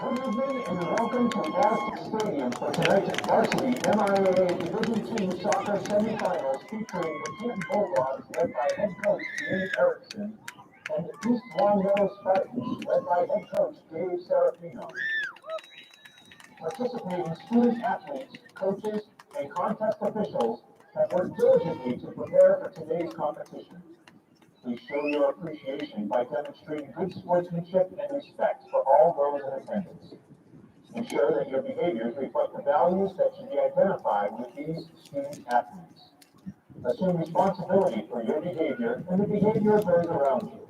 Good evening and welcome to Madison Stadium for tonight's varsity MIAA Division II soccer semifinals featuring the Canton Bulldogs led by head coach Dave Erickson and the East Long Meadow Spartans led by head coach Dave Serafino. Participating student athletes, coaches, and contest officials have worked diligently to prepare for today's competition. Please show your appreciation by demonstrating good sportsmanship and respect for all those in attendance. Ensure that your behaviors reflect the values that should be identified with these student athletes. Assume responsibility for your behavior and the behavior of those around you.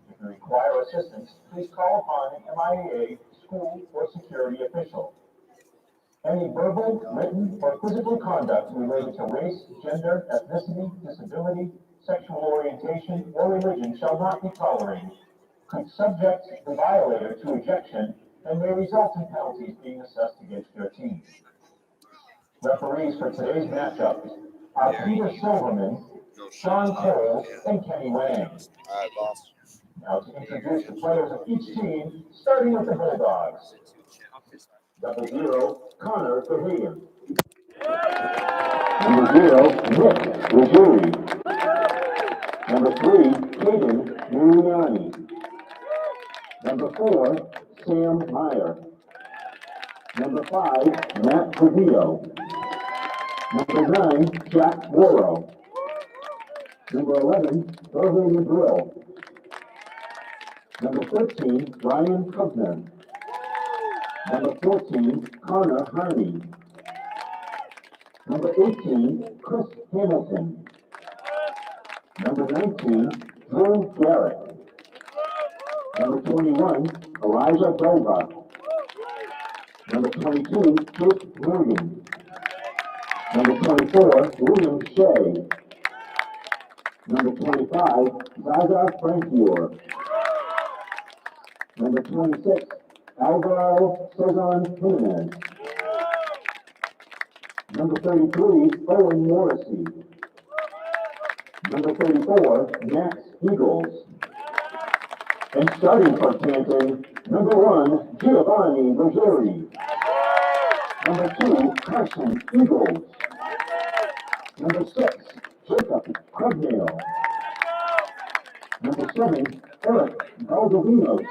If you require assistance, please call upon an MIAA, school, or security official. Any verbal, written, or physical conduct related to race, gender, ethnicity, disability, sexual orientation, or religion shall not be tolerated, could subject the violator to ejection, and may result in penalties being assessed against your team. Referees for today's matchup are Peter Silverman, Sean Cole, and Kenny Wang. All right, boss. Now to introduce the players of each team, starting with the Bulldogs. Number 0, Connor Verhagen. Number 0, Nick Ruggieri. Number 3, Caden Mariani. Number 4, Sam Meyer. Number 5, Matt Trujillo. Number 9, Jack Morrow. Number 11, Irving Brill. Number 13, Ryan Kovner. Number 14, Connor Harney. Number 18, Chris Hamilton. Number 19, Drew Garrett. Number 21, Elijah Bova. Number 22, Jake Morgan. Number 24, William Shea. Number 25, Zaza Frankior. Number 26, Alvaro Cezanne Jimenez. Number 33, Owen Morrissey. Number 34, Max Eagles. And starting for Canton, number 1, Giovanni Ruggieri. Number 2, Carson Eagles. Number 6, Jacob Krugnail. Number 7, Eric Valdovinos.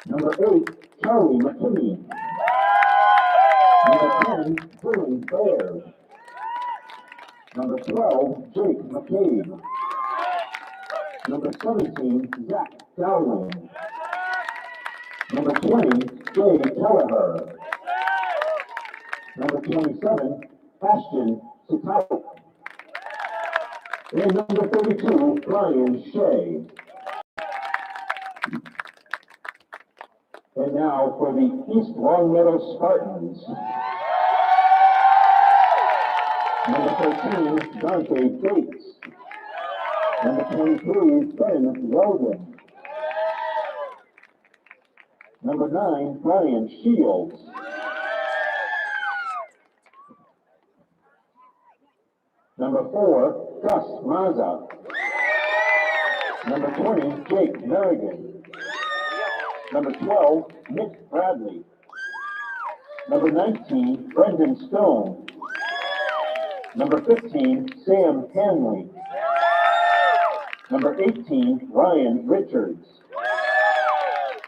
Number 8, Charlie McKinney. Number 10, Billy Baird. Number 12, Jake McCabe. Number 17, Zach Dowling. Number 20, Jay Kelleher. Number 27, Ashton Sitauk. And number 32, Brian Shea. And now for the East Longmeadow Spartans. Number 13, Dante Gates. Number 23, Ben Weldon. Number 9, Brian Shields. Number 4, Gus Maza. Number 20, Jake Merrigan. Number 12, Nick Bradley. Number 19, Brendan Stone. Number 15, Sam Hanley. Number 18, Ryan Richards.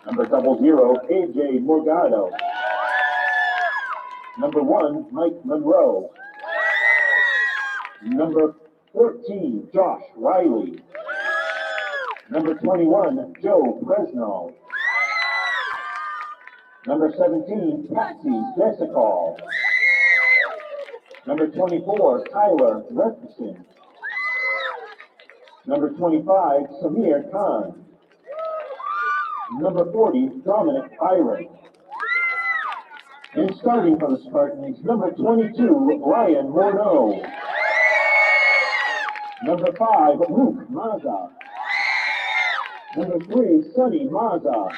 Number 00, AJ Morgado. Number 1, Mike Monroe. Number 14, Josh Riley. Number 21, Joe Presnall. Number 17, Patsy Jessicall. Number 24, Tyler Redfison. Number 25, Samir Khan. Number 40, Dominic Byron. And starting for the Spartans, number 22, Ryan Morneau. Number 5, Luke Maza. Number 3, Sonny Maza.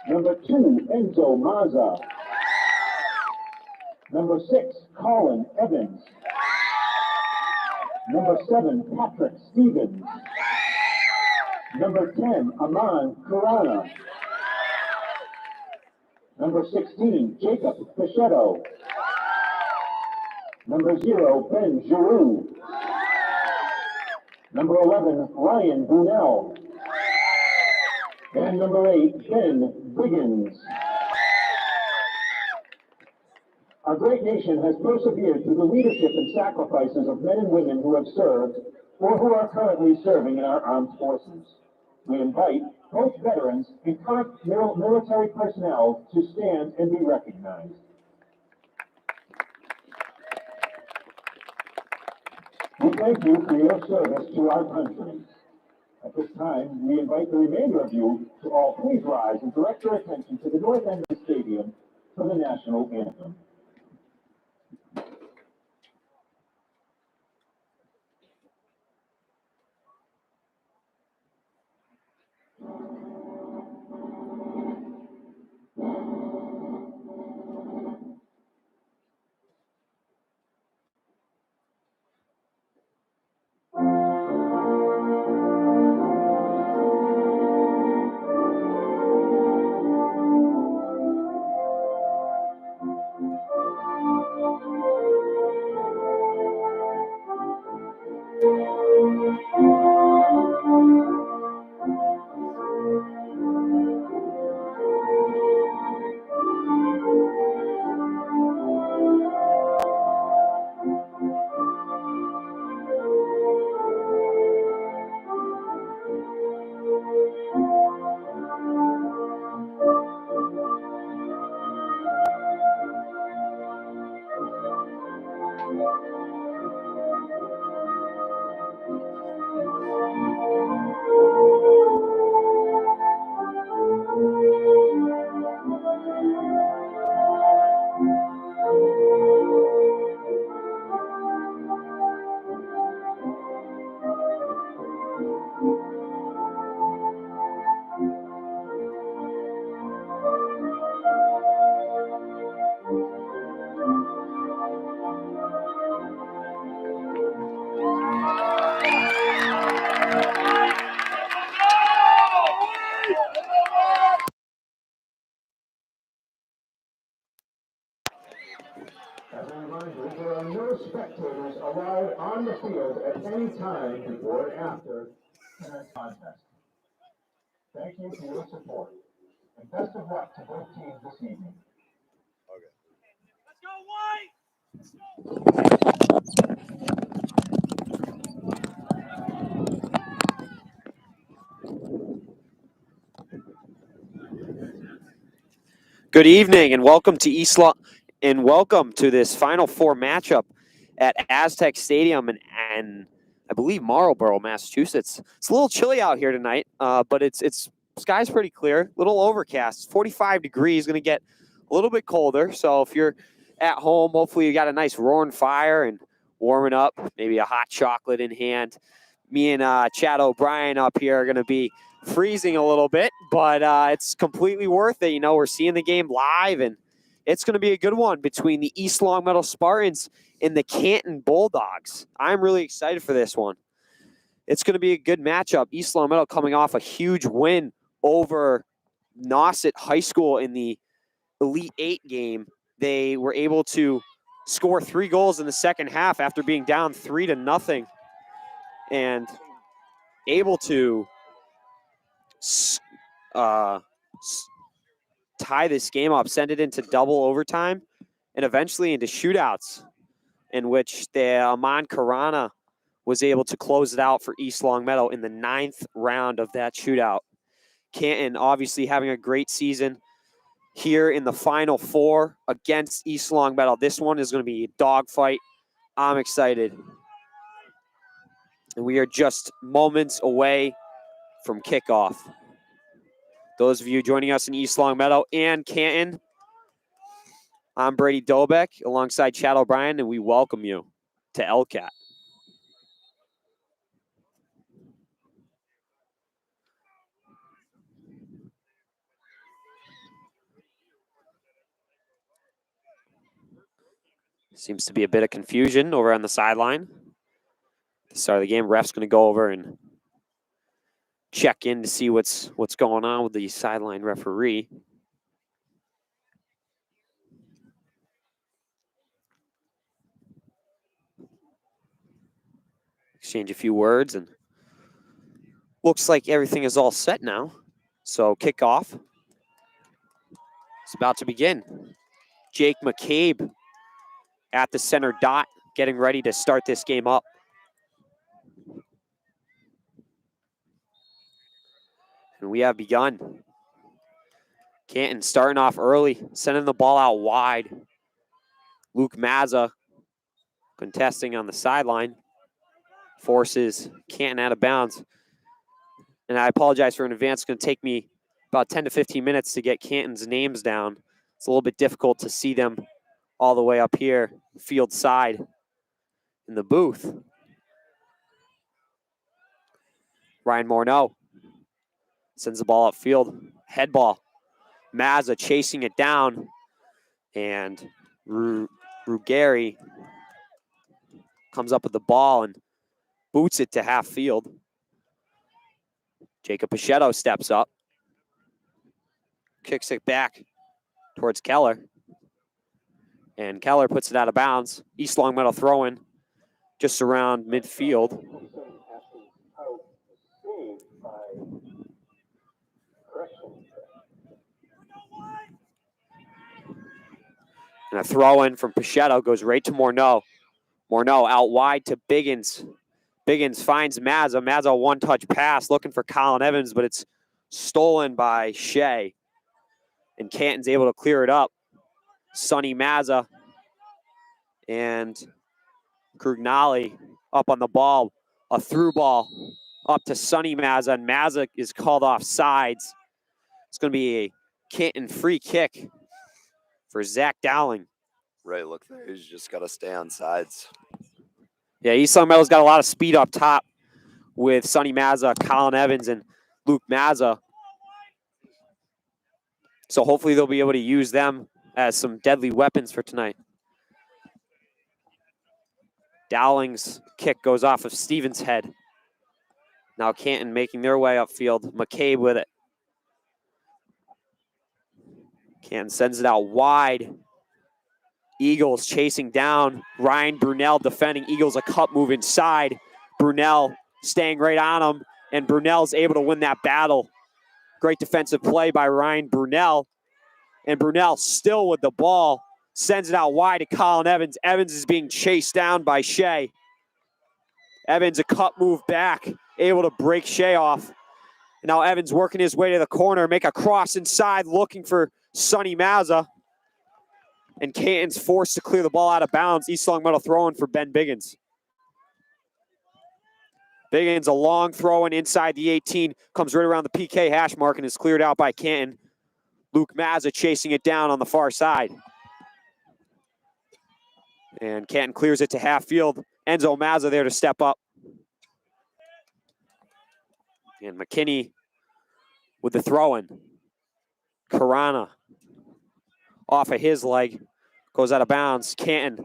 Number 2, Enzo Maza. Number 6, Colin Evans. Number 7, Patrick Stevens. Number 10, Aman Kurana. Number 16, Jacob Pichetto. Number 0, Ben Giroux. Number 11, Ryan Brunel. And number 8, Ben Biggins. Our great nation has persevered through the leadership and sacrifices of men and women who have served or who are currently serving in our armed forces. We invite both veterans and current military personnel to stand and be recognized. We thank you for your service to our country. At this time, we invite the remainder of you to all please rise and direct your attention to the north end of the stadium for the national anthem. As a reminder, there are no spectators allowed on the field at any time before and after tonight's contest. Thank you for your support, and best of luck to both teams this evening. Okay. Let's go, White! Good evening and welcome to this Final Four matchup at Aztec Stadium and I believe Marlborough, Massachusetts. It's a little chilly out here tonight, but it's sky's pretty clear. Little overcast. 45 degrees. Going to get a little bit colder. So if you're at home, hopefully you got a nice roaring fire and warming up. Maybe a hot chocolate in hand. Me and Chad O'Brien up here are going to be freezing a little bit, but it's completely worth it. You know, we're seeing the game live, and it's going to be a good one between the East Longmeadow Spartans and the Canton Bulldogs. I'm really excited for this one. It's going to be a good matchup. East Longmeadow coming off a huge win over Nauset High School in the Elite 8 game. They were able to score 3 goals in the second half after being down 3-0 and able to tie this game up, send it into double overtime, and eventually into shootouts, in which the Amon Karana was able to close it out for East Longmeadow in the 9th round of that shootout. Canton obviously having a great season here in the Final Four against East Longmeadow. This one is going to be a dogfight. I'm excited. And we are just moments away from kickoff. Those of you joining us in East Longmeadow and Canton, I'm Brady Dobeck alongside Chad O'Brien, and we welcome you to LCAT. Seems to be a bit of confusion over on the sideline. At the start of the game, ref's going to go over and check in to see what's going on with the sideline referee. exchange a few words, and looks like everything is all set now. So kickoff is about to begin. Jake McCabe at the center dot, getting ready to start this game up. And we have begun. Canton starting off early, sending the ball out wide. Luke Mazza contesting on the sideline, forces Canton out of bounds. And I apologize for in advance. It's going to take me about 10 to 15 minutes to get Canton's names down. It's a little bit difficult to see them all the way up here, field side in the booth. Ryan Morneau sends the ball upfield. Head ball. Mazza chasing it down. And Ruggieri comes up with the ball and boots it to half field. Jacob Pichetto steps up. Kicks it back towards Keller. And Keller puts it out of bounds. East Longmeadow throw in just around midfield. And a throw in from Pichetto goes right to Morneau. Morneau out wide to Biggins. Biggins finds Mazza. Mazza a one-touch pass looking for Colin Evans, but it's stolen by Shea. And Canton's able to clear it up. Sonny Mazza and Krugnali up on the ball. A through ball up to Sonny Mazza, and Mazza is called off sides. It's going to be a Canton free kick for Zach Dowling. Right, look there. He's just got to stay on sides. Yeah, East Longmeadow's got a lot of speed up top with Sonny Mazza, Colin Evans, and Luke Mazza. So hopefully they'll be able to use them as some deadly weapons for tonight. Dowling's kick goes off of Stevens' head. Now Canton making their way upfield. McCabe with it. Canton sends it out wide. Eagles chasing down. Ryan Brunel defending. Eagles a cut move inside. Brunel staying right on him, and Brunel's able to win that battle. Great defensive play by Ryan Brunel. And Brunel still with the ball. Sends it out wide to Colin Evans. Evans is being chased down by Shea. Evans a cut move back. Able to break Shea off. And now Evans working his way to the corner. Make a cross inside looking for Sonny Mazza. And Canton's forced to clear the ball out of bounds. East Longmeadow throwing for Ben Biggins. Biggins a long throw in inside the 18. Comes right around the PK hash mark and is cleared out by Canton. Luke Mazza chasing it down on the far side. And Canton clears it to half field. Enzo Mazza there to step up. And McKinney with the throw-in. Karana off of his leg. Goes out of bounds. Canton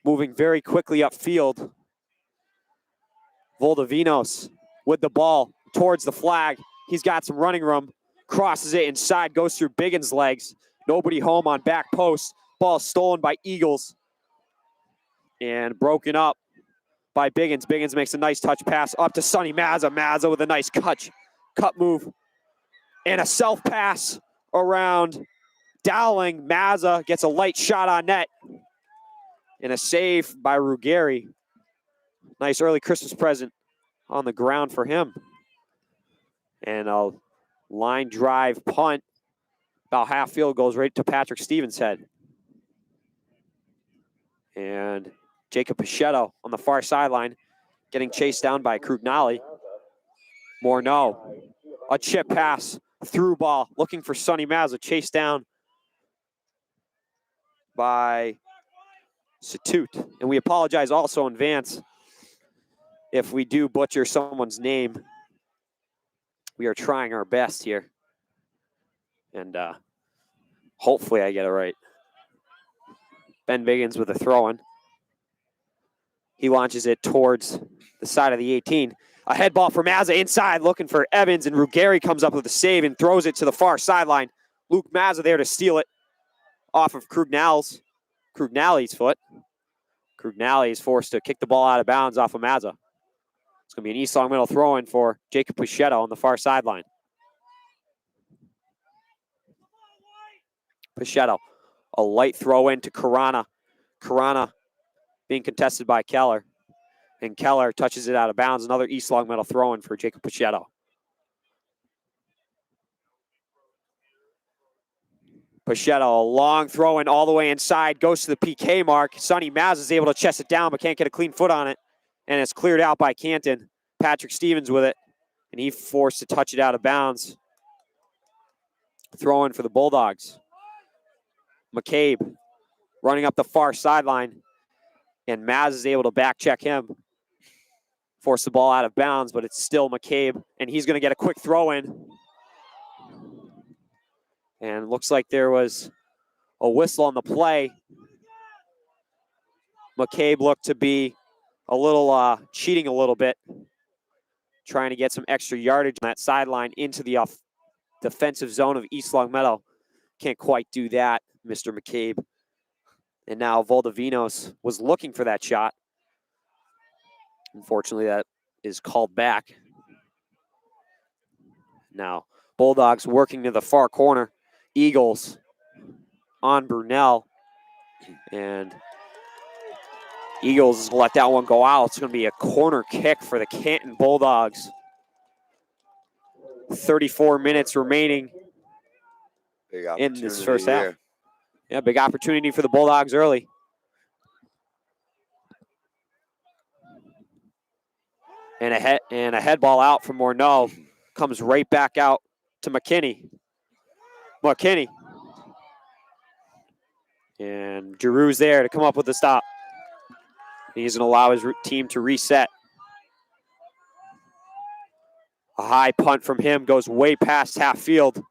moving very quickly upfield. Voldavinos with the ball towards the flag. He's got some running room. Crosses it inside. Goes through Biggins' legs. Nobody home on back post. Ball stolen by Eagles. And broken up by Biggins. Biggins makes a nice touch pass up to Sonny Mazza. Mazza with a nice cut move. And a self pass around Dowling. Mazza gets a light shot on net. And a save by Ruggieri. Nice early Christmas present on the ground for him. And a line drive punt. About half field goes right to Patrick Stevens' head. And Jacob Pichetto on the far sideline getting chased down by Krugnali. Morneau, a chip pass, through ball, looking for Sonny Mazza, chased down by Satut. And we apologize also in advance if we do butcher someone's name. We are trying our best here. And hopefully I get it right. Ben Biggins with a throw-in. He launches it towards the side of the 18. A head ball for Mazza inside, looking for Evans, and Ruggieri comes up with a save and throws it to the far sideline. Luke Mazza there to steal it off of Krugnali's foot. Krugnali is forced to kick the ball out of bounds off of Mazza. It's going to be an East Long Meadow throw-in for Jacob Puchetto on the far sideline. Puchetto, a light throw-in to Carana. Carana being contested by Keller. And Keller touches it out of bounds. Another East Long Meadow throw-in for Jacob Puchetto. Puchetto, a long throw-in all the way inside, goes to the PK mark. Sonny Maz is able to chest it down, but can't get a clean foot on it. And it's cleared out by Canton. Patrick Stevens with it. And he forced to touch it out of bounds. Throw-in for the Bulldogs. McCabe running up the far sideline. And Maz is able to back check him. Force the ball out of bounds, but it's still McCabe. And he's going to get a quick throw-in. And looks like there was a whistle on the play. McCabe looked to be a little cheating a little bit, trying to get some extra yardage on that sideline into the defensive zone of East Long Meadow. Can't quite do that, Mr. McCabe. And now Valdivinos was looking for that shot. Unfortunately, that is called back. Now, Bulldogs working to the far corner. Eagles on Brunel. And Eagles let that one go out. It's going to be a corner kick for the Canton Bulldogs. 34 minutes remaining in this first half. Yeah, big opportunity for the Bulldogs early. And a head ball out from Morneau. Comes right back out to McKinney. McKinney. And Giroux's there to come up with the stop. He's going to allow his team to reset. A high punt from him goes way past half field.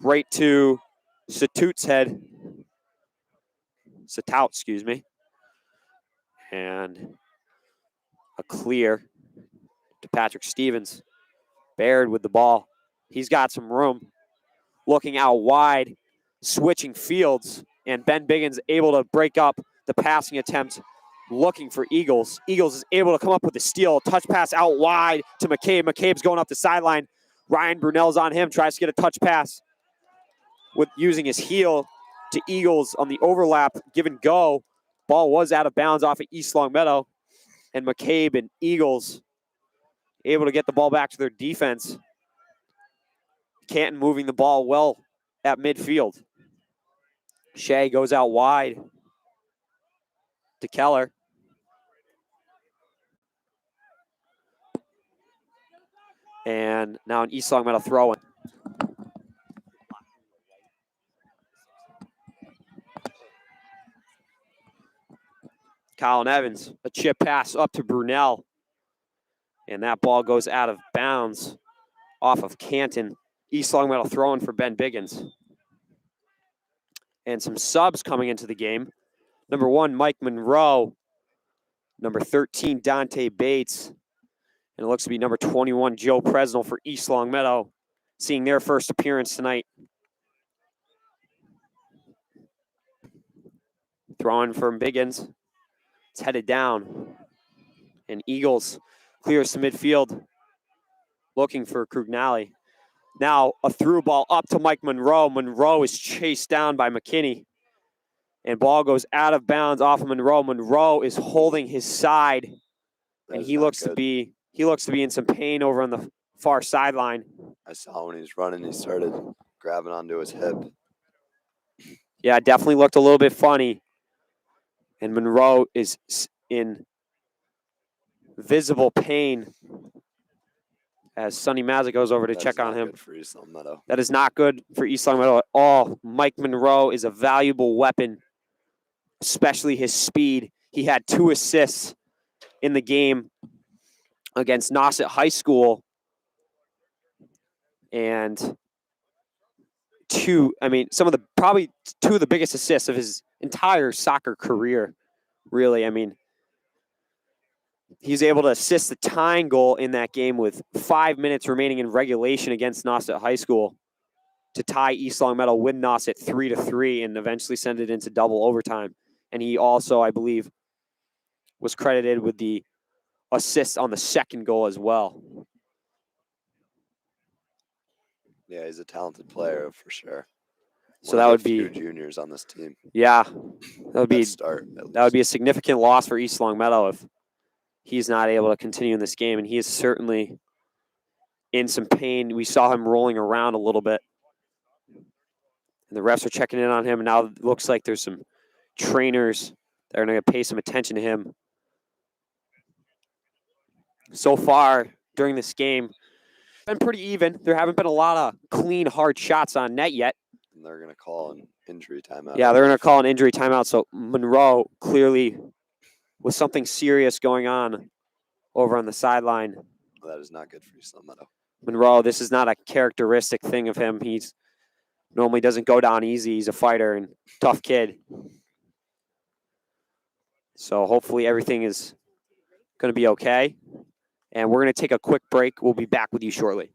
Right to Satout's head. Satout, excuse me. And a clear to Patrick Stevens. Baird with the ball. He's got some room. Looking out wide, switching fields, and Ben Biggins able to break up the passing attempt, looking for Eagles. Eagles is able to come up with a steal, touch pass out wide to McCabe. McCabe's going up the sideline. Ryan Brunel's on him, tries to get a touch pass with using his heel to Eagles on the overlap, give and go. Ball was out of bounds off of East Long Meadow, and McCabe and Eagles able to get the ball back to their defense. Canton moving the ball well at midfield. Shea goes out wide to Keller. And now an East Long Meadow throw-in. Colin Evans, a chip pass up to Brunel. And that ball goes out of bounds off of Canton. East Long Meadow throw-in for Ben Biggins. And some subs coming into the game. Number 1, Mike Monroe. Number 13, Dante Bates. And it looks to be number 21, Joe Presnell for East Long Meadow, seeing their first appearance tonight. Throwing from Biggins. It's headed down. And Eagles clears to midfield, looking for Crugnali. Now a through ball up to Mike Monroe. Monroe is chased down by McKinney. And ball goes out of bounds off of Monroe. Monroe is holding his side. And he looks to be in some pain over on the far sideline. I saw when he was running, he started grabbing onto his hip. Yeah, definitely looked a little bit funny. And Monroe is in visible pain as Sonny Mazza goes over to check on him. For East Long Meadow. That is not good for East Long Meadow at all. Mike Monroe is a valuable weapon, especially his speed. He had 2 assists in the game against Nauset High School. And probably 2 of the biggest assists of his entire soccer career, really. I mean, he's able to assist the tying goal in that game with 5 minutes remaining in regulation against Nauset High School to tie East Long Meadow, win Nauset 3-3, and eventually send it into double overtime. And he also, I believe, was credited with the assist on the second goal as well. Yeah, he's a talented player for sure. So One that of would the few be, juniors on this team. yeah, that would be At start, at that would be least. a significant loss for East Longmeadow if he's not able to continue in this game, and he is certainly in some pain. We saw him rolling around a little bit, and the refs are checking in on him. And now it looks like there's some trainers that are going to pay some attention to him. So far during this game, it's been pretty even. There haven't been a lot of clean, hard shots on net yet. And they're going to call an injury timeout. Yeah, they're going to call an injury timeout. So Monroe clearly with something serious going on over on the sideline. That is not good for East Longmeadow. Monroe, this is not a characteristic thing of him. He's normally doesn't go down easy. He's a fighter and tough kid. So hopefully everything is going to be okay. And we're going to take a quick break. We'll be back with you shortly.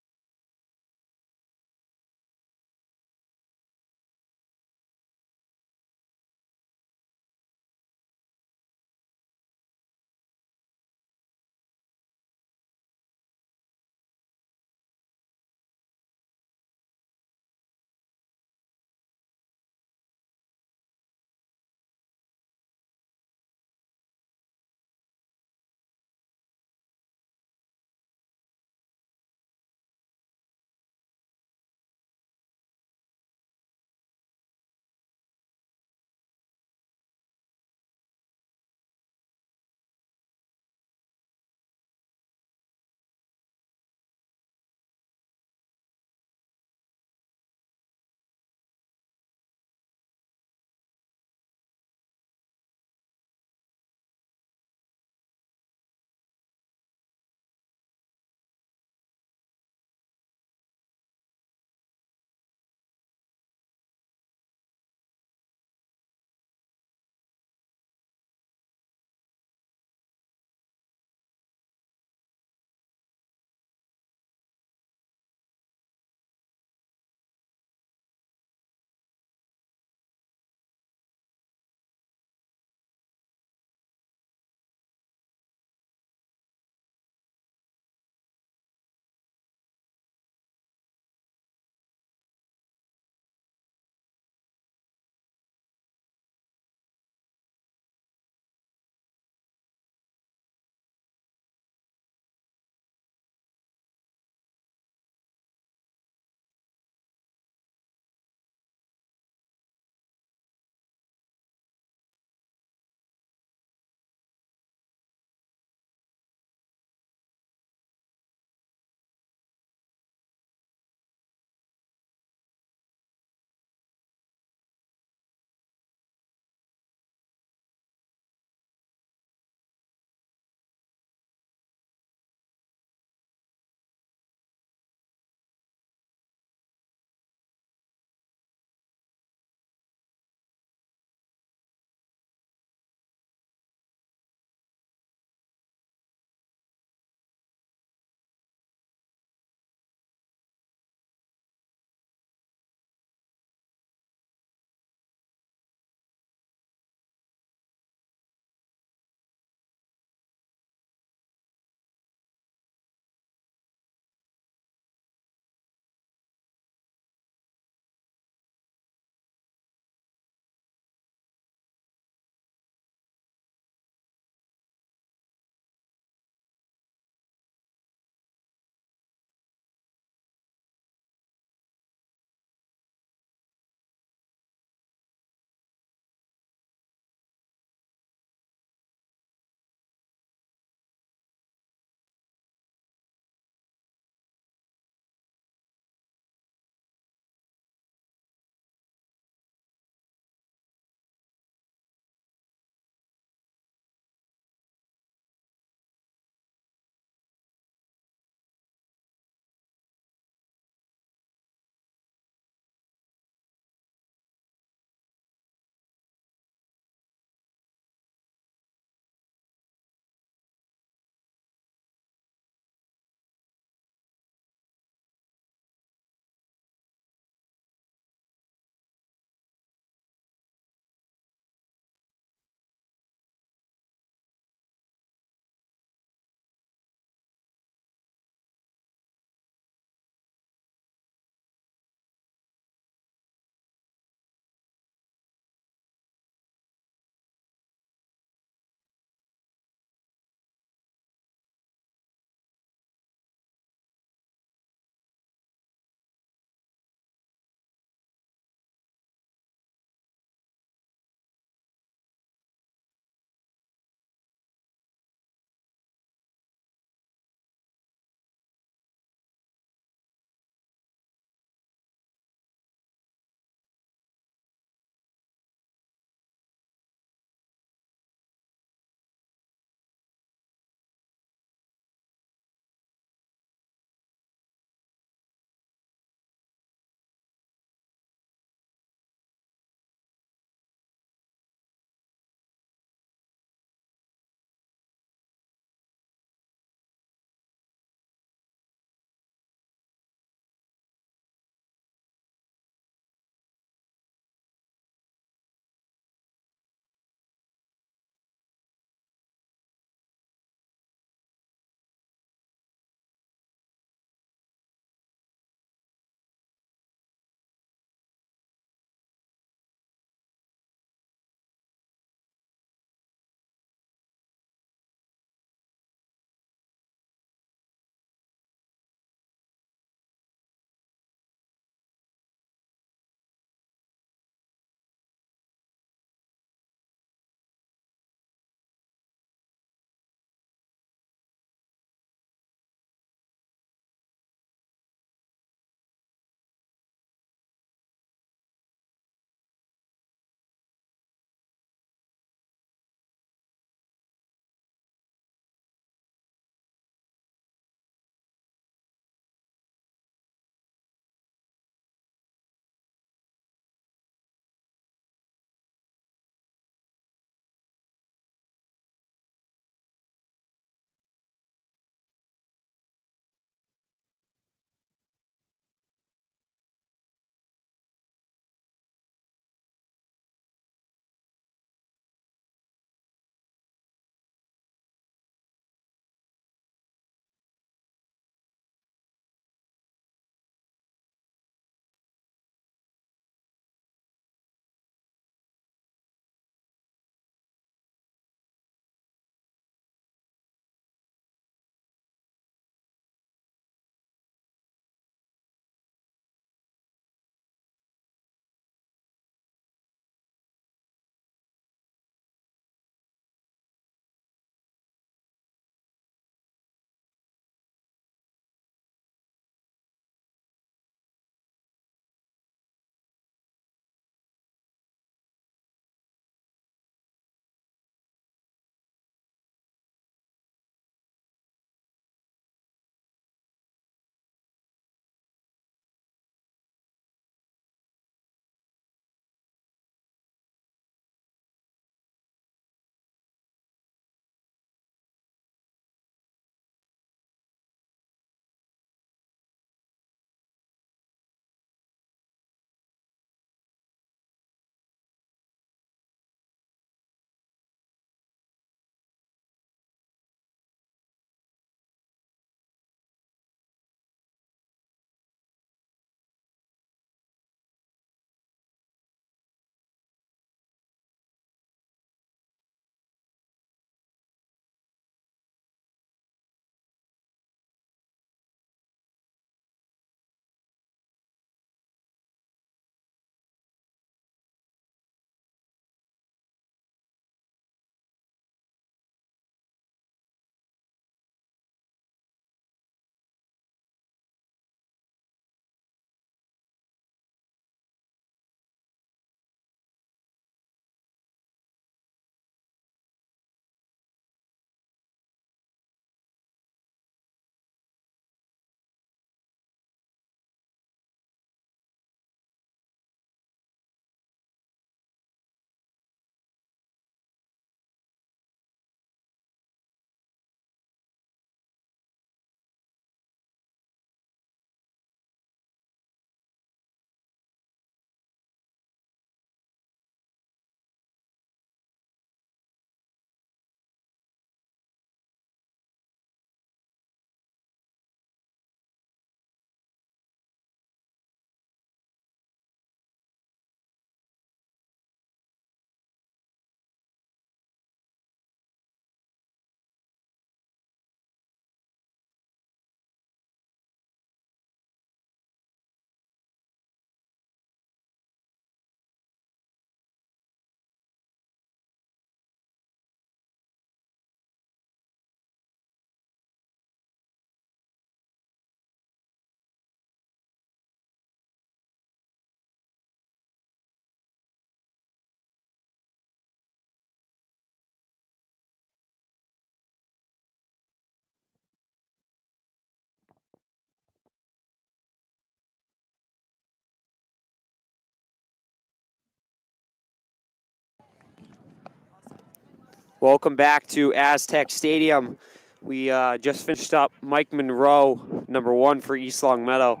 Welcome back to Aztec Stadium. We just finished up Mike Monroe, number 1 for East Longmeadow.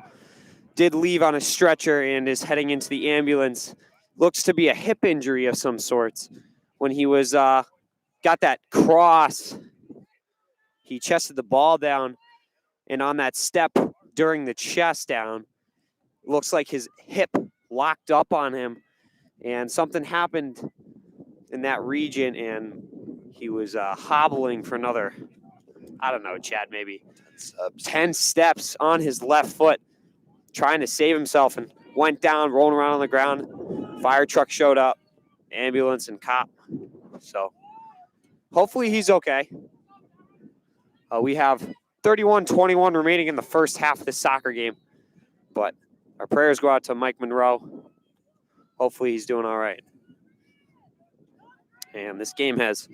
Did leave on a stretcher and is heading into the ambulance. Looks to be a hip injury of some sorts. When he was got that cross, he chested the ball down, and on that step during the chest down, looks like his hip locked up on him, and something happened in that region, and he was hobbling for another, I don't know, Chad, maybe 10 steps on his left foot, trying to save himself, and went down, rolling around on the ground. Fire truck showed up, ambulance and cop. So hopefully he's okay. We have 31-21 remaining in the first half of the soccer game, but our prayers go out to Mike Monroe. Hopefully he's doing all right. And this game has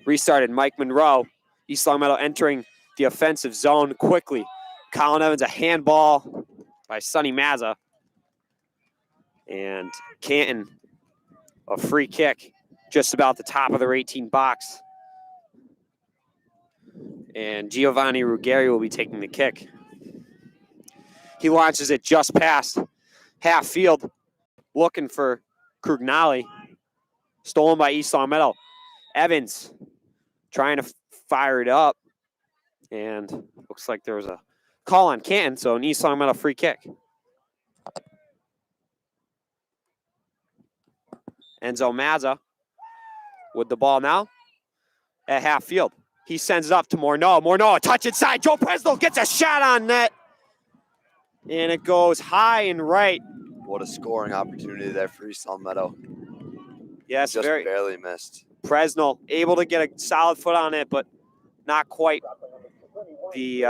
restarted. Mike Monroe, East Longmeadow entering the offensive zone quickly. Colin Evans, a handball by Sonny Mazza. And Canton, a free kick just about the top of their 18 box. And Giovanni Ruggeri will be taking the kick. He launches it just past half field, looking for Krugnali. Stolen by East Longmeadow. Evans trying to fire it up. And looks like there was a call on Canton, so an East Longmeadow free kick. Enzo Mazza with the ball now at half field. He sends it up to Morneau. Morneau, a touch inside. Joe Presnell gets a shot on net. And it goes high and right. What a scoring opportunity there for East Longmeadow. Yes, Just very. barely missed. Presnell able to get a solid foot on it, but not quite the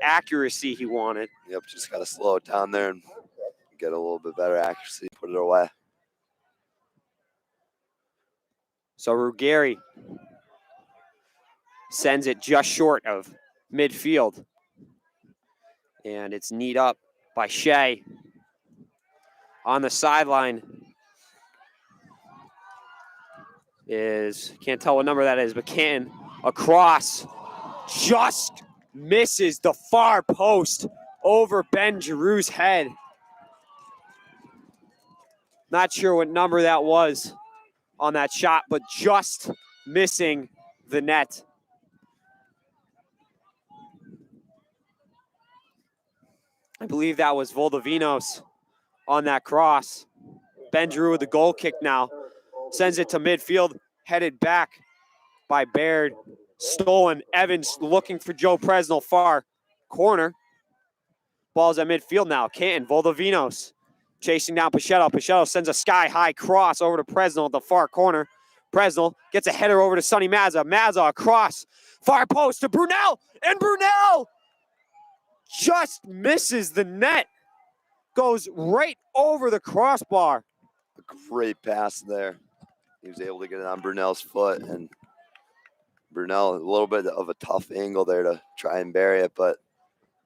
accuracy he wanted. Yep, just got to slow it down there and get a little bit better accuracy, put it away. So Ruggeri sends it just short of midfield. And it's kneed up by Shea. On the sideline is, can't tell what number that is, but Canton across, just misses the far post over Ben Giroux's head. Not sure what number that was on that shot, but just missing the net. I believe that was Voldovinos on that cross. Ben Giroux with the goal kick now. Sends it to midfield, headed back by Baird. Stolen. Evans looking for Joe Presnell, far corner. Ball's at midfield now. Canton, Voldovinos chasing down Pichetto. Pichetto sends a sky-high cross over to Presnell at the far corner. Presnell gets a header over to Sonny Mazza. Mazza across, far post to Brunel, and Brunel just misses the net. Goes right over the crossbar. A great pass there. He was able to get it on Brunel's foot, and Brunel, a little bit of a tough angle there to try and bury it, but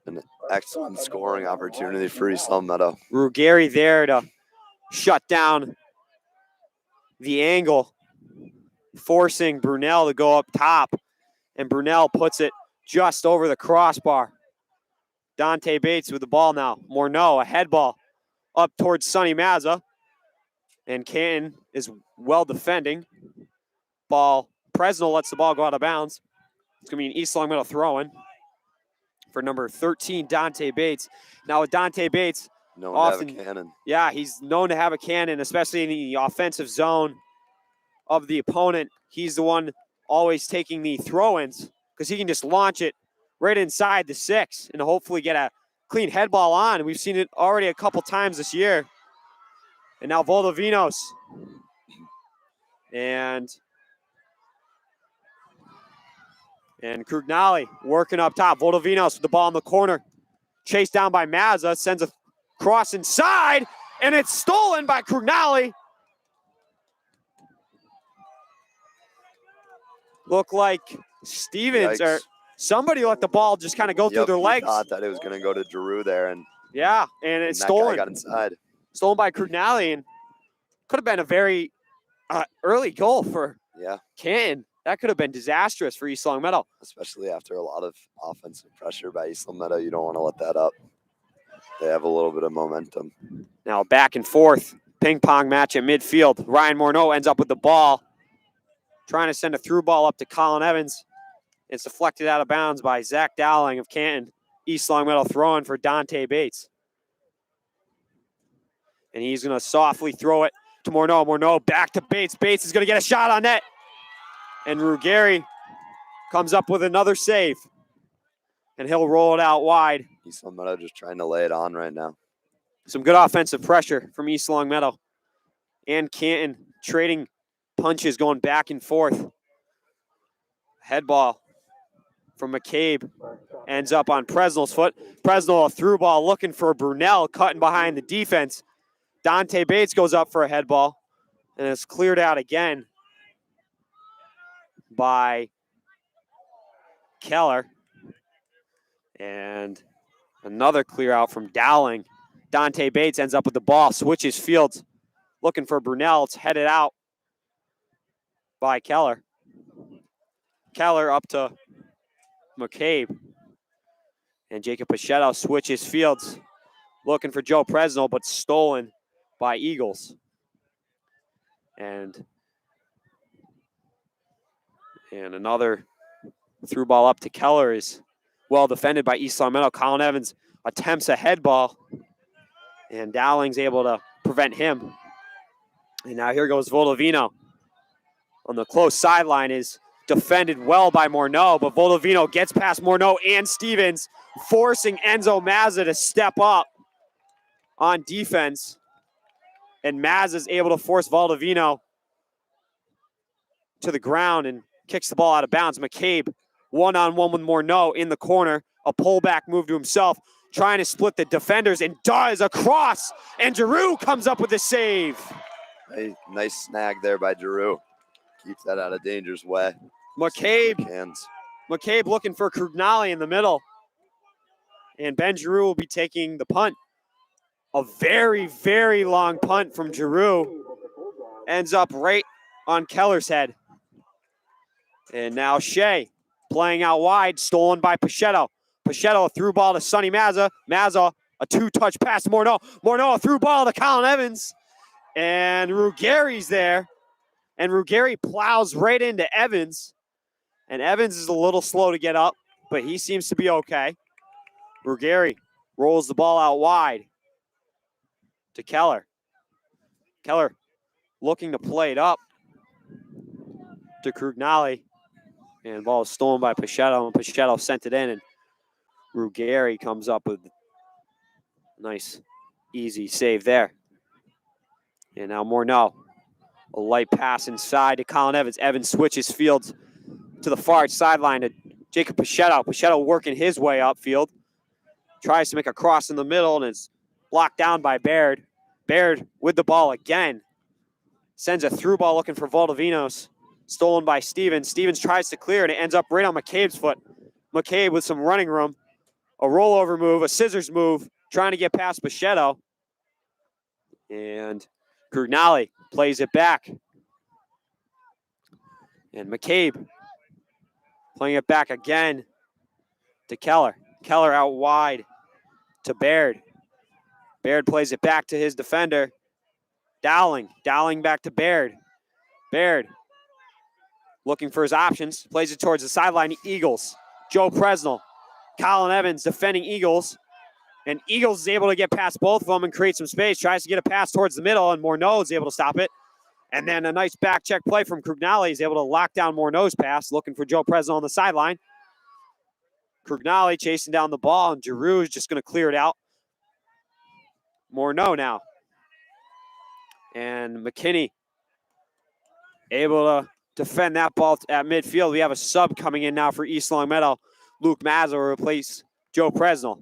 an excellent scoring opportunity for East Longmeadow. Ruggeri there to shut down the angle, forcing Brunel to go up top, and Brunel puts it just over the crossbar. Dante Gates with the ball now. Morneau, a head ball up towards Sonny Mazza. And Canton is well defending. Ball, Presnell lets the ball go out of bounds. It's going to be an East Longmeadow throw-in for number 13, Dante Gates. Now with Dante Gates, Known often, to have a cannon. yeah, he's known to have a cannon, especially in the offensive zone of the opponent. He's the one always taking the throw-ins because he can just launch it right inside the 6 and hopefully get a clean head ball on. We've seen it already a couple times this year. And now Voldovinos. And Krugnali working up top. Voldovinos with the ball in the corner. Chased down by Mazza. Sends a cross inside. And it's stolen by Krugnali. Look like Stevens or somebody let the ball just kind of go through their legs. Thought that it was going to go to Giroux there, and yeah, and it's stolen. That guy got inside. Stolen by Krugnali, and could have been a very early goal for Canton. That could have been disastrous for East Long Meadow. Especially after a lot of offensive pressure by East Long Meadow. You don't want to let that up. They have a little bit of momentum. Now back and forth, ping pong match at midfield. Ryan Morneau ends up with the ball, trying to send a through ball up to Colin Evans. It's deflected out of bounds by Zach Dowling of Canton. East Long Meadow throwing for Dante Gates. And he's going to softly throw it to Morneau. Morneau back to Bates. Bates is going to get a shot on net. And Ruggieri comes up with another save. And he'll roll it out wide. East Long Meadow just trying to lay it on right now. Some good offensive pressure from East Long Meadow. And Canton trading punches going back and forth. Head ball from McCabe ends up on Presnell's foot. Presnell a through ball looking for Brunel, cutting behind the defense. Dante Bates goes up for a head ball, and it's cleared out again by Keller. And another clear out from Dowling. Dante Bates ends up with the ball, switches fields, looking for Brunel. It's headed out by Keller. Keller up to McCabe. And Jacob Pichetto switches fields, looking for Joe Presnell, but stolen by Eagles. And another through ball up to Keller is well defended by East Long Meadow. Colin Evans attempts a head ball, and Dowling's able to prevent him. And now here goes Voldovino. On the close sideline is defended well by Morneau, but Voldovino gets past Morneau and Stevens, forcing Enzo Mazza to step up on defense. And Mazza's able to force Voldovino to the ground and kicks the ball out of bounds. McCabe one-on-one with Morneau in the corner. A pullback move to himself, trying to split the defenders, and does across. And Giroux comes up with the save. Hey, nice snag there by Giroux. Keeps that out of danger's way. McCabe looking for Krugnali in the middle. And Ben Giroux will be taking the punt. A very, very long punt from Giroux. Ends up right on Keller's head. And now Shea playing out wide, stolen by Pichetto. Pichetto a through ball to Sonny Mazza. Mazza a two-touch pass to Morneau. Morneau a through ball to Colin Evans. And Ruggieri's there. And Ruggieri plows right into Evans. And Evans is a little slow to get up, but he seems to be okay. Ruggieri rolls the ball out wide to Keller. Keller looking to play it up to Krugnali. And the ball is stolen by Pichetto, and Pichetto sent it in, and Ruggieri comes up with a nice, easy save there. And now Morneau, a light pass inside to Colin Evans. Evans switches fields to the far sideline to Jacob Pichetto. Pichetto working his way upfield. Tries to make a cross in the middle, and it's blocked down by Baird. Baird with the ball again. Sends a through ball looking for Valdovinos. Stolen by Stevens. Stevens tries to clear, and it ends up right on McCabe's foot. McCabe with some running room. A rollover move, a scissors move, trying to get past Pichetto. And Krugnali plays it back. And McCabe playing it back again to Keller. Keller out wide to Baird. Baird plays it back to his defender. Dowling. Dowling back to Baird. Baird looking for his options. Plays it towards the sideline. Eagles. Joe Presnell. Colin Evans defending Eagles. And Eagles is able to get past both of them and create some space. Tries to get a pass towards the middle, and Morneau is able to stop it. And then a nice back check play from Krugnali. He's able to lock down Morneau's pass, looking for Joe Presnell on the sideline. Krugnali chasing down the ball, and Giroux is just going to clear it out. Morneau now. And McKinney able to defend that ball at midfield. We have a sub coming in now for East Long Meadow. Luke Mazza will replace Joe Presnell.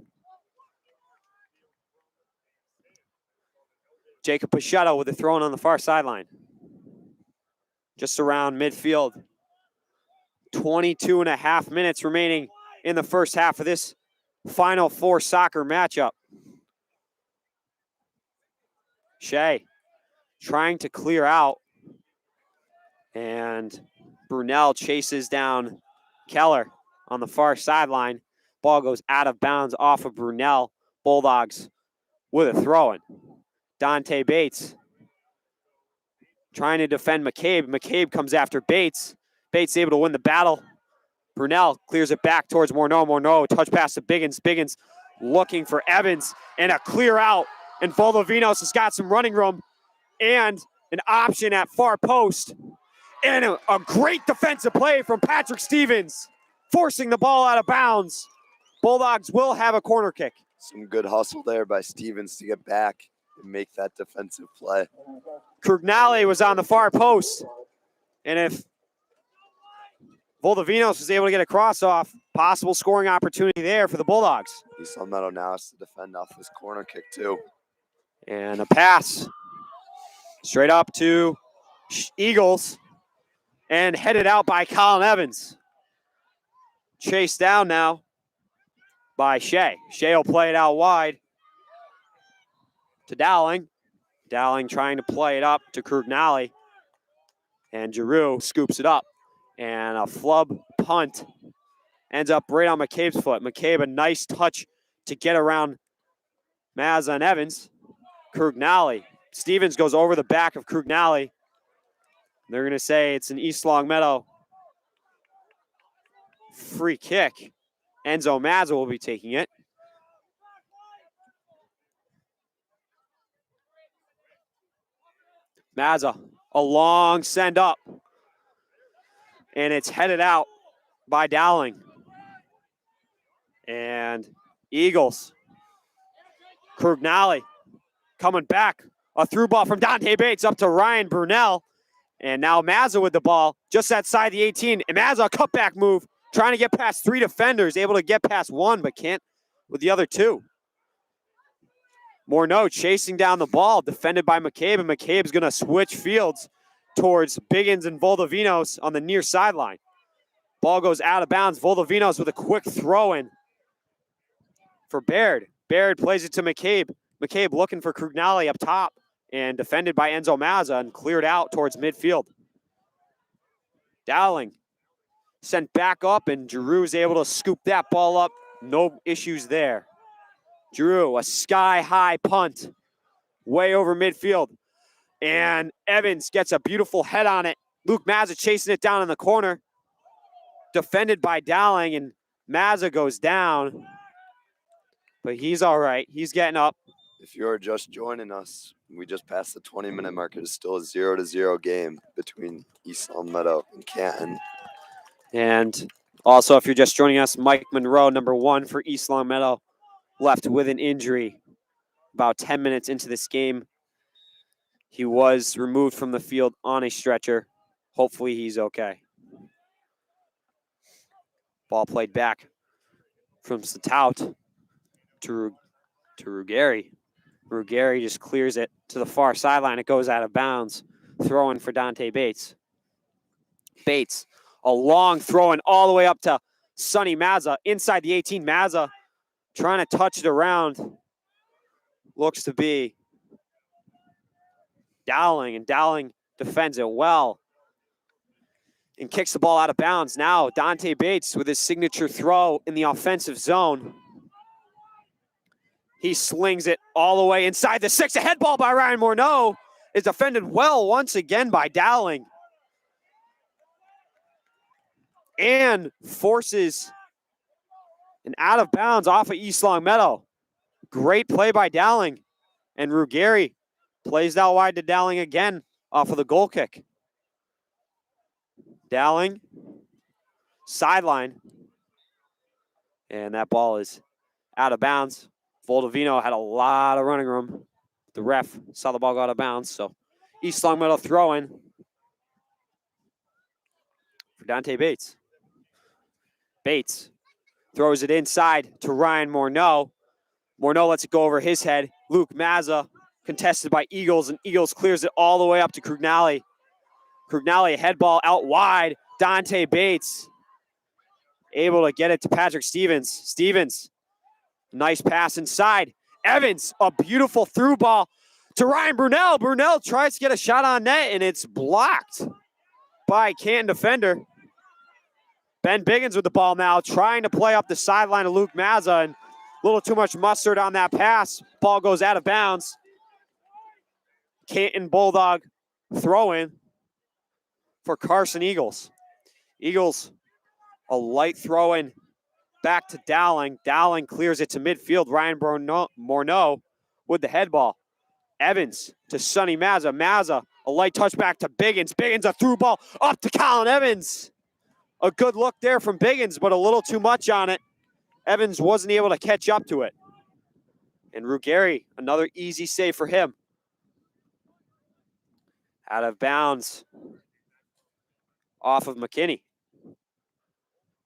Jacob Pichetto with the throw on the far sideline. Just around midfield. 22 and a half minutes remaining in the first half of this Final Four soccer matchup. Shea trying to clear out. And Brunel chases down Keller on the far sideline. Ball goes out of bounds off of Brunel. Bulldogs with a throw-in. Dante Gates trying to defend McCabe. McCabe comes after Bates. Bates able to win the battle. Brunel clears it back towards Morneau. Morneau, touch pass to Biggins. Biggins looking for Evans and a clear out. And Voldovinos has got some running room and an option at far post. And a great defensive play from Patrick Stevens, forcing the ball out of bounds. Bulldogs will have a corner kick. Some good hustle there by Stevens to get back and make that defensive play. Crugnale was on the far post. And if Voldovinos was able to get a cross off, possible scoring opportunity there for the Bulldogs. East Long Meadow now has to defend off this corner kick too. And a pass straight up to Eagles and headed out by Colin Evans. Chased down now by Shea. Shea will play it out wide to Dowling. Dowling trying to play it up to Crugnale. And Giroux scoops it up. And a flub punt ends up right on McCabe's foot. McCabe, a nice touch to get around Mazza and Evans. Crugnale. Stevens goes over the back of Crugnale. They're going to say it's an East Long Meadow free kick. Enzo Mazza will be taking it. Mazza, a long send up. And it's headed out by Dowling. And Eagles. Crugnale coming back. A through ball from Dante Gates up to Ryan Brunel. And now Mazza with the ball just outside the 18. And Mazza, a cutback move, trying to get past three defenders, able to get past one, but can't with the other two. Morneau chasing down the ball, defended by McCabe, and McCabe's going to switch fields towards Biggins and Voldovinos on the near sideline. Ball goes out of bounds. Voldovinos with a quick throw-in for Baird. Baird plays it to McCabe. McCabe looking for Crugnale up top and defended by Enzo Mazza and cleared out towards midfield. Dowling sent back up, and Giroux's able to scoop that ball up. No issues there. Giroux, a sky-high punt way over midfield. And Evans gets a beautiful head on it. Luke Mazza chasing it down in the corner. Defended by Dowling, and Mazza goes down. But he's all right. He's getting up. If you're just joining us, we just passed the 20-minute mark. It is still a 0-0 game between East Long Meadow and Canton. And also, if you're just joining us, Mike Monroe, number 1 for East Long Meadow, left with an injury about 10 minutes into this game. He was removed from the field on a stretcher. Hopefully he's okay. Ball played back from Stout to Ruggieri. Ruggieri just clears it to the far sideline. It goes out of bounds. Throw-in for Dante Gates. Bates, a long throw-in all the way up to Sonny Mazza. Inside the 18, Mazza trying to touch it around. Looks to be Dowling, and Dowling defends it well and kicks the ball out of bounds. Now Dante Gates with his signature throw in the offensive zone. He slings it all the way inside the 6. A head ball by Ryan Morneau is defended well once again by Dowling. And forces an out of bounds off of East Long Meadow. Great play by Dowling. And Ruggieri plays out wide to Dowling again off of the goal kick. Dowling, sideline. And that ball is out of bounds. Voldovino had a lot of running room. The ref saw the ball go out of bounds. So East Long Meadow throw-in for Dante Gates. Bates throws it inside to Ryan Morneau. Morneau lets it go over his head. Luke Mazza contested by Eagles, and Eagles clears it all the way up to Crugnale. Crugnale, a head ball out wide. Dante Gates able to get it to Patrick Stevens. Stevens, nice pass inside. Evans, a beautiful through ball to Ryan Brunel. Brunel tries to get a shot on net, and it's blocked. by Canton defender. Ben Biggins with the ball now, trying to play up the sideline of Luke Mazza, and a little too much mustard on that pass. Ball goes out of bounds. Canton Bulldog throw-in for Carson Eagles. Eagles, a light throw-in back to Dowling. Dowling clears it to midfield. Ryan Morneau with the head ball. Evans to Sonny Mazza. Mazza, a light touch back to Biggins. Biggins, a through ball up to Colin Evans. A good look there from Biggins, but a little too much on it. Evans wasn't able to catch up to it. And Ruggieri, another easy save for him. Out of bounds off of McKinney.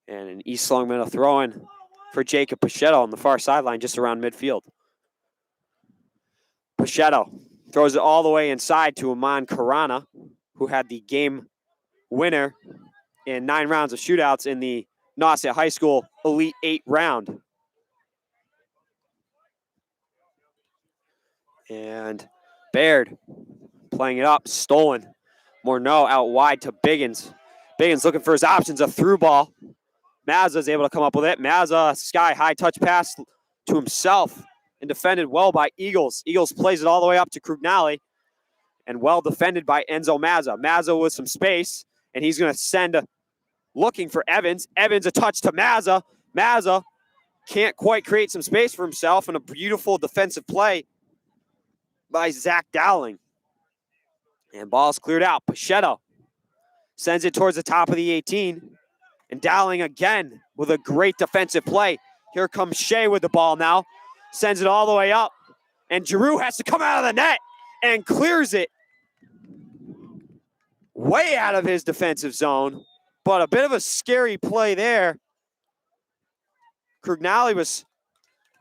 And an East Long Meadow throw-in for Jacob Pachetto on the far sideline, just around midfield. Pachetto throws it all the way inside to Aman Karana, who had the game winner in 9 rounds of shootouts in the Nauset High School Elite 8 round. And Baird playing it up, stolen. Morneau out wide to Biggins. Biggins looking for his options, a through ball. Mazza's able to come up with it. Mazza, sky-high touch pass to himself and defended well by Eagles. Eagles plays it all the way up to Crugnali and well defended by Enzo Mazza. Mazza with some space, and he's going to send looking for Evans. Evans a touch to Mazza. Mazza can't quite create some space for himself, and a beautiful defensive play by Zach Dowling. And ball's cleared out. Pachetto sends it towards the top of the 18. And Dowling again with a great defensive play. Here comes Shea with the ball now. Sends it all the way up. And Giroux has to come out of the net and clears it way out of his defensive zone. But a bit of a scary play there. Crugnali was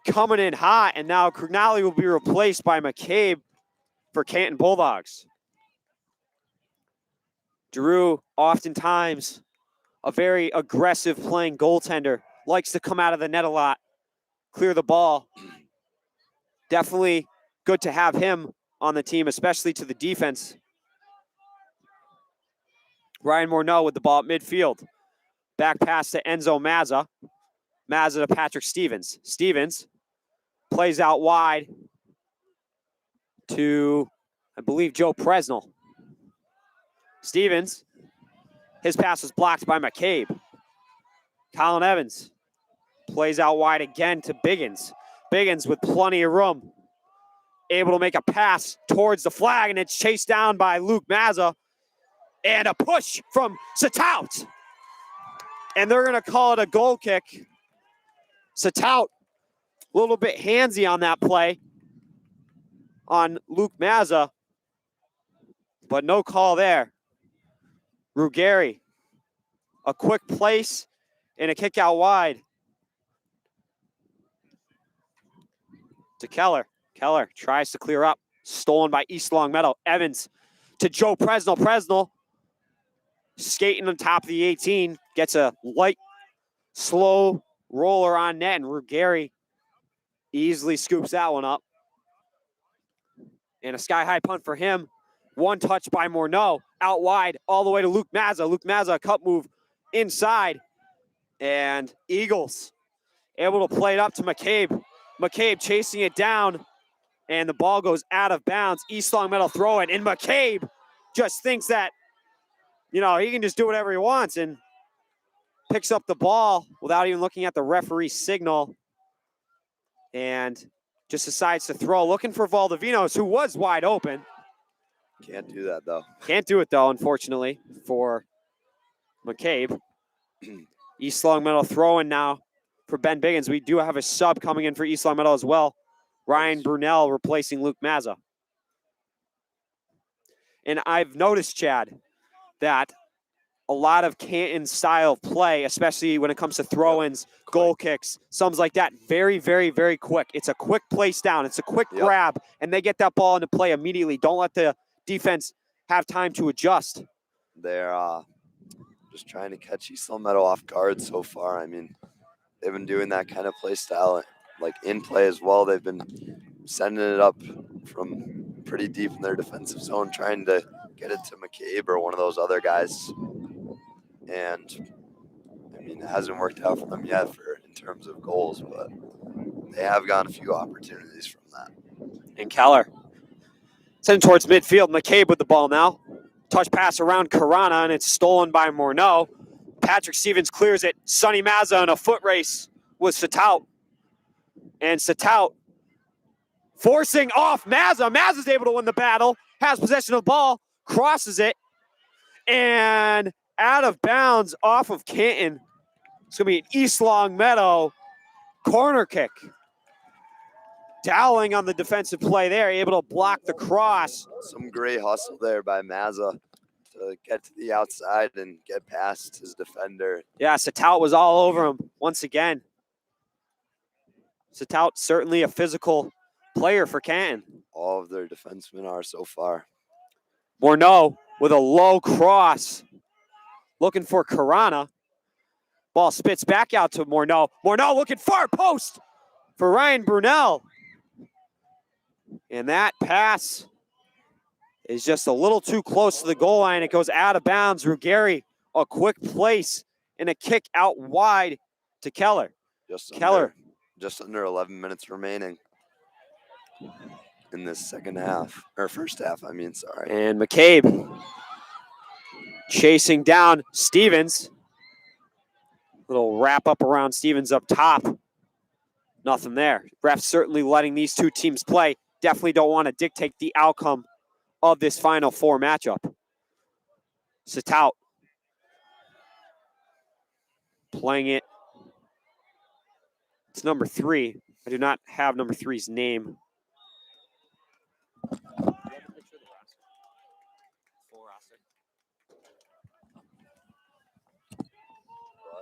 coming in hot, and now Crugnali will be replaced by McCabe for Canton Bulldogs. Giroux, oftentimes a very aggressive playing goaltender, likes to come out of the net a lot, clear the ball. Definitely good to have him on the team, especially to the defense. Ryan Morneau with the ball at midfield. Back pass to Enzo Mazza. Mazza to Patrick Stevens. Stevens plays out wide to, I believe, Joe Presnell. Stevens, his pass was blocked by McCabe. Colin Evans plays out wide again to Biggins. Biggins with plenty of room, able to make a pass towards the flag, and it's chased down by Luke Mazza. And a push from Satout. And they're going to call it a goal kick. Satout, a little bit handsy on that play on Luke Mazza, but no call there. Ruggieri, a quick place and a kick out wide to Keller. Keller tries to clear up, stolen by East Long Meadow. Evans to Joe Presnell. Presnell skating on top of the 18, gets a light, slow roller on net, and Ruggieri easily scoops that one up. And a sky-high punt for him. One touch by Morneau, out wide, all the way to Luke Mazza. Luke Mazza, a cut move inside. And Eagles able to play it up to McCabe. McCabe chasing it down, and the ball goes out of bounds. East Long Meadow throw it, and McCabe just thinks that, you know, he can just do whatever he wants and picks up the ball without even looking at the referee's signal and just decides to throw, looking for Valdivinos, who was wide open. Can't do that, though. Can't do it, though, unfortunately, for McCabe. East Long Meadow throwing now for Ben Biggins. We do have a sub coming in for East Long Meadow as well. Ryan Brunell replacing Luke Mazza. And I've noticed, Chad, that a lot of Canton style play, especially when it comes to throw-ins, goal kicks, something like that, very, very, very quick. It's a quick place down. It's a quick grab, and they get that ball into play immediately. Don't let the defense have time to adjust. They're just trying to catch East Long Meadow off guard so far. I mean, they've been doing that kind of play style, like in play as well. They've been sending it up from pretty deep in their defensive zone, trying to get it to McCabe or one of those other guys. And I mean, it hasn't worked out for them yet in terms of goals, but they have gotten a few opportunities from that. And Keller sent towards midfield. McCabe with the ball now. Touch pass around Karana, and it's stolen by Morneau. Patrick Stevens clears it. Sonny Mazza in a foot race with Satout. And Satout forcing off Mazza. Mazza's able to win the battle. Has possession of the ball. Crosses it. And out of bounds off of Canton. It's going to be an East Long Meadow corner kick. Dowling on the defensive play there, able to block the cross. Some great hustle there by Mazza to get to the outside and get past his defender. Yeah, Satout was all over him once again. Satout certainly a physical player for Canton. All of their defensemen are so far. Morneau with a low cross. Looking for Karana. Ball spits back out to Morneau. Morneau looking far post for Ryan Brunel. And that pass is just a little too close to the goal line. It goes out of bounds. Ruggieri, a quick place and a kick out wide to Keller. Just under 11 minutes remaining in this second half, or first half, I mean, sorry. And McCabe chasing down Stevens. Little wrap up around Stevens up top. Nothing there. Refs certainly letting these two teams play. Definitely don't want to dictate the outcome of this Final Four matchup. Satout playing it. It's number 3. I do not have number 3's name.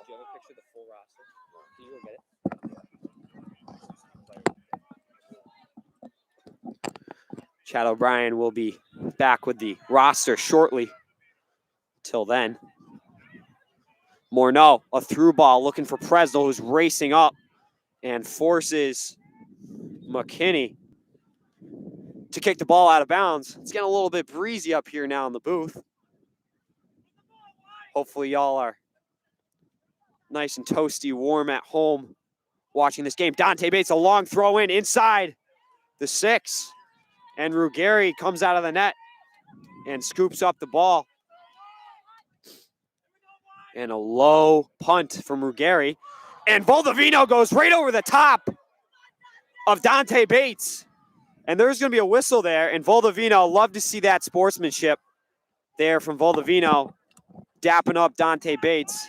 Do you have a picture of the full roster? Can you go get it? Chad O'Brien will be back with the roster shortly. Till then. Morneau, a through ball looking for Presnell, who's racing up and forces McKinney to kick the ball out of bounds. It's getting a little bit breezy up here now in the booth. Hopefully y'all are nice and toasty, warm at home watching this game. Dante Gates, a long throw in inside the 6. And Ruggieri comes out of the net and scoops up the ball. And a low punt from Ruggieri. And Voldovino goes right over the top of Dante Gates. And there's going to be a whistle there. And Voldovino, love to see that sportsmanship there from Voldovino, dapping up Dante Gates.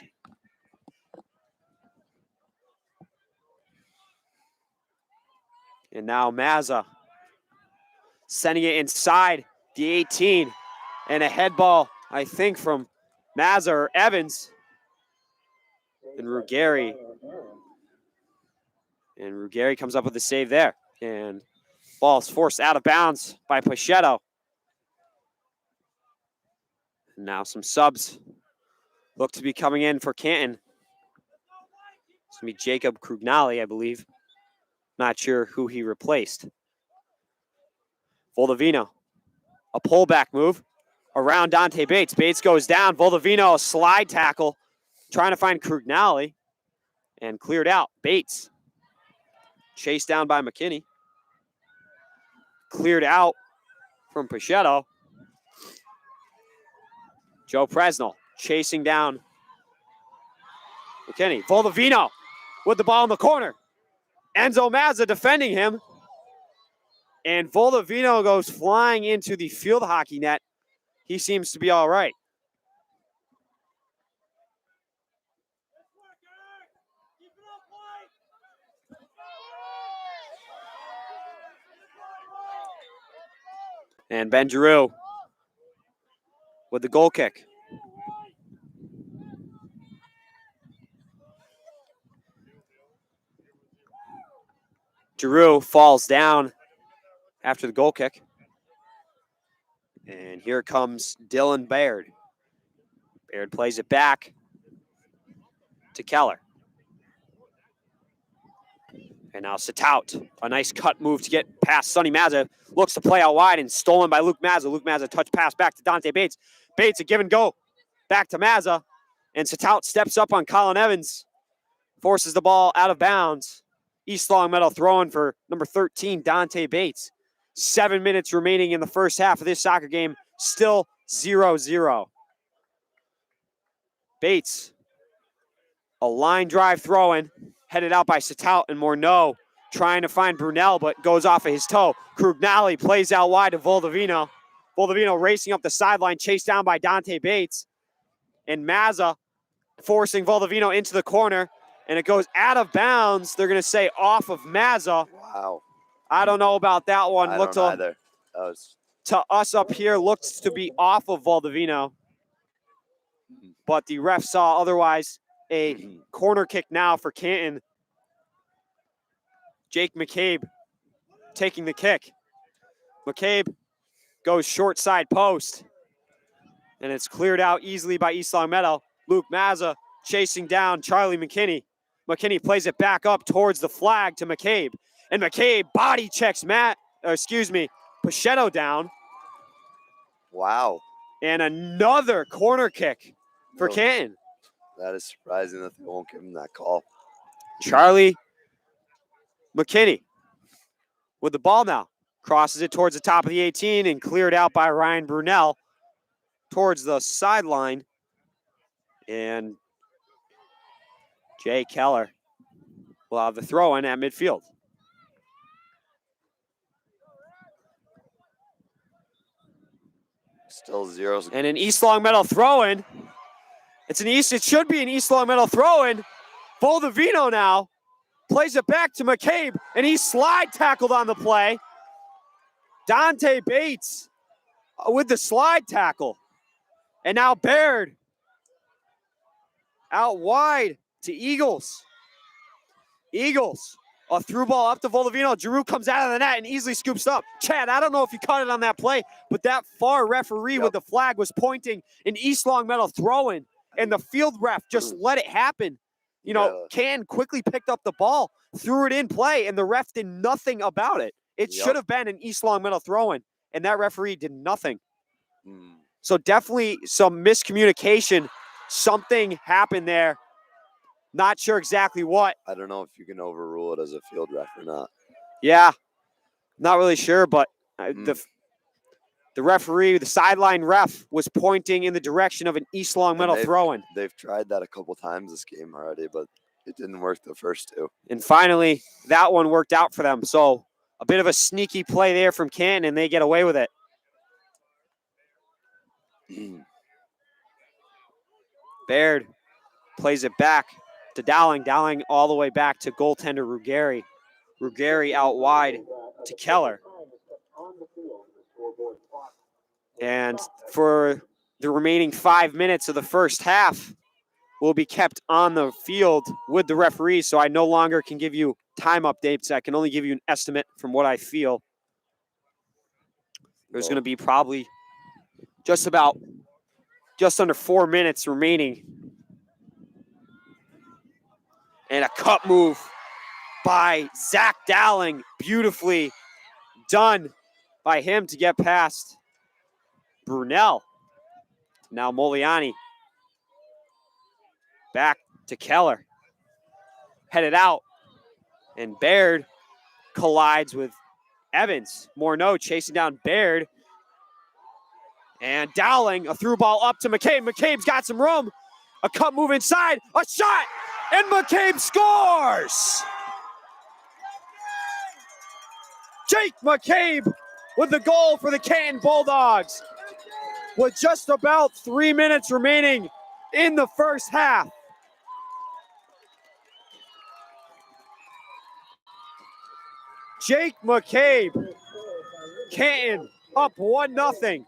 And now Mazza sending it inside the 18. And a head ball, I think, from Mazza or Evans. And Ruggieri. And Ruggieri comes up with a save there. And ball's forced out of bounds by Pachetto. Now some subs look to be coming in for Canton. It's going to be Jacob Krugnali, I believe. Not sure who he replaced. Voldovino, a pullback move around Dante Gates. Gates goes down. Voldovino, a slide tackle, trying to find Krugnali, and cleared out. Gates, chased down by McKinney. Cleared out from Pachetto. Joe Presnell chasing down McKinney. Voldovino with the ball in the corner. Enzo Mazza defending him. And Voldovino goes flying into the field hockey net. He seems to be all right. And Ben Giroux with the goal kick. Giroux falls down after the goal kick. And here comes Dylan Baird. Baird plays it back to Keller. And now Satout, a nice cut move to get past Sonny Mazza. Looks to play out wide and stolen by Luke Mazza. Luke Mazza touch pass back to Dante Gates. Gates, a give and go back to Mazza. And Satout steps up on Colin Evans, forces the ball out of bounds. East Longmeadow throwing for number 13, Dante Bates. 7 minutes remaining in the first half of this soccer game, still 0-0. Bates, a line drive throw-in, headed out by Satout and Morneau, trying to find Brunel, but goes off of his toe. Krugnali plays out wide to Voldovino. Voldovino racing up the sideline, chased down by Dante Bates. And Mazza forcing Voldovino into the corner, and it goes out of bounds. They're going to say off of Mazza. Wow. I don't know about that one. I don't either. That was To us up here, looks to be off of Voldovino. But the ref saw otherwise. A corner kick now for Canton. Jake McCabe taking the kick. McCabe goes short side post. And it's cleared out easily by East Longmeadow. Luke Mazza chasing down Charlie McKinney. McKinney plays it back up towards the flag to McCabe. And McCabe body checks Pachetto down. wow. And another corner kick for No. Canton. That is surprising that they won't give him that call. Charlie McKinney with the ball now. Crosses it towards the top of the 18 and cleared out by Ryan Brunel towards the sideline. And Jay Keller will have the throw in at midfield. Still 0. And an East Longmeadow throw-in. It should be an East Longmeadow throw-in. Voldovino now plays it back to McCabe, and he's slide tackled on the play. Dante Bates with the slide tackle. And now Baird out wide to Eagles. Eagles, a through ball up to Voldovino. Giroux comes out of the net and easily scoops up. Chad, I don't know if you caught it on that play, but that far referee with the flag was pointing an East Longmeadow throw-in, and the field ref just let it happen. You know, Canton quickly picked up the ball, threw it in play, and the ref did nothing about it. It should have been an East Longmeadow throw-in, and that referee did nothing. So definitely some miscommunication. Something happened there. Not sure exactly what. I don't know if you can overrule it as a field ref or not. Yeah, not really sure, but the referee, the sideline ref, was pointing in the direction of an East Longmeadow throw-in. They've tried that a couple times this game already, but it didn't work the first two. And finally, that one worked out for them. So a bit of a sneaky play there from Canton, and they get away with it. Baird plays it back to Dowling. Dowling all the way back to goaltender Ruggieri. Ruggieri out wide to Keller. And for the remaining 5 minutes of the first half, will be kept on the field with the referee, so I no longer can give you time updates. I can only give you an estimate from what I feel. There's going to be probably just under 4 minutes remaining. And a cut move by Zach Dowling. Beautifully done by him to get past Brunel. Now Moliani. Back to Keller. Headed out. And Baird collides with Evans. Morneau chasing down Baird. And Dowling, a through ball up to McCabe. McCabe's got some room. A cut move inside. A shot. And McCabe scores. Jake McCabe with the goal for the Canton Bulldogs. With just about 3 minutes remaining in the first half. Jake McCabe. Canton up 1-0.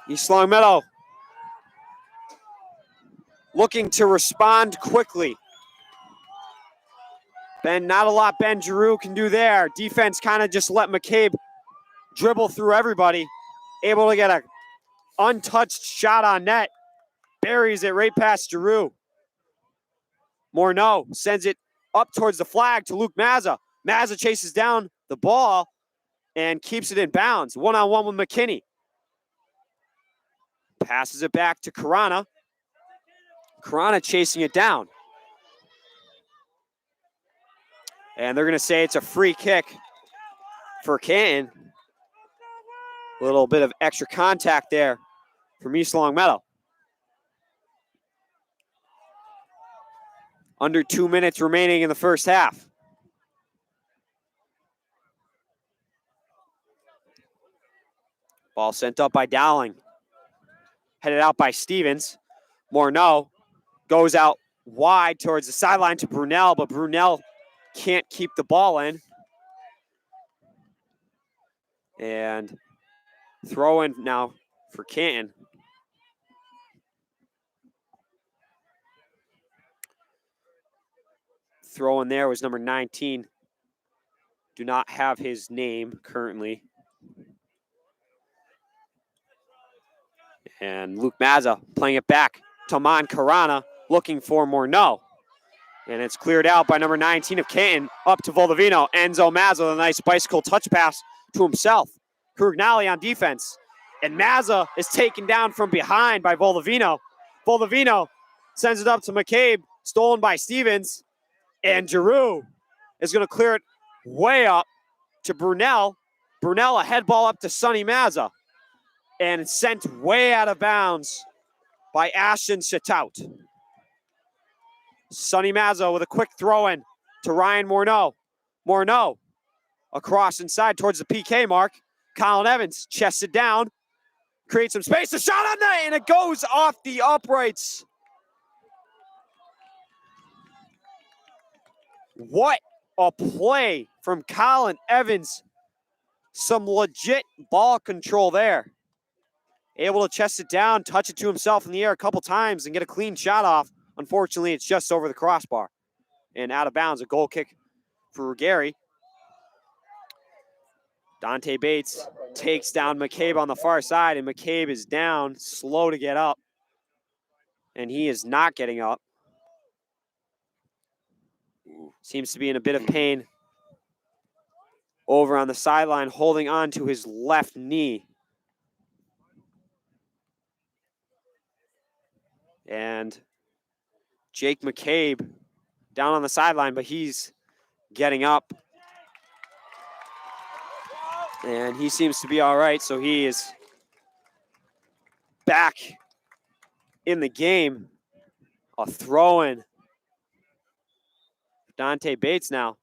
East Longmeadow looking to respond quickly. Not a lot Ben Giroux can do there. Defense kind of just let McCabe dribble through everybody. Able to get an untouched shot on net. Buries it right past Giroux. Morneau sends it up towards the flag to Luke Mazza. Mazza chases down the ball. and keeps it in bounds. One-on-one with McKinney. Passes it back to Karana. Karana chasing it down. And they're going to say it's a free kick for Canton. A little bit of extra contact there from East Longmeadow. Under 2 minutes remaining in the first half. Ball sent up by Dowling. Headed out by Stevens. Morneau goes out wide towards the sideline to Brunel, but Brunel can't keep the ball in. And throw in now for Canton. Throw in there was number 19. Do not have his name currently. And Luke Mazza playing it back. Taman Karana looking for Morneau. And it's cleared out by number 19 of Canton up to Voldovino. Enzo Mazza with a nice bicycle touch pass to himself. Krugnali on defense. And Mazza is taken down from behind by Voldovino. Voldovino sends it up to McCabe, stolen by Stevens. And Giroux is going to clear it way up to Brunel. Brunel a head ball up to Sonny Mazza. And sent way out of bounds by Ashton Chatout. Sonny Mazza with a quick throw in to Ryan Morneau. Morneau across inside towards the PK mark. Colin Evans chests it down. Creates some space. A shot on net, and it goes off the uprights. What a play from Colin Evans. Some legit ball control there. Able to chest it down, touch it to himself in the air a couple times and get a clean shot off. Unfortunately, it's just over the crossbar and out of bounds. A goal kick for Ruggieri. Dante Gates takes down McCabe on the far side, and McCabe is down, slow to get up. And he is not getting up. Seems to be in a bit of pain over on the sideline, holding on to his left knee. And Jake McCabe down on the sideline, but he's getting up. And he seems to be all right, so he is back in the game. A throw-in. Dante Gates now.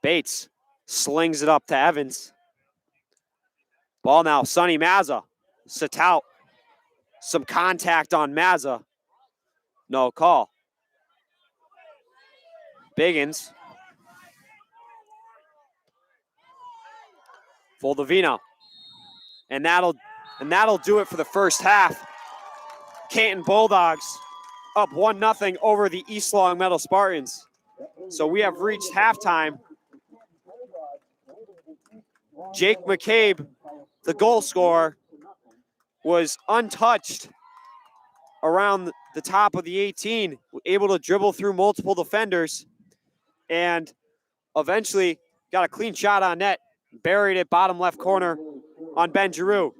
Bates slings it up to Evans. Ball now, Sonny Mazza. Chatout. Some contact on Mazza. No call. Biggins. Voldovino. And that'll do it for the first half. Canton Bulldogs up 1-0 over the East Longmeadow Spartans. So we have reached halftime. Jake McCabe, the goal scorer, was untouched around the top of the 18, able to dribble through multiple defenders, and eventually got a clean shot on net, buried it bottom left corner on Ben Giroux.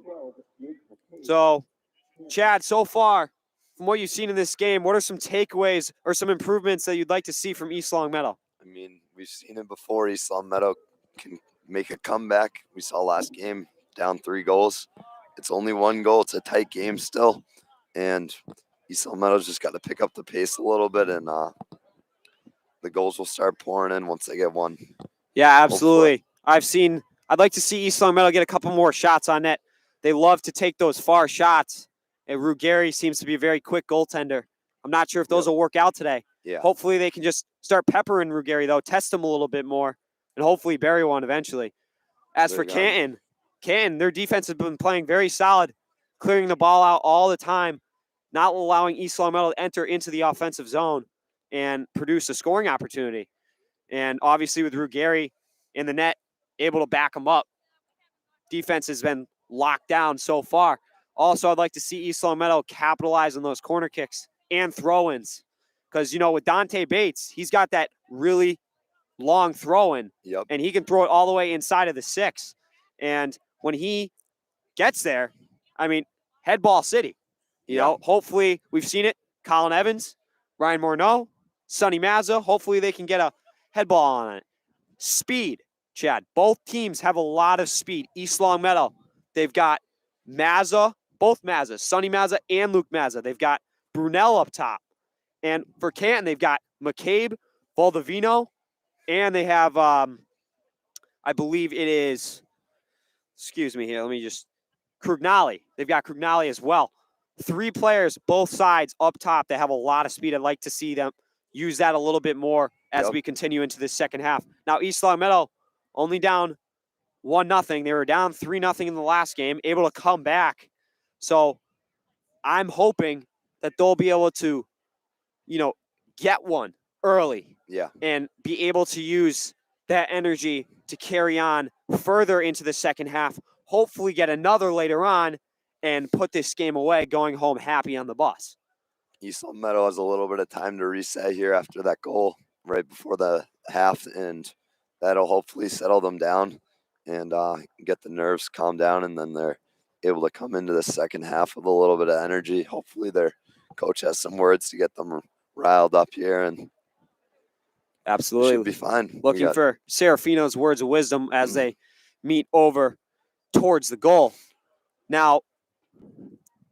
So, Chad, so far, from what you've seen in this game, what are some takeaways or some improvements that you'd like to see from East Longmeadow? I mean, we've seen it before. East Longmeadow can make a comeback. We saw last game, down 3 goals. It's only 1 goal. It's a tight game still. And East Longmeadow's just got to pick up the pace a little bit, and the goals will start pouring in once they get one. Yeah, absolutely. I'd like to see East Longmeadow get a couple more shots on net. They love to take those far shots. And Ruggieri seems to be a very quick goaltender. I'm not sure if those will work out today. Yeah. Hopefully they can just start peppering Ruggieri, though, test him a little bit more, and hopefully bury one eventually. As for Canton, their defense has been playing very solid, clearing the ball out all the time, not allowing East Longmeadow to enter into the offensive zone and produce a scoring opportunity. And obviously with Ruggieri in the net, able to back him up, defense has been locked down so far. Also, I'd like to see East Longmeadow capitalize on those corner kicks and throw-ins. Because, with Dante Gates, he's got that really long throwing, Yep. and he can throw it all the way inside of the 6. And when he gets there, I mean, head ball city. You Yep. know, hopefully we've seen it. Colin Evans, Ryan Morneau, Sonny Mazza. Hopefully they can get a head ball on it. Speed, Chad. Both teams have a lot of speed. East Longmeadow, they've got Mazza, both Mazza, Sonny Mazza and Luke Mazza. They've got Brunel up top. And for Canton, they've got McCabe, Baldovino, and they have, I believe it is, excuse me here, let me just, Krugnali. They've got Krugnali as well. 3 players, both sides up top that have a lot of speed. I'd like to see them use that a little bit more as Yep. we continue into the second half. Now, East Longmeadow only down 1-0. They were down 3-0 in the last game, able to come back. So I'm hoping that they'll be able to, you know, get one early Yeah. and be able to use that energy to carry on further into the second half, hopefully get another later on and put this game away, going home happy on the bus. East Meadow has a little bit of time to reset here after that goal right before the half, and that'll hopefully settle them down and get the nerves calmed down, and then they're able to come into the second half with a little bit of energy. Hopefully their coach has some words to get them riled up here, and we Absolutely. should be fine. Looking for Serafino's words of wisdom as they meet over towards the goal. Now,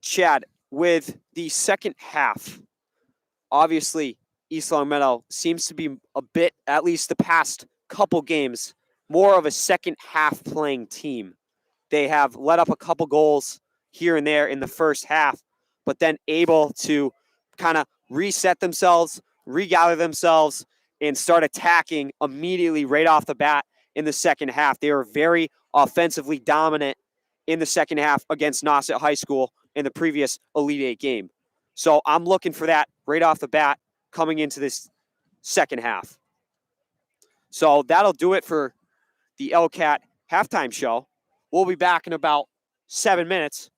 Chad, with the second half, obviously East Longmeadow seems to be a bit, at least the past couple games, more of a second half playing team. They have let up a couple goals here and there in the first half, but then able to kind of reset themselves, regather themselves, and start attacking immediately right off the bat in the second half. They were very offensively dominant in the second half against Nauset High School in the previous Elite Eight game. So I'm looking for that right off the bat coming into this second half. So that'll do it for the LCAT halftime show. We'll be back in about 7 minutes.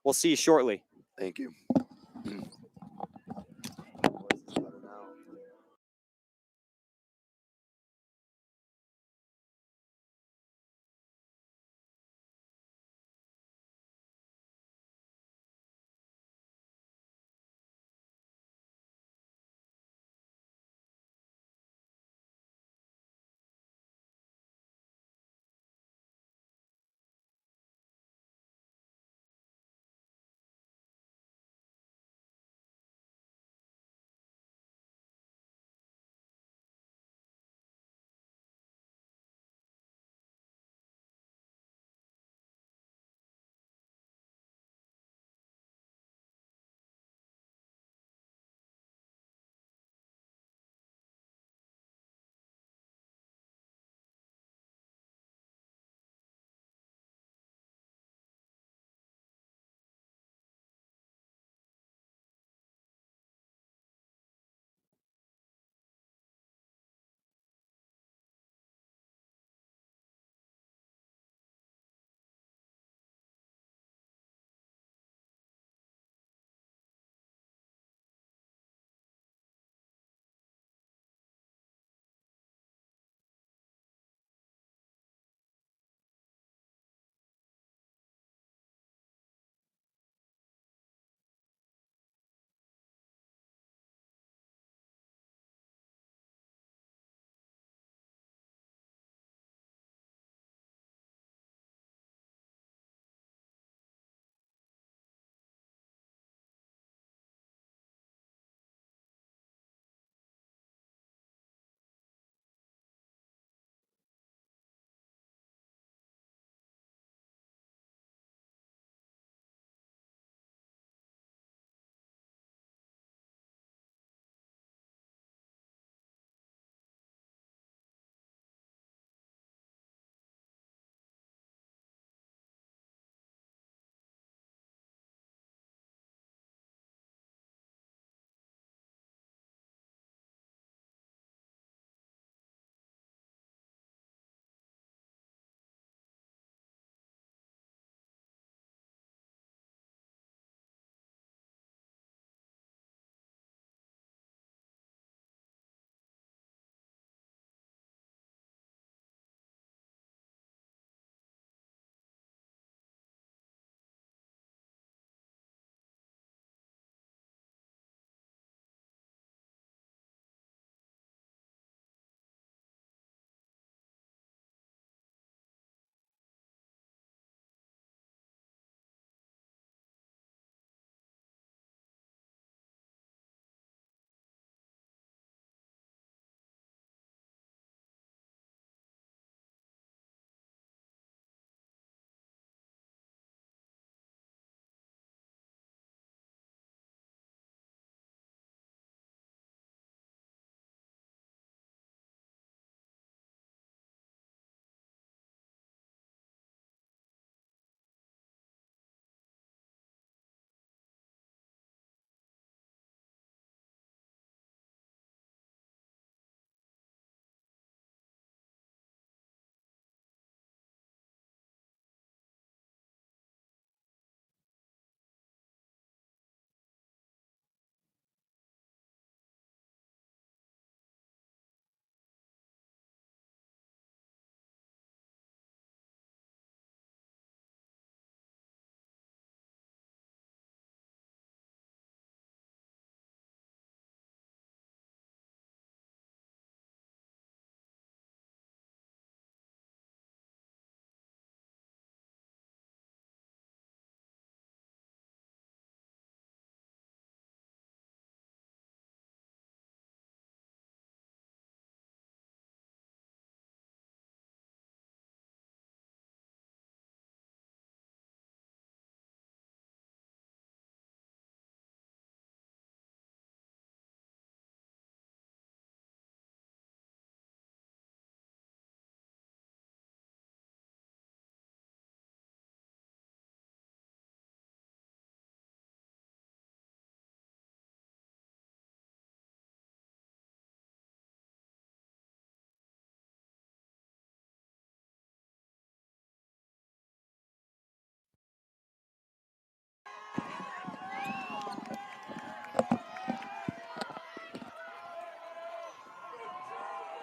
We'll see you shortly. Thank you.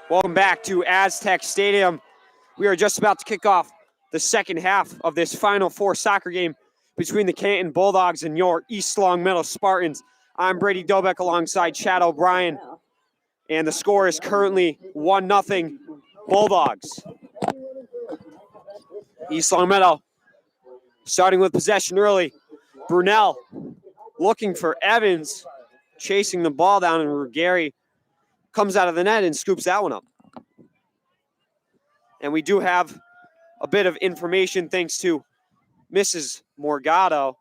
Welcome back to Aztec Stadium. We are just about to kick off the second half of this Final Four soccer game between the Canton Bulldogs and your East Long Meadow Spartans. I'm Brady Dobeck alongside Chad O'Brien, and the score is currently 1-0 Bulldogs. East Long Meadow starting with possession early. Brunel looking for Evans, chasing the ball down, and Ruggieri comes out of the net and scoops that one up. And we do have a bit of information thanks to Mrs. Morgado.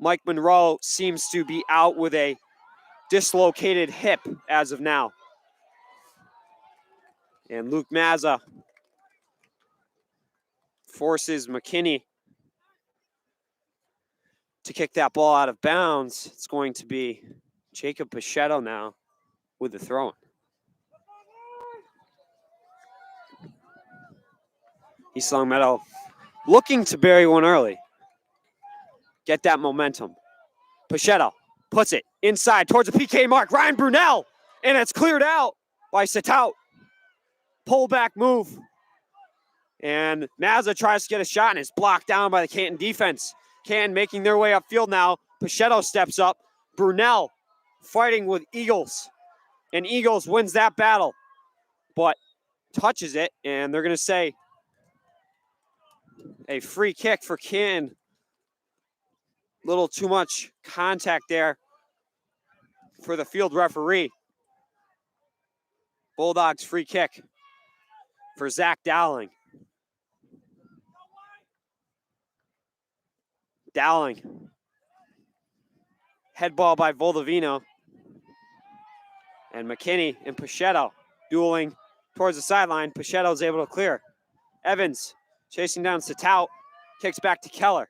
Mike Monroe seems to be out with a dislocated hip as of now. And Luke Mazza forces McKinney to kick that ball out of bounds. It's going to be Jacob Pichetto now with the throw-in. East Long Meadow looking to bury one early. Get that momentum. Pichetto puts it inside towards the PK mark. Ryan Brunel, and it's cleared out by Sitout. Pull back move. And Mazza tries to get a shot, and it's blocked down by the Canton defense. Canton making their way upfield now. Pichetto steps up. Brunel fighting with Eagles. And Eagles wins that battle, but touches it, and they're going to say a free kick for Canton. Little too much contact there for the field referee. Bulldogs free kick for Zach Dowling. Dowling. Head ball by Voldovino. And McKinney and Pichetto dueling towards the sideline. Pichetto's able to clear. Evans chasing down Sitout. Kicks back to Keller.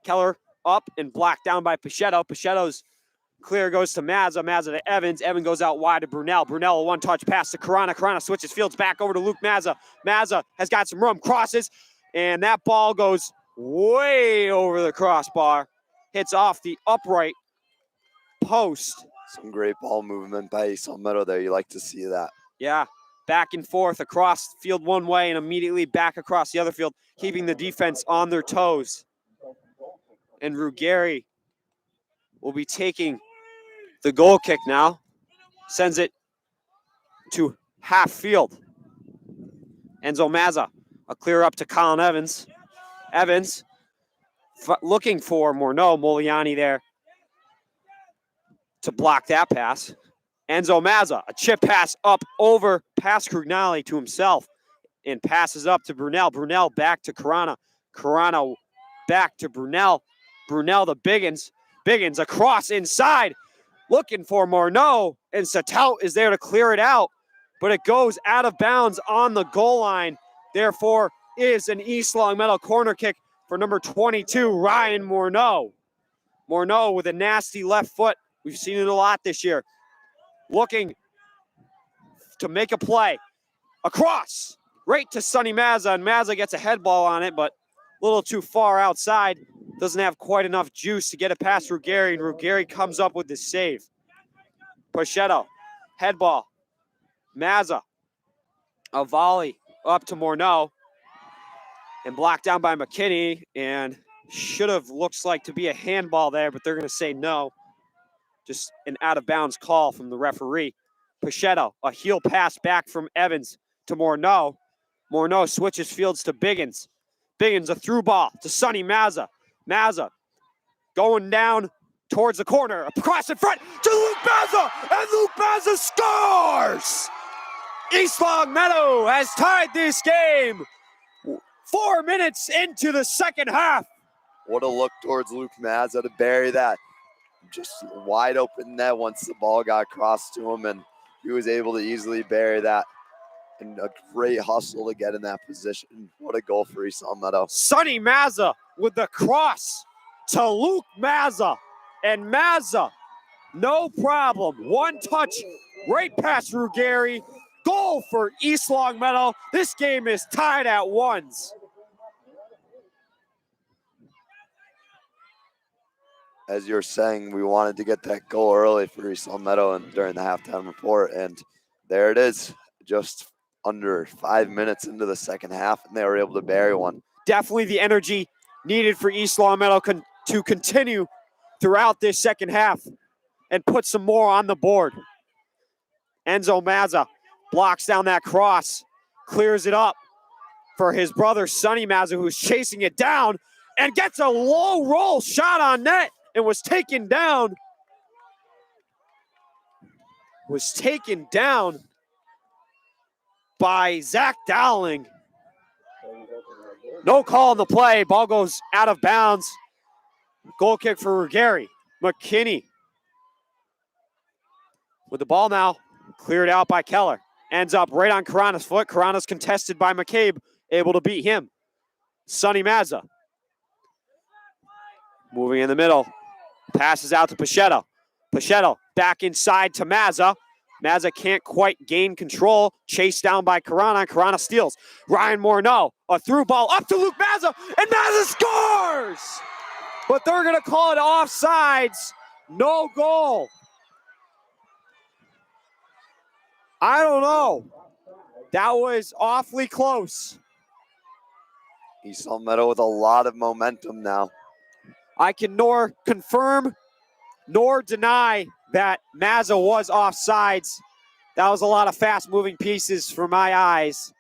Keller up and blocked down by Pichetto. Pichetto's clear goes to Mazza. Mazza to Evans. Evans goes out wide to Brunel. Brunel, a one-touch pass to Carana. Carana switches fields back over to Luke Mazza. Mazza has got some room, crosses, and that ball goes way over the crossbar. Hits off the upright post. Some great ball movement by East Long Meadow there. You like to see that. Yeah, back and forth across field one way and immediately back across the other field, keeping the defense on their toes. And Ruggieri will be taking the goal kick now. Sends it to half field. Enzo Mazza, a clear up to Colin Evans. Evans looking for Morneau. Moliani there to block that pass. Enzo Mazza, a chip pass up over past Crugnali to himself and passes up to Brunel. Brunel back to Carana. Carana back to Brunel. Brunel to Biggins. Biggins across inside, looking for Morneau, and Sitout is there to clear it out, but it goes out of bounds on the goal line. Therefore, is an East Long Meadow corner kick for number 22, Ryan Morneau. Morneau with a nasty left foot. We've seen it a lot this year. Looking to make a play. Across, right to Sonny Mazza, and Mazza gets a head ball on it, but a little too far outside. Doesn't have quite enough juice to get it past Ruggieri, and Ruggieri comes up with the save. Pichetto, head ball. Mazza, a volley up to Morneau, and blocked down by McKinney, and should have looks like to be a handball there, but they're going to say no. Just an out-of-bounds call from the referee. Pichetto, a heel pass back from Evans to Morneau. Morneau switches fields to Biggins. Biggins, a through ball to Sonny Mazza. Mazza going down towards the corner. Across in front to Luke Mazza, and Luke Mazza scores! East Long Meadow has tied this game 4 minutes into the second half. What a look towards Luke Mazza to bury that. Just wide open net once the ball got across to him, and he was able to easily bury that. And a great hustle to get in that position. What a goal for East Long Meadow. Sonny Mazza with the cross to Luke Mazza. And Mazza, no problem. One touch right past Ruggieri. Goal for East Long Meadow. This game is tied at 1-1. As you're saying, we wanted to get that goal early for East Long Meadow and during the halftime report, and there it is. just under 5 minutes into the second half, and they were able to bury one. Definitely the energy needed for East Long Meadow to continue throughout this second half and put some more on the board. Enzo Mazza blocks down that cross, clears it up for his brother Sonny Mazza, who's chasing it down and gets a low roll shot on net and was taken down. By Zach Dowling. No call on the play. Ball goes out of bounds. Goal kick for Ruggieri. McKinney with the ball now. Cleared out by Keller. Ends up right on Carana's foot. Carana's contested by McCabe. Able to beat him. Sonny Mazza. Moving in the middle. Passes out to Pachetto. Pachetto back inside to Mazza. Mazza can't quite gain control. Chased down by Carana. Carana steals. Ryan Morneau. A through ball up to Luke Mazza. And Mazza scores! But they're going to call it offsides. No goal. I don't know. That was awfully close. East Long Meadow with a lot of momentum now. I can nor confirm nor deny that Mazza was offsides. That was a lot of fast-moving pieces for my eyes.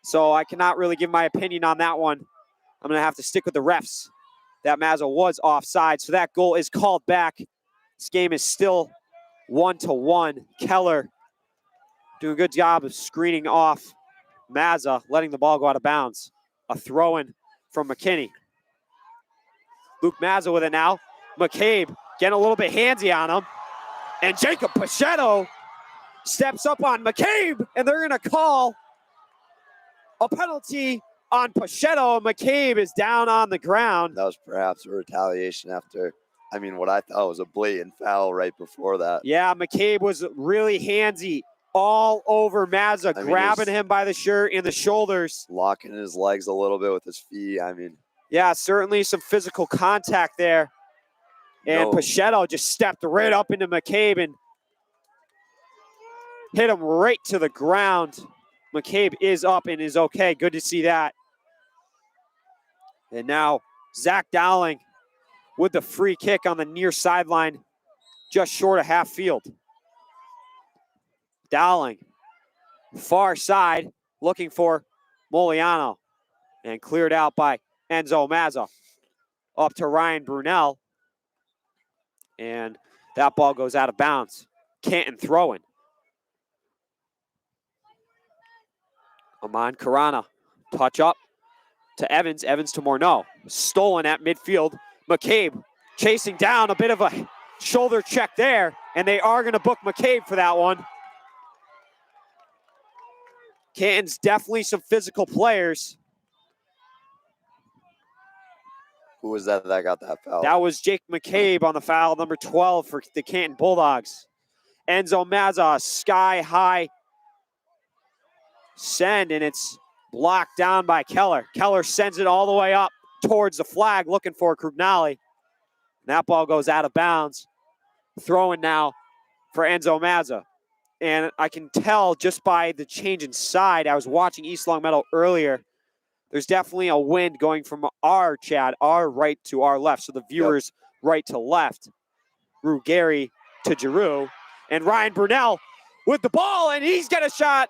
So I cannot really give my opinion on that one. I'm going to have to stick with the refs. That Mazza was offside. So that goal is called back. This game is still 1-1. Keller doing a good job of screening off Mazza, letting the ball go out of bounds. A throw-in from McKinney. Luke Mazza with it now. McCabe getting a little bit handsy on him. And Jacob Pachetto steps up on McCabe, and they're going to call a penalty on Pachetto. McCabe is down on the ground. That was perhaps a retaliation after, what I thought was a blatant foul right before that. Yeah, McCabe was really handsy all over Mazza, grabbing him by the shirt and the shoulders. Locking his legs a little bit with his feet. Yeah, certainly some physical contact there. And Pachetto just stepped right up into McCabe and hit him right to the ground. McCabe is up and is okay. Good to see that. And now Zach Dowling with the free kick on the near sideline, just short of half field. Dowling, far side, looking for Moliano. And cleared out by Enzo Mazza. Up to Ryan Brunel. And that ball goes out of bounds. Canton throwing. Aman Carana. Touch up to Evans. Evans to Morneau. Stolen at midfield. McCabe chasing down. A bit of a shoulder check there. And they are going to book McCabe for that one. Canton's definitely some physical players. Who was that got that foul? That was Jake McCabe on the foul, number 12 for the Canton Bulldogs. Enzo Mazza, sky-high send, and it's blocked down by Keller. Keller sends it all the way up towards the flag, looking for Krugnali. That ball goes out of bounds. Throwing now for Enzo Mazza. And I can tell just by the change in side, I was watching East Long Meadow earlier, there's definitely a wind going from our right to our left. So the viewers right to left. Ruggieri to Giroux. And Ryan Brunel with the ball, and he's got a shot.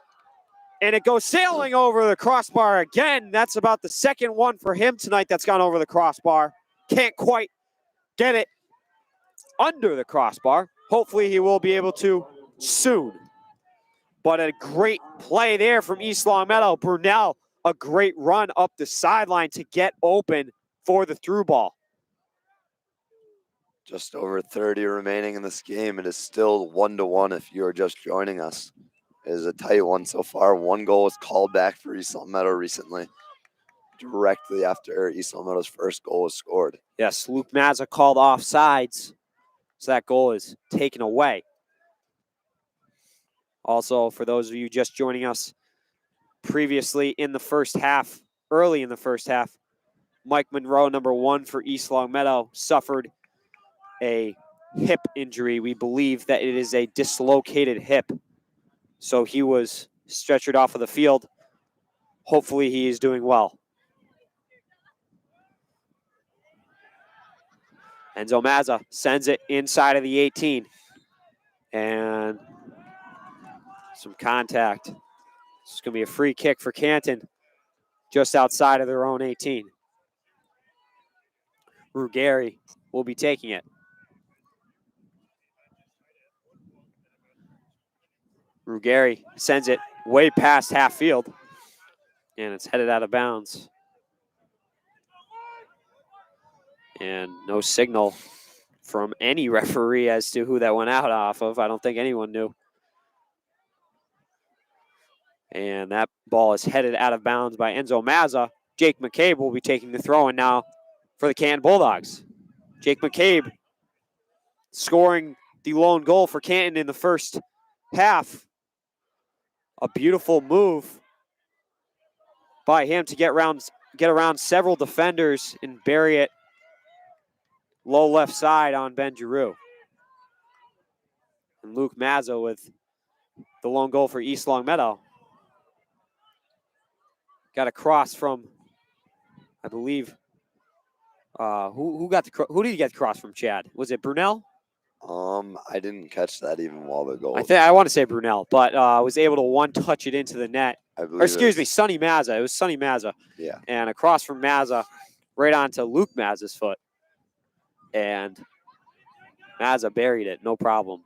And it goes sailing over the crossbar again. That's about the second one for him tonight that's gone over the crossbar. Can't quite get it under the crossbar. Hopefully he will be able to soon. But a great play there from East Long Meadow. Brunel, a great run up the sideline to get open for the through ball. Just over 30 remaining in this game. It is still 1-1 if you're just joining us. It is a tight one so far. One goal was called back for East Long Meadow recently, directly after East Long Meadow's first goal was scored. Yes, Luke Mazza called offsides, so that goal is taken away. Also, for those of you just joining us, previously in the first half, early in the first half, Mike Monroe, number 1 for East Long Meadow, suffered a hip injury. We believe that it is a dislocated hip. So he was stretchered off of the field. Hopefully he is doing well. Enzo Mazza sends it inside of the 18. And some contact. It's going to be a free kick for Canton just outside of their own 18. Ruggieri will be taking it. Ruggieri sends it way past half field, and it's headed out of bounds. And no signal from any referee as to who that went out off of. I don't think anyone knew. And that ball is headed out of bounds by Enzo Mazza. Jake McCabe will be taking the throw-in now for the Canton Bulldogs. Jake McCabe scoring the lone goal for Canton in the first half. A beautiful move by him to get around several defenders and bury it low left side on Ben Giroux. And Luke Mazza with the lone goal for East Longmeadow. Got a cross from, I believe, who did he get the cross from, Chad? Was it Brunel? I didn't catch that even while the goal. I want to say Brunel, but was able to one-touch it into the net. I Or excuse me, Sonny Mazza. It was Sonny Mazza. Yeah. And a cross from Mazza right onto Luke Mazza's foot. And Mazza buried it, no problem.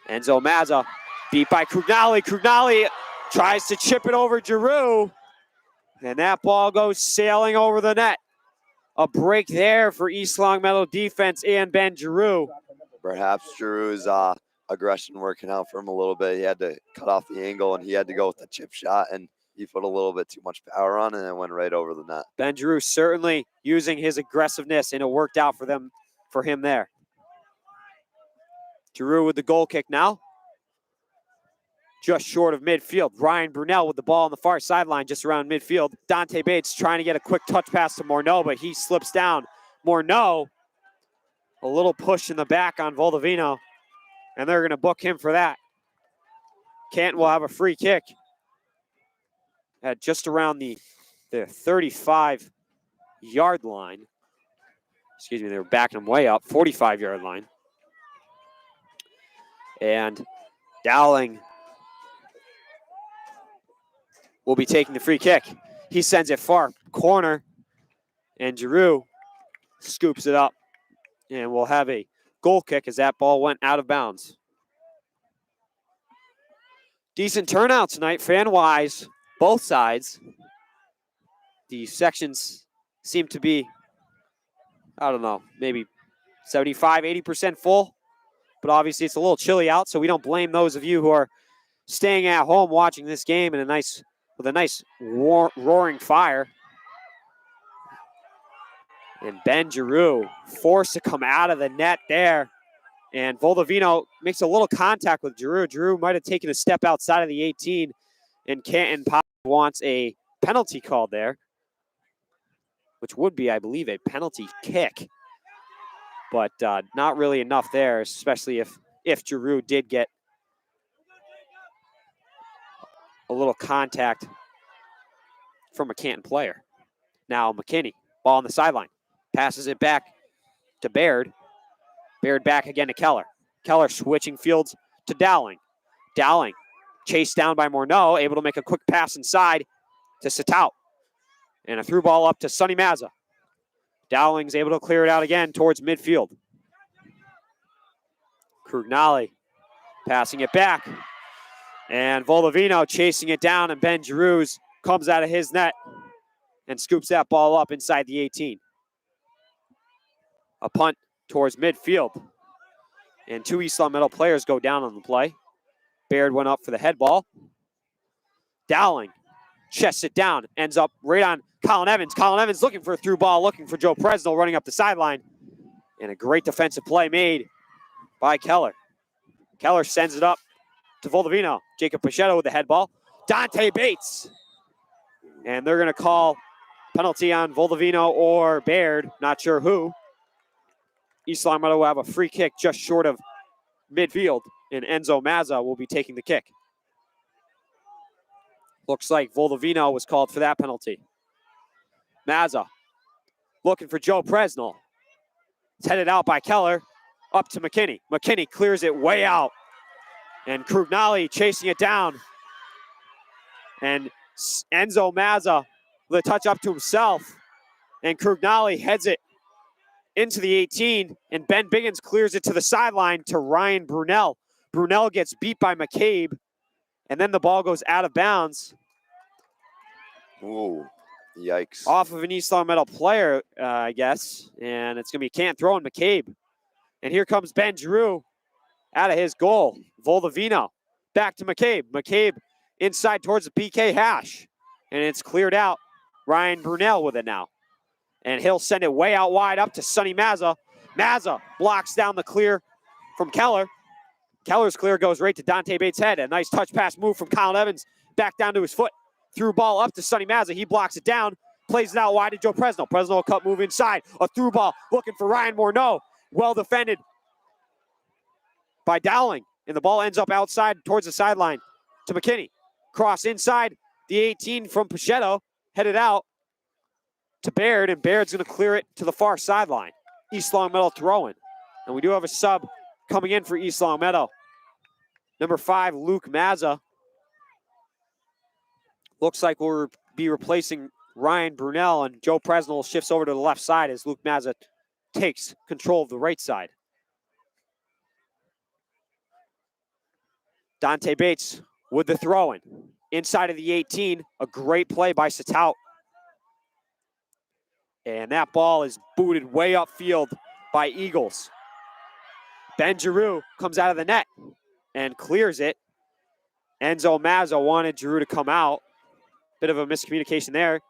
Enzo Mazza beat by Krugnali. Krugnali tries to chip it over Giroux. And that ball goes sailing over the net. A break there for East Longmeadow defense and Ben Giroux. Perhaps Giroux's aggression working out for him a little bit. He had to cut off the angle, and he had to go with the chip shot, and he put a little bit too much power on it, and it went right over the net. Ben Giroux certainly using his aggressiveness, and it worked out for him there. Giroux with the goal kick now. Just short of midfield. Ryan Brunel with the ball on the far sideline, just around midfield. Dante Gates trying to get a quick touch pass to Morneau, but he slips down. Morneau, a little push in the back on Voldovino, and they're going to book him for that. Canton will have a free kick at just around the 35-yard line. Excuse me, they were backing him way up, 45-yard line. And Dowling will be taking the free kick. He sends it far corner, and Giroux scoops it up. And we'll have a goal kick as that ball went out of bounds. Decent turnout tonight, fan-wise, both sides. The sections seem to be, I don't know, maybe 75, 80% full. But obviously it's a little chilly out, so we don't blame those of you who are staying at home watching this game with a nice roaring fire. And Ben Giroux forced to come out of the net there. And Voldovino makes a little contact with Giroux. Giroux might have taken a step outside of the 18. And Canton wants a penalty called there, which would be, I believe, a penalty kick. But not really enough there, especially if Giroux did get a little contact from a Canton player. Now McKinney, ball on the sideline. Passes it back to Baird. Baird back again to Keller. Keller switching fields to Dowling. Dowling chased down by Morneau, able to make a quick pass inside to Satout. And a through ball up to Sonny Mazza. Dowling's able to clear it out again towards midfield. Krugnali passing it back. And Voldovino chasing it down, and Ben Giroux comes out of his net and scoops that ball up inside the 18. A punt towards midfield. And two East Longmeadow players go down on the play. Baird went up for the head ball. Dowling chests it down, ends up right on Colin Evans. Colin Evans looking for a through ball, looking for Joe Presnell running up the sideline. And a great defensive play made by Keller. Keller sends it up to Voldovino. Jacob Pichetto with the head ball. Dante Gates. And they're going to call penalty on Voldovino or Baird, not sure who. East Longmeadow will have a free kick just short of midfield. and Enzo Mazza will be taking the kick. Looks like Voldovino was called for that penalty. Mazza looking for Joe Presnell. It's headed out by Keller, up to McKinney. McKinney clears it way out, and Krugnali chasing it down. And Enzo Mazza with a touch up to himself, and Krugnali heads it into the 18, and Ben Biggins clears it to the sideline to Ryan Brunel. Brunel gets beat by McCabe, and then the ball goes out of bounds. Ooh, yikes. Off of an East Long Meadow player, I guess, and it's going to be Canton throwing McCabe. And here comes Ben Giroux out of his goal. Voldovino back to McCabe. McCabe inside towards the PK hash, and it's cleared out. Ryan Brunel with it now. And he'll send it way out wide up to Sonny Mazza. Mazza blocks down the clear from Keller. Keller's clear goes right to Dante Bates' head. A nice touch pass move from Colin Evans back down to his foot. Through ball up to Sonny Mazza. He blocks it down, plays it out wide to Joe Presnell. Presnell will cut move inside. A through ball looking for Ryan Morneau. Well defended by Dowling. And the ball ends up outside towards the sideline to McKinney. Cross inside the 18 from Pichetto. Headed out to Baird, and Baird's going to clear it to the far sideline. East Long Meadow throwing. And we do have a sub coming in for East Long Meadow. Number 5, Luke Mazza. Looks like we'll be replacing Ryan Brunel, and Joe Presnell shifts over to the left side as Luke Mazza takes control of the right side. Dante Bates with the throw-in. Inside of the 18, a great play by Satout. And that ball is booted way upfield by Eagles. Ben Giroux comes out of the net and clears it. Enzo Mazza wanted Giroux to come out. Bit of a miscommunication there.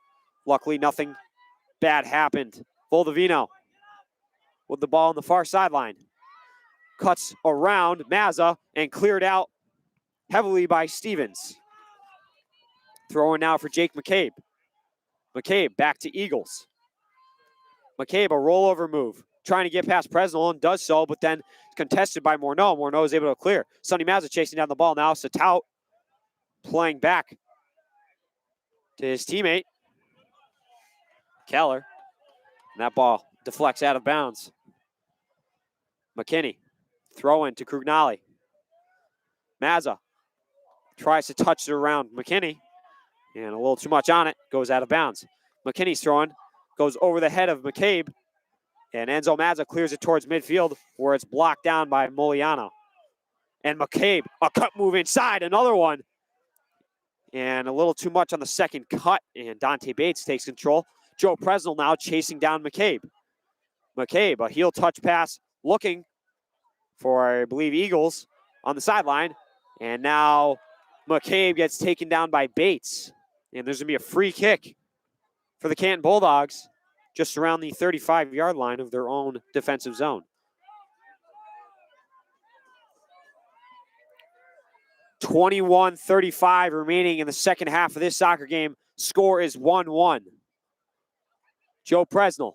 Luckily, nothing bad happened. Voldovino with the ball on the far sideline. Cuts around Mazza and cleared out heavily by Stevens. Throwing now for Jake McCabe. McCabe back to Eagles. McCabe, a rollover move. Trying to get past Presnell and does so, but then contested by Morneau. Morneau is able to clear. Sonny Mazza chasing down the ball now. Satout playing back to his teammate, Keller. And that ball deflects out of bounds. McKinney, throw in to Krugnali. Mazza tries to touch it around McKinney, and a little too much on it, goes out of bounds. McKinney's throwing, goes over the head of McCabe, and Enzo Mazza clears it towards midfield where it's blocked down by Moliano. And McCabe, a cut move inside, another one. And a little too much on the second cut, and Dante Bates takes control. Joe Presnell now chasing down McCabe. McCabe, a heel touch pass, looking for, I believe, Eagles on the sideline. And now McCabe gets taken down by Bates. And there's going to be a free kick for the Canton Bulldogs just around the 35-yard line of their own defensive zone. 21:35 remaining in the second half of this soccer game. Score is 1-1. Joe Presnell.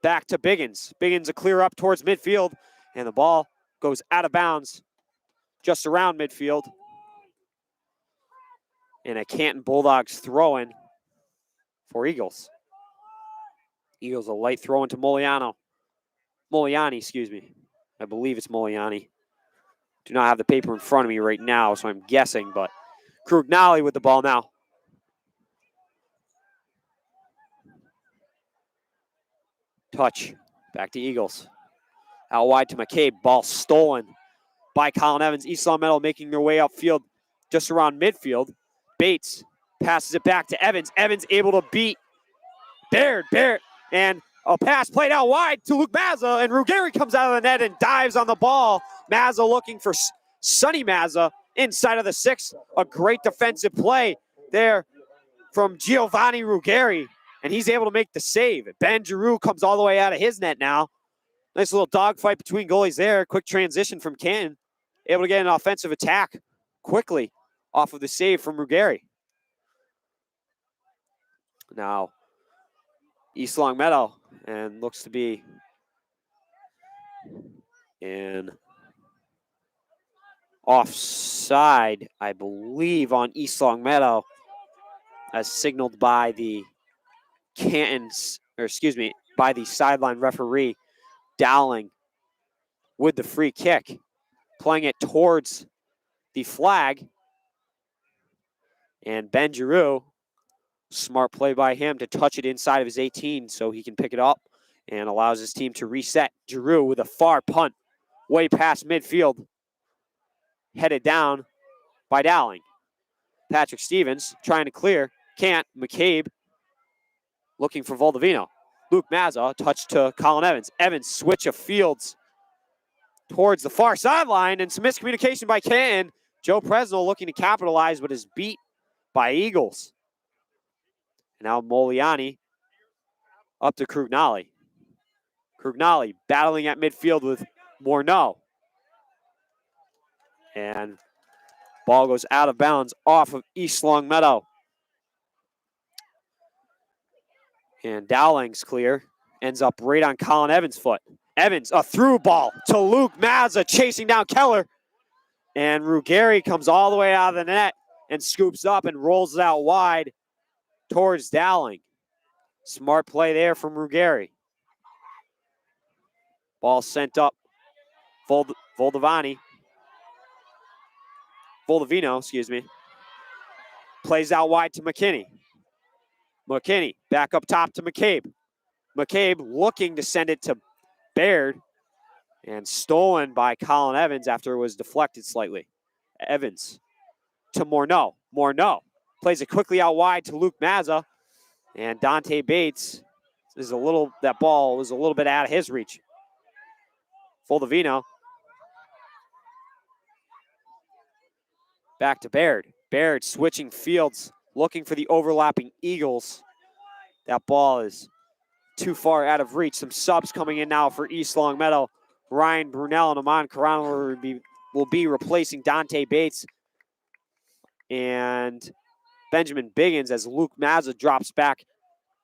Back to Biggins. Biggins a clear up towards midfield, and the ball goes out of bounds just around midfield. And a Canton Bulldogs throw-in for Eagles. Eagles a light throw into Moliani, excuse me. I believe it's Moliani. Do not have the paper in front of me right now, so I'm guessing, but Krugnali with the ball now. Touch. Back to Eagles. Out wide to McCabe. Ball stolen by Colin Evans. East Long Meadow making their way upfield just around midfield. Bates passes it back to Evans. Evans able to beat Baird. And a pass played out wide to Luke Mazza, and Ruggieri comes out of the net and dives on the ball. Mazza looking for Sonny Mazza inside of the 6. A great defensive play there from Giovanni Ruggieri, and he's able to make the save. Ben Giroux comes all the way out of his net now. Nice little dogfight between goalies there. Quick transition from Canton. Able to get an offensive attack quickly off of the save from Ruggieri. Now, East Long Meadow, and looks to be And offside, I believe, on East Long Meadow, as signaled by the by the sideline referee, Dowling, with the free kick, playing it towards the flag. And Ben Giroux, smart play by him to touch it inside of his 18 so he can pick it up and allows his team to reset. Giroux with a far punt way past midfield, headed down by Dowling. Patrick Stevens trying to clear, can't. McCabe looking for Voldovino. Luke Mazza, touch to Colin Evans. Evans, switch of fields towards the far sideline, and some miscommunication by Canton. Joe Presnell looking to capitalize, but is beat by Eagles. And now Moliani up to Krugnali. Krugnali battling at midfield with Morneau. And ball goes out of bounds off of East Long Meadow. And Dowling's clear. Ends up right on Colin Evans' foot. Evans, a through ball to Luke Mazza, chasing down Keller. And Ruggieri comes all the way out of the net and scoops up and rolls it out wide towards Dowling. Smart play there from Ruggieri. Ball sent up. Voldovino, plays out wide to McKinney. McKinney back up top to McCabe. McCabe looking to send it to Baird and stolen by Colin Evans after it was deflected slightly. Evans to Morneau. Morneau plays it quickly out wide to Luke Mazza, and Dante Gates that ball was a little bit out of his reach. Voldovino back to Baird. Baird switching fields, looking for the overlapping Eagles. That ball is too far out of reach. Some subs coming in now for East Long Meadow. Ryan Brunel and Amon Carano will be replacing Dante Gates and Benjamin Biggins as Luke Mazza drops back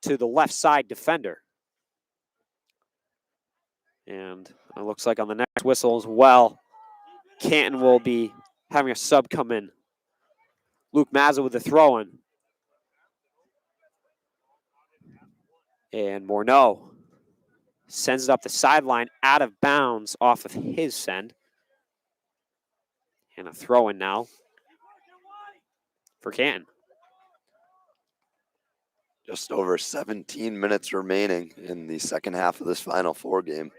to the left side defender. And it looks like on the next whistle as well, Canton will be having a sub come in. Luke Mazza with the throw-in. And Morneau sends it up the sideline out of bounds off of his send. And a throw-in now for Canton. Just over 17 minutes remaining in the second half of this Final Four game.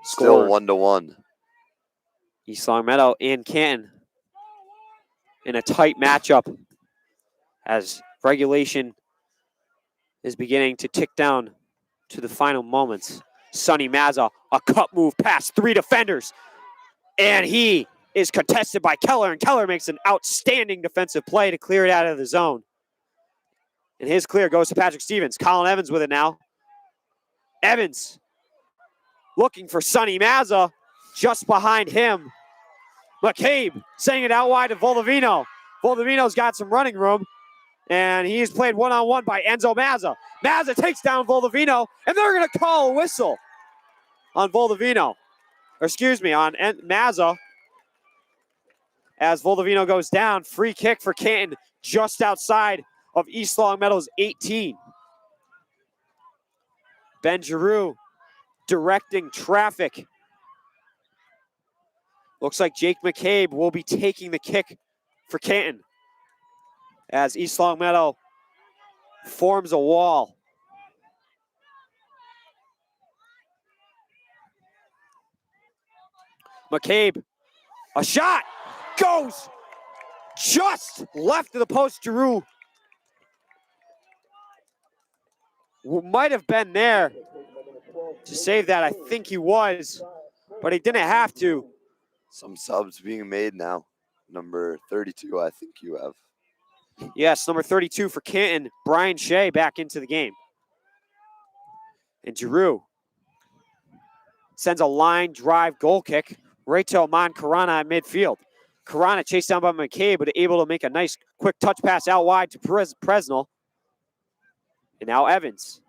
Still 1-1. East Long Meadow and Canton in a tight matchup as regulation is beginning to tick down to the final moments. Sonny Mazza, a cut move past 3 defenders, and he is contested by Keller, and Keller makes an outstanding defensive play to clear it out of the zone. And his clear goes to Patrick Stevens. Colin Evans with it now. Evans looking for Sonny Mazza, just behind him. McCabe sending it out wide to Voldovino. Voldovino's got some running room, and he's played one-on-one by Enzo Mazza. Mazza takes down Voldovino, and they're going to call a whistle on Voldovino. On Mazza. As Voldovino goes down, free kick for Canton just outside of East Long Meadow's 18. Ben Giroux directing traffic. Looks like Jake McCabe will be taking the kick for Canton as East Long Meadow forms a wall. McCabe, a shot, goes just left of the post. Giroux might have been there to save that. I think he was, but he didn't have to. Some subs being made now. Number 32, I think you have. Yes, number 32 for Canton, Brian Shea back into the game. And Giroux sends a line drive goal kick right to Amon Carana at midfield. Carana chased down by McCabe, but able to make a nice quick touch pass out wide to Presnell. And now Evans.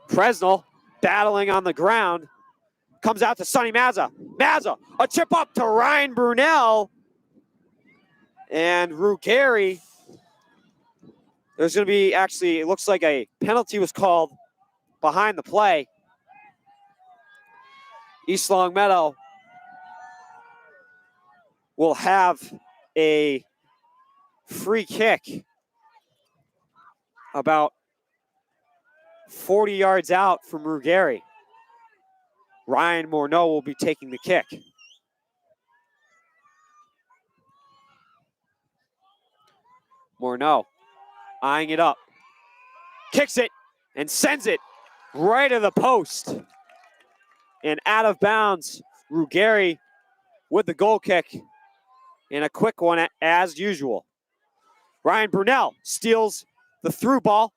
Presnell battling on the ground. Comes out to Sonny Mazza. Mazza, a chip up to Ryan Brunel. And Ruggieri. There's going to be actually, it looks like a penalty was called behind the play. East Longmeadow will have a free kick about 40 yards out from Ruggieri. Ryan Morneau will be taking the kick. Morneau eyeing it up, kicks it, and sends it right to the post. And out of bounds, Ruggieri with the goal kick, and a quick one as usual. Ryan Brunel steals the through ball.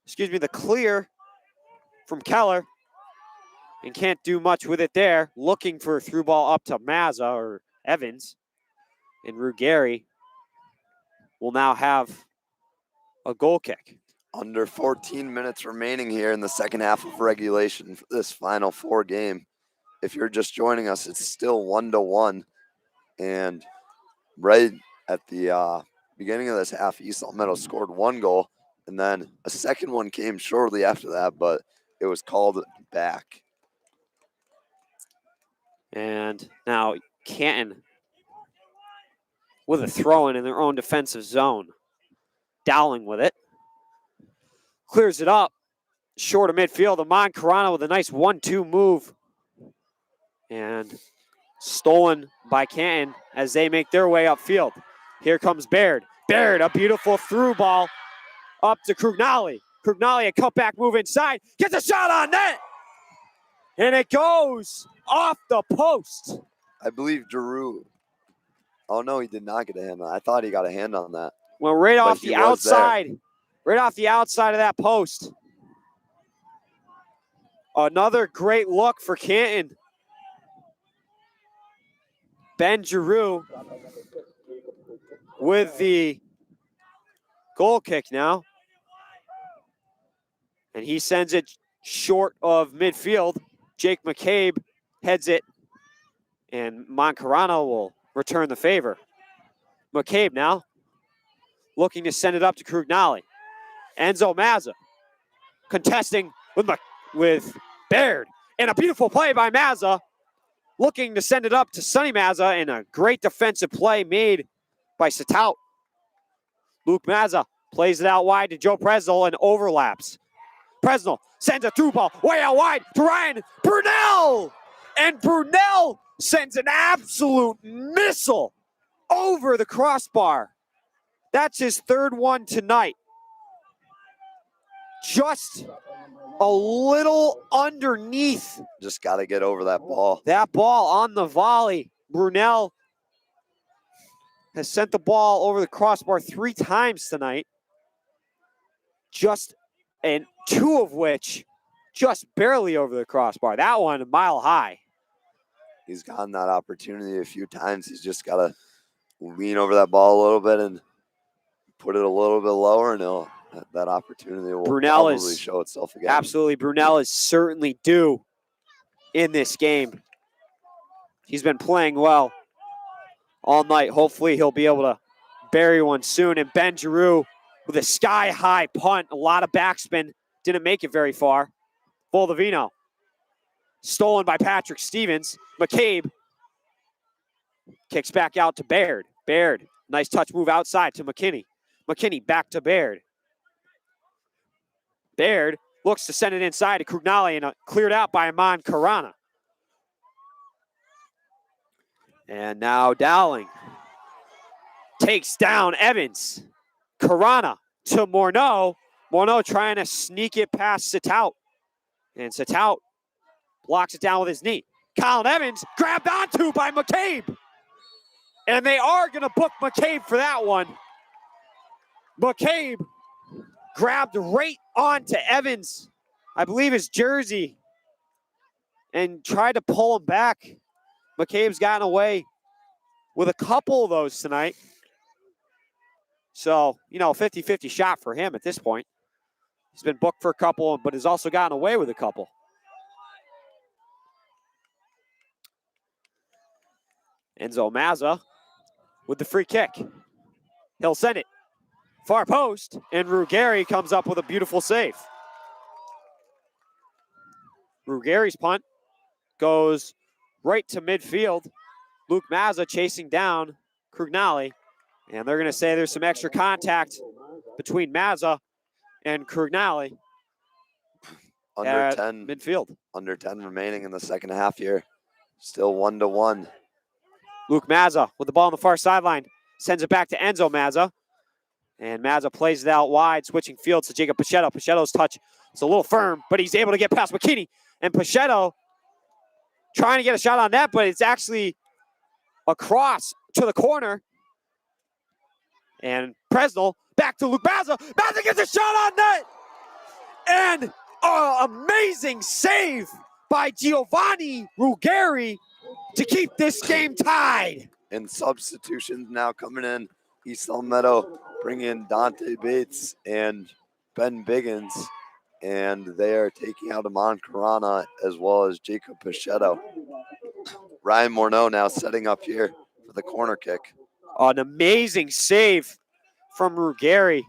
The clear from Keller, and can't do much with it there. Looking for a through ball up to Mazza or Evans. And Ruggieri will now have a goal kick. Under 14 minutes remaining here in the second half of regulation for this Final Four game. If you're just joining us, it's still 1-1. And right at the beginning of this half, East Longmeadow scored one goal, and then a second one came shortly after that, but it was called back. And now Canton with a throw-in their own defensive zone. Dowling with it. Clears it up. Short of midfield. Amon Carano with a nice 1-2 move. And stolen by Canton as they make their way upfield. Here comes Baird. Baird, a beautiful through ball up to Krugnali. Krugnali, a cutback move inside. Gets a shot on net. And it goes off the post. I believe Giroux. Oh, no, he did not get a hand on. I thought he got a hand on that. Well, right But off he the was outside. Right off the outside of that post. Another great look for Canton. Ben Giroux with the goal kick now. And he sends it short of midfield. Jake McCabe heads it. And Moncarano will return the favor. McCabe now looking to send it up to Krugnali. Enzo Mazza contesting with Baird. And a beautiful play by Mazza, looking to send it up to Sonny Mazza, and a great defensive play made by Satout. Luke Mazza plays it out wide to Joe Presnell and overlaps. Presnell sends a through ball way out wide to Ryan Brunel. And Brunel sends an absolute missile over the crossbar. That's his third one tonight. Just a little underneath. Just got to get over that ball. That ball on the volley. Brunel has sent the ball over the crossbar 3 times tonight. And 2 of which just barely over the crossbar. That one a mile high. He's gotten that opportunity a few times. He's just got to lean over that ball a little bit and put it a little bit lower, and that opportunity will probably show itself again. Absolutely. Brunel is certainly due in this game. He's been playing well all night. Hopefully he'll be able to bury one soon. And Ben Giroux with a sky-high punt, a lot of backspin, didn't make it very far. Voldovino, stolen by Patrick Stevens. McCabe kicks back out to Baird. Baird, nice touch move outside to McKinney. McKinney back to Baird. Baird looks to send it inside to Krugnali, and cleared out by Amon Carana. And now Dowling takes down Evans. Carana to Morneau. Morneau trying to sneak it past Satout. And Satout blocks it down with his knee. Colin Evans grabbed onto by McCabe. And they are going to book McCabe for that one. McCabe grabbed right onto Evans, I believe his jersey, and tried to pull him back. McCabe's gotten away with a couple of those tonight. So, 50-50 shot for him at this point. He's been booked for a couple, but has also gotten away with a couple. Enzo Mazza with the free kick. He'll send it. Far post, and Ruggieri comes up with a beautiful save. Ruggieri's punt goes right to midfield. Luke Mazza chasing down Krugnali, and they're going to say there's some extra contact between Mazza and Krugnali Under at 10, midfield. under 10 remaining in the second half here. Still 1-1. Luke Mazza with the ball on the far sideline, sends it back to Enzo Mazza. And Mazza plays it out wide, switching fields to Jacob Pachetto. Pachetto's touch is a little firm, but he's able to get past McKinney. And Pachetto trying to get a shot on that, but it's actually across to the corner. And Presnell back to Luke Mazza. Mazza gets a shot on net! And amazing save by Giovanni Ruggieri to keep this game tied. And substitutions now coming in. East Meadow bring in Dante Gates and Ben Biggins, and they are taking out Amon Karana as well as Jacob Pachetto. Ryan Morneau now setting up here for the corner kick. An amazing save from Ruggieri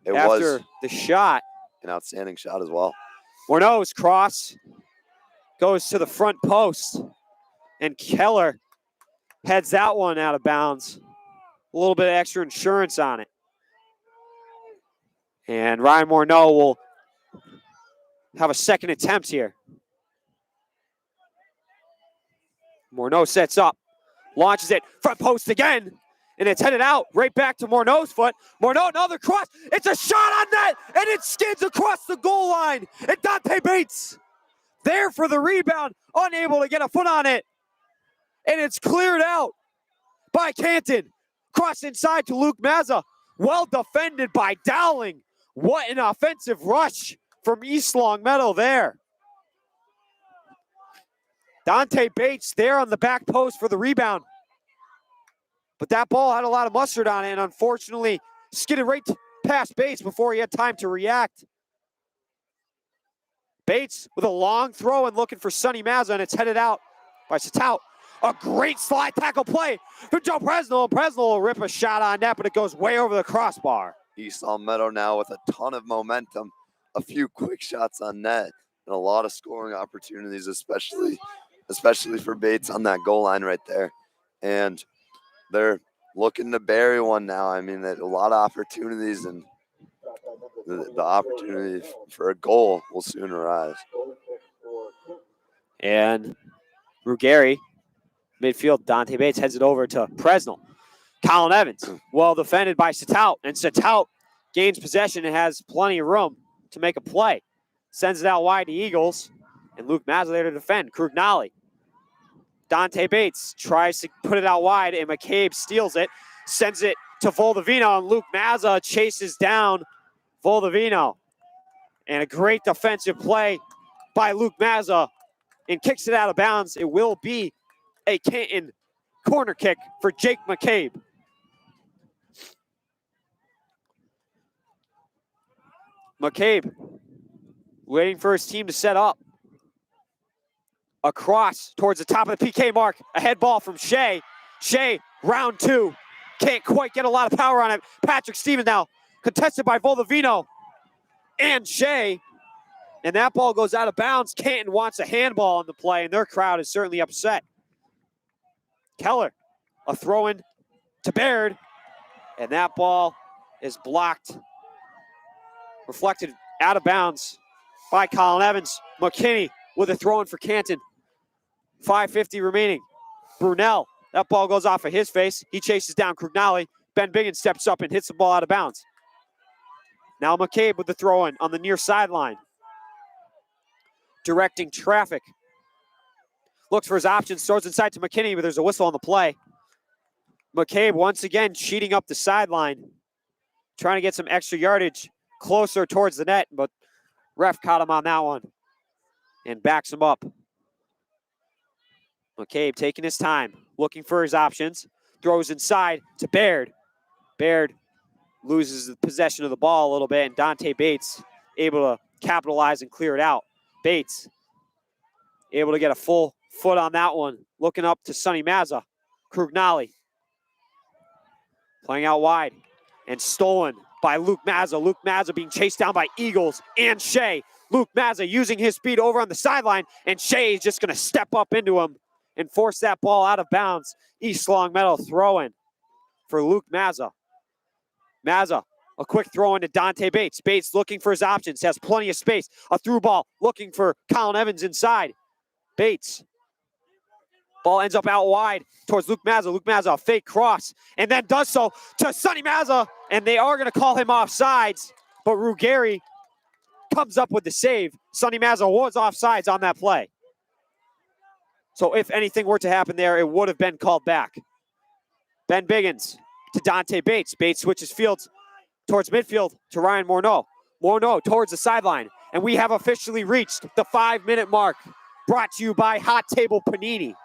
It after was the shot. an outstanding shot as well. Morneau's cross goes to the front post, and Keller heads that one out of bounds. A little bit of extra insurance on it. And Ryan Morneau will have a second attempt here. Morneau sets up, launches it, front post again, and it's headed out right back to Morneau's foot. Morneau, another cross. It's a shot on net, and it skids across the goal line. And Dante Gates there for the rebound, unable to get a foot on it. And it's cleared out by Canton. Cross inside to Luke Mazza. Well defended by Dowling. What an offensive rush from East Longmeadow there. Dante Gates there on the back post for the rebound. But that ball had a lot of mustard on it and unfortunately skidded right past Bates before he had time to react. Bates with a long throw and looking for Sonny Mazza, and it's headed out by Satout. A great slide tackle play for Joe Presnell. Presnell will rip a shot on that, but it goes way over the crossbar. East Meadow now with a ton of momentum, a few quick shots on net, and a lot of scoring opportunities, especially for Bates on that goal line right there. And they're looking to bury one now. I mean, a lot of opportunities, and the opportunity for a goal will soon arise. And Ruggieri, midfield, Dante Gates heads it over to Presnell. Colin Evans, well defended by Satout, and Satout gains possession and has plenty of room to make a play. Sends it out wide to Eagles, and Luke Mazza there to defend. Krugnali. Dante Gates tries to put it out wide, and McCabe steals it, sends it to Voldovino, and Luke Mazza chases down Voldovino. And a great defensive play by Luke Mazza, and kicks it out of bounds. It will be a Canton corner kick for Jake McCabe. McCabe waiting for his team to set up. Across towards the top of the PK mark. A head ball from Shea. Shea, round two. Can't quite get a lot of power on it. Patrick Stevens now contested by Voldovino and Shea. And that ball goes out of bounds. Canton wants a handball on the play, and their crowd is certainly upset. Keller, a throw-in to Baird, and that ball is blocked, reflected out of bounds by Colin Evans. McKinney with a throw-in for Canton. 5:50 remaining. Brunel, that ball goes off of his face. He chases down Krugnali. Ben Biggins steps up and hits the ball out of bounds. Now McCabe with the throw-in on the near sideline. Directing traffic. Looks for his options, throws inside to McKinney, but there's a whistle on the play. McCabe once again cheating up the sideline, trying to get some extra yardage closer towards the net, but ref caught him on that one and backs him up. McCabe taking his time, looking for his options, throws inside to Baird. Baird loses the possession of the ball a little bit, and Dante Gates able to capitalize and clear it out. Bates able to get a full foot on that one. Looking up to Sonny Mazza. Krugnali playing out wide and stolen by Luke Mazza. Luke Mazza being chased down by Eagles and Shea. Luke Mazza using his speed over on the sideline, and Shea is just going to step up into him and force that ball out of bounds. East Longmeadow throw-in for Luke Mazza. Mazza, a quick throw into Dante Bates. Bates looking for his options, has plenty of space. A through ball looking for Colin Evans inside. Bates. Ball ends up out wide towards Luke Mazza. Luke Mazza, a fake cross, and then does so to Sonny Mazza, and they are going to call him offsides, but Ruggieri comes up with the save. Sonny Mazza was offsides on that play. So if anything were to happen there, it would have been called back. Ben Biggins to Dante Bates. Bates switches fields towards midfield to Ryan Morneau. Morneau towards the sideline, and we have officially reached the 5-minute mark. Brought to you by Hot Table Panini.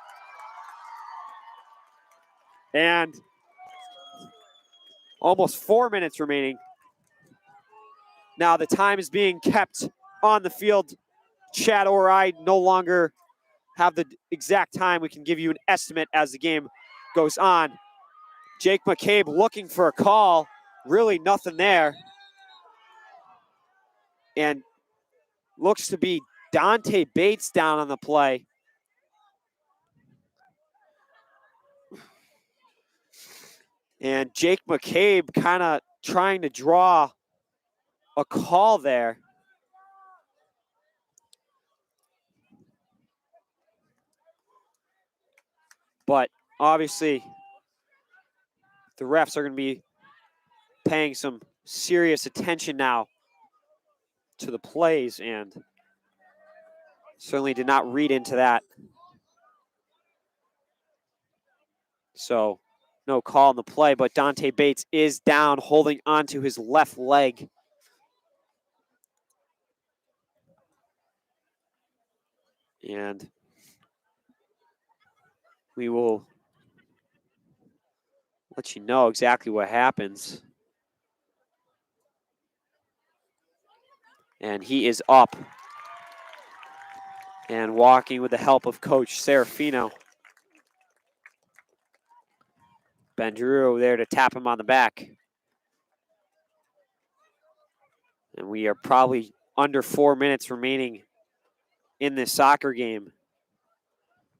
And almost 4 minutes remaining. Now the time is being kept on the field. Chad or I no longer have the exact time. We can give you an estimate as the game goes on. Jake McCabe looking for a call. Really nothing there. And looks to be Dante Bates down on the play. And Jake McCabe kind of trying to draw a call there. But obviously, the refs are going to be paying some serious attention now to the plays, and certainly did not read into that. So no call on the play, but Dante Bates is down, holding onto his left leg. And we will let you know exactly what happens. And he is up and walking with the help of Coach Serafino. Ben Drew there to tap him on the back. And we are probably under 4 minutes remaining in this soccer game.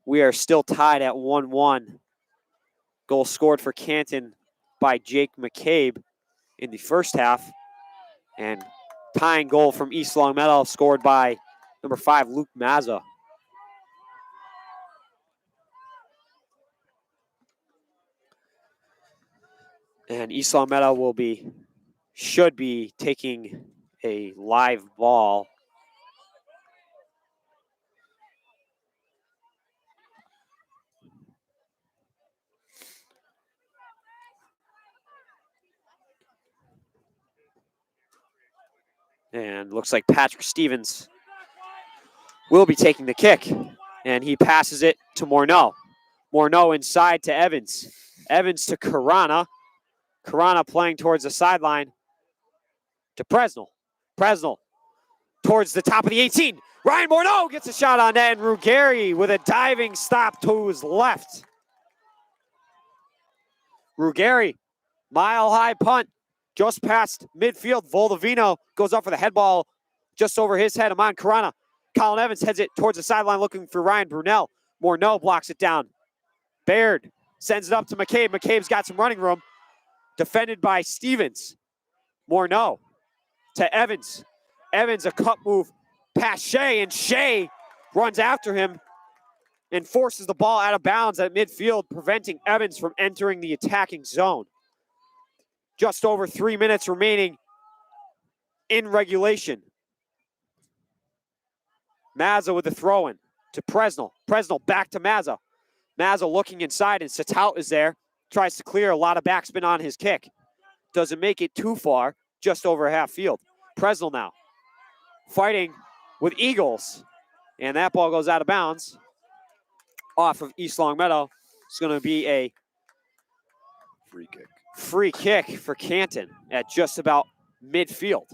We are still tied at 1-1. Goal scored for Canton by Jake McCabe in the first half. And tying goal from East Longmeadow scored by number 5, Luke Mazza. And East Longmeadow should be taking a live ball. And looks like Patrick Stevens will be taking the kick. And he passes it to Morneau. Morneau inside to Evans. Evans to Carana. Carana playing towards the sideline to Presnell. Presnell towards the top of the 18. Ryan Morneau gets a shot on net, and Ruggieri with a diving stop to his left. Ruggieri, mile-high punt, just past midfield. Voldovino goes up for the head ball just over his head. Amon Carana. Colin Evans heads it towards the sideline looking for Ryan Brunel. Morneau blocks it down. Baird sends it up to McCabe. McCabe's got some running room. Defended by Stevens. Morneau to Evans. Evans, a cut move past Shea, and Shea runs after him and forces the ball out of bounds at midfield, preventing Evans from entering the attacking zone. Just over 3 minutes remaining in regulation. Mazza with the throw-in to Presnell. Presnell back to Mazza. Mazza looking inside, and Satout is there. Tries to clear, a lot of backspin on his kick. Doesn't make it too far, just over half field. Presnell now fighting with Eagles. And that ball goes out of bounds off of East Longmeadow. It's going to be a free kick for Canton at just about midfield.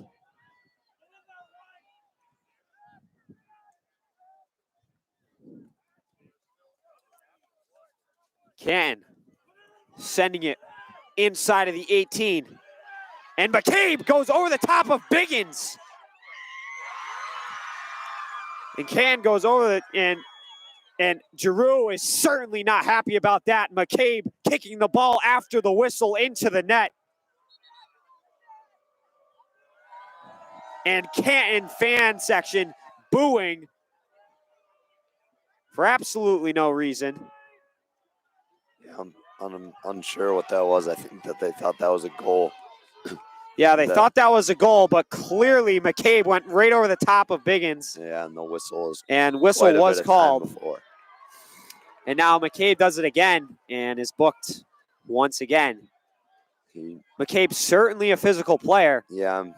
Canton sending it inside of the 18. And McCabe goes over the top of Biggins. And Canton goes over it, and Giroux is certainly not happy about that. McCabe kicking the ball after the whistle into the net. And Canton fan section booing for absolutely no reason. Yeah, I'm unsure what that was. I think that they thought that was a goal. Yeah, they thought that was a goal, but clearly McCabe went right over the top of Biggins. Yeah, and the whistle is And whistle quite a was bit of time called. before. And now McCabe does it again and is booked once again. McCabe's certainly a physical player. Yeah, I'm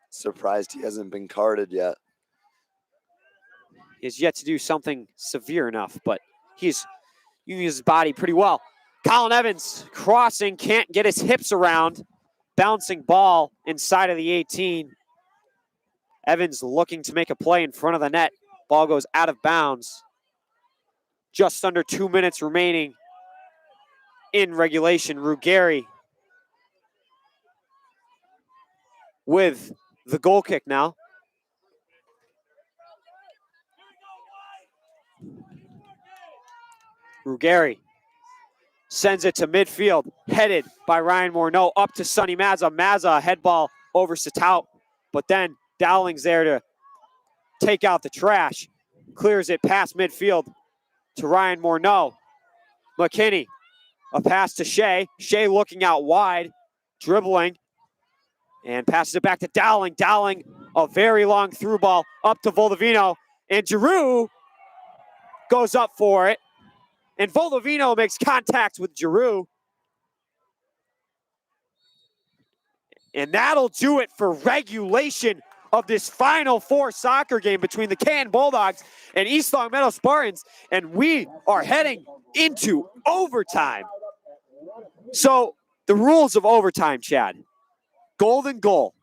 surprised he hasn't been carded yet. He has yet to do something severe enough, but he's using his body pretty well. Colin Evans crossing, can't get his hips around. Bouncing ball inside of the 18. Evans looking to make a play in front of the net. Ball goes out of bounds. Just under 2 minutes remaining in regulation. Ruggieri with the goal kick now. Ruggieri sends it to midfield, headed by Ryan Morneau up to Sonny Mazza. Mazza, a head ball over Stout, but then Dowling's there to take out the trash. Clears it past midfield to Ryan Morneau. McKinney, a pass to Shea. Shea looking out wide, dribbling, and passes it back to Dowling. Dowling, a very long through ball up to Voldovino, and Giroux goes up for it. And Voldovino makes contact with Giroux. And that'll do it for regulation of this Final Four soccer game between the Canton Bulldogs and East Long Meadow Spartans. And we are heading into overtime. So the rules of overtime, Chad. Golden goal.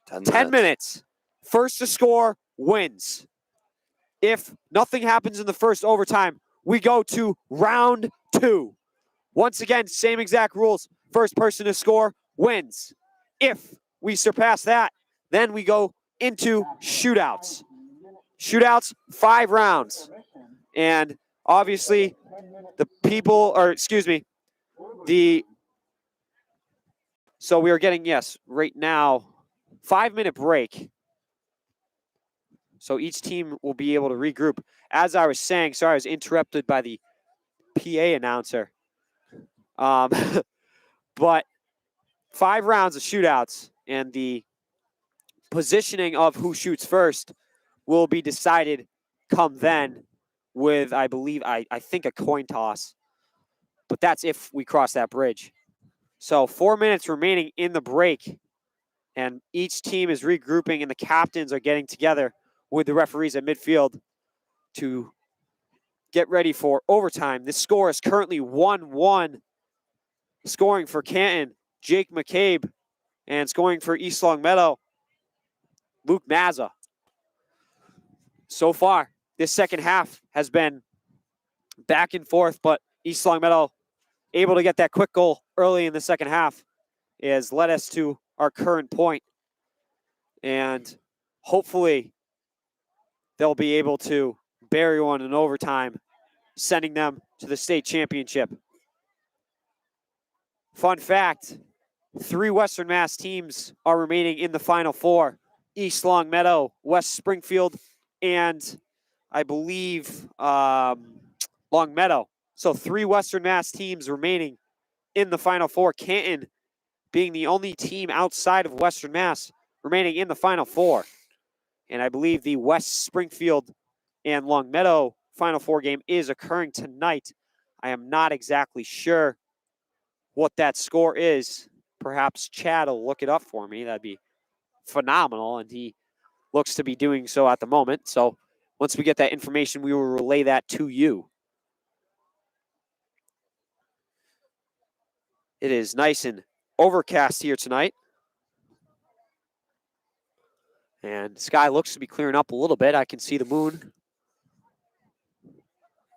10 minutes. First to score wins. If nothing happens in the first overtime, we go to round 2. Once again, same exact rules. First person to score wins. If we surpass that, then we go into shootouts. Shootouts, 5 rounds. And obviously, so we are getting, right now, 5-minute break. So each team will be able to regroup. As I was saying, sorry, I was interrupted by the PA announcer. But 5 rounds of shootouts, and the positioning of who shoots first will be decided come then with, I think a coin toss. But that's if we cross that bridge. So 4 minutes remaining in the break, and each team is regrouping, and the captains are getting together with the referees at midfield to get ready for overtime. This score is currently 1-1. Scoring for Canton, Jake McCabe, and scoring for East Long Meadow, Luke Mazza. So far, this second half has been back and forth, but East Long Meadow able to get that quick goal early in the second half has led us to our current point. And hopefully they'll be able to bury one in overtime, sending them to the state championship. Fun fact, 3 Western Mass teams are remaining in the Final Four. East Long Meadow, West Springfield, and I believe Long Meadow. So 3 Western Mass teams remaining in the Final Four. Canton being the only team outside of Western Mass remaining in the Final Four. And I believe the West Springfield and Long Meadow Final Four game is occurring tonight. I am not exactly sure what that score is. Perhaps Chad will look it up for me. That'd be phenomenal, and he looks to be doing so at the moment. So once we get that information, we will relay that to you. It is nice and overcast here tonight. And the sky looks to be clearing up a little bit. I can see the moon.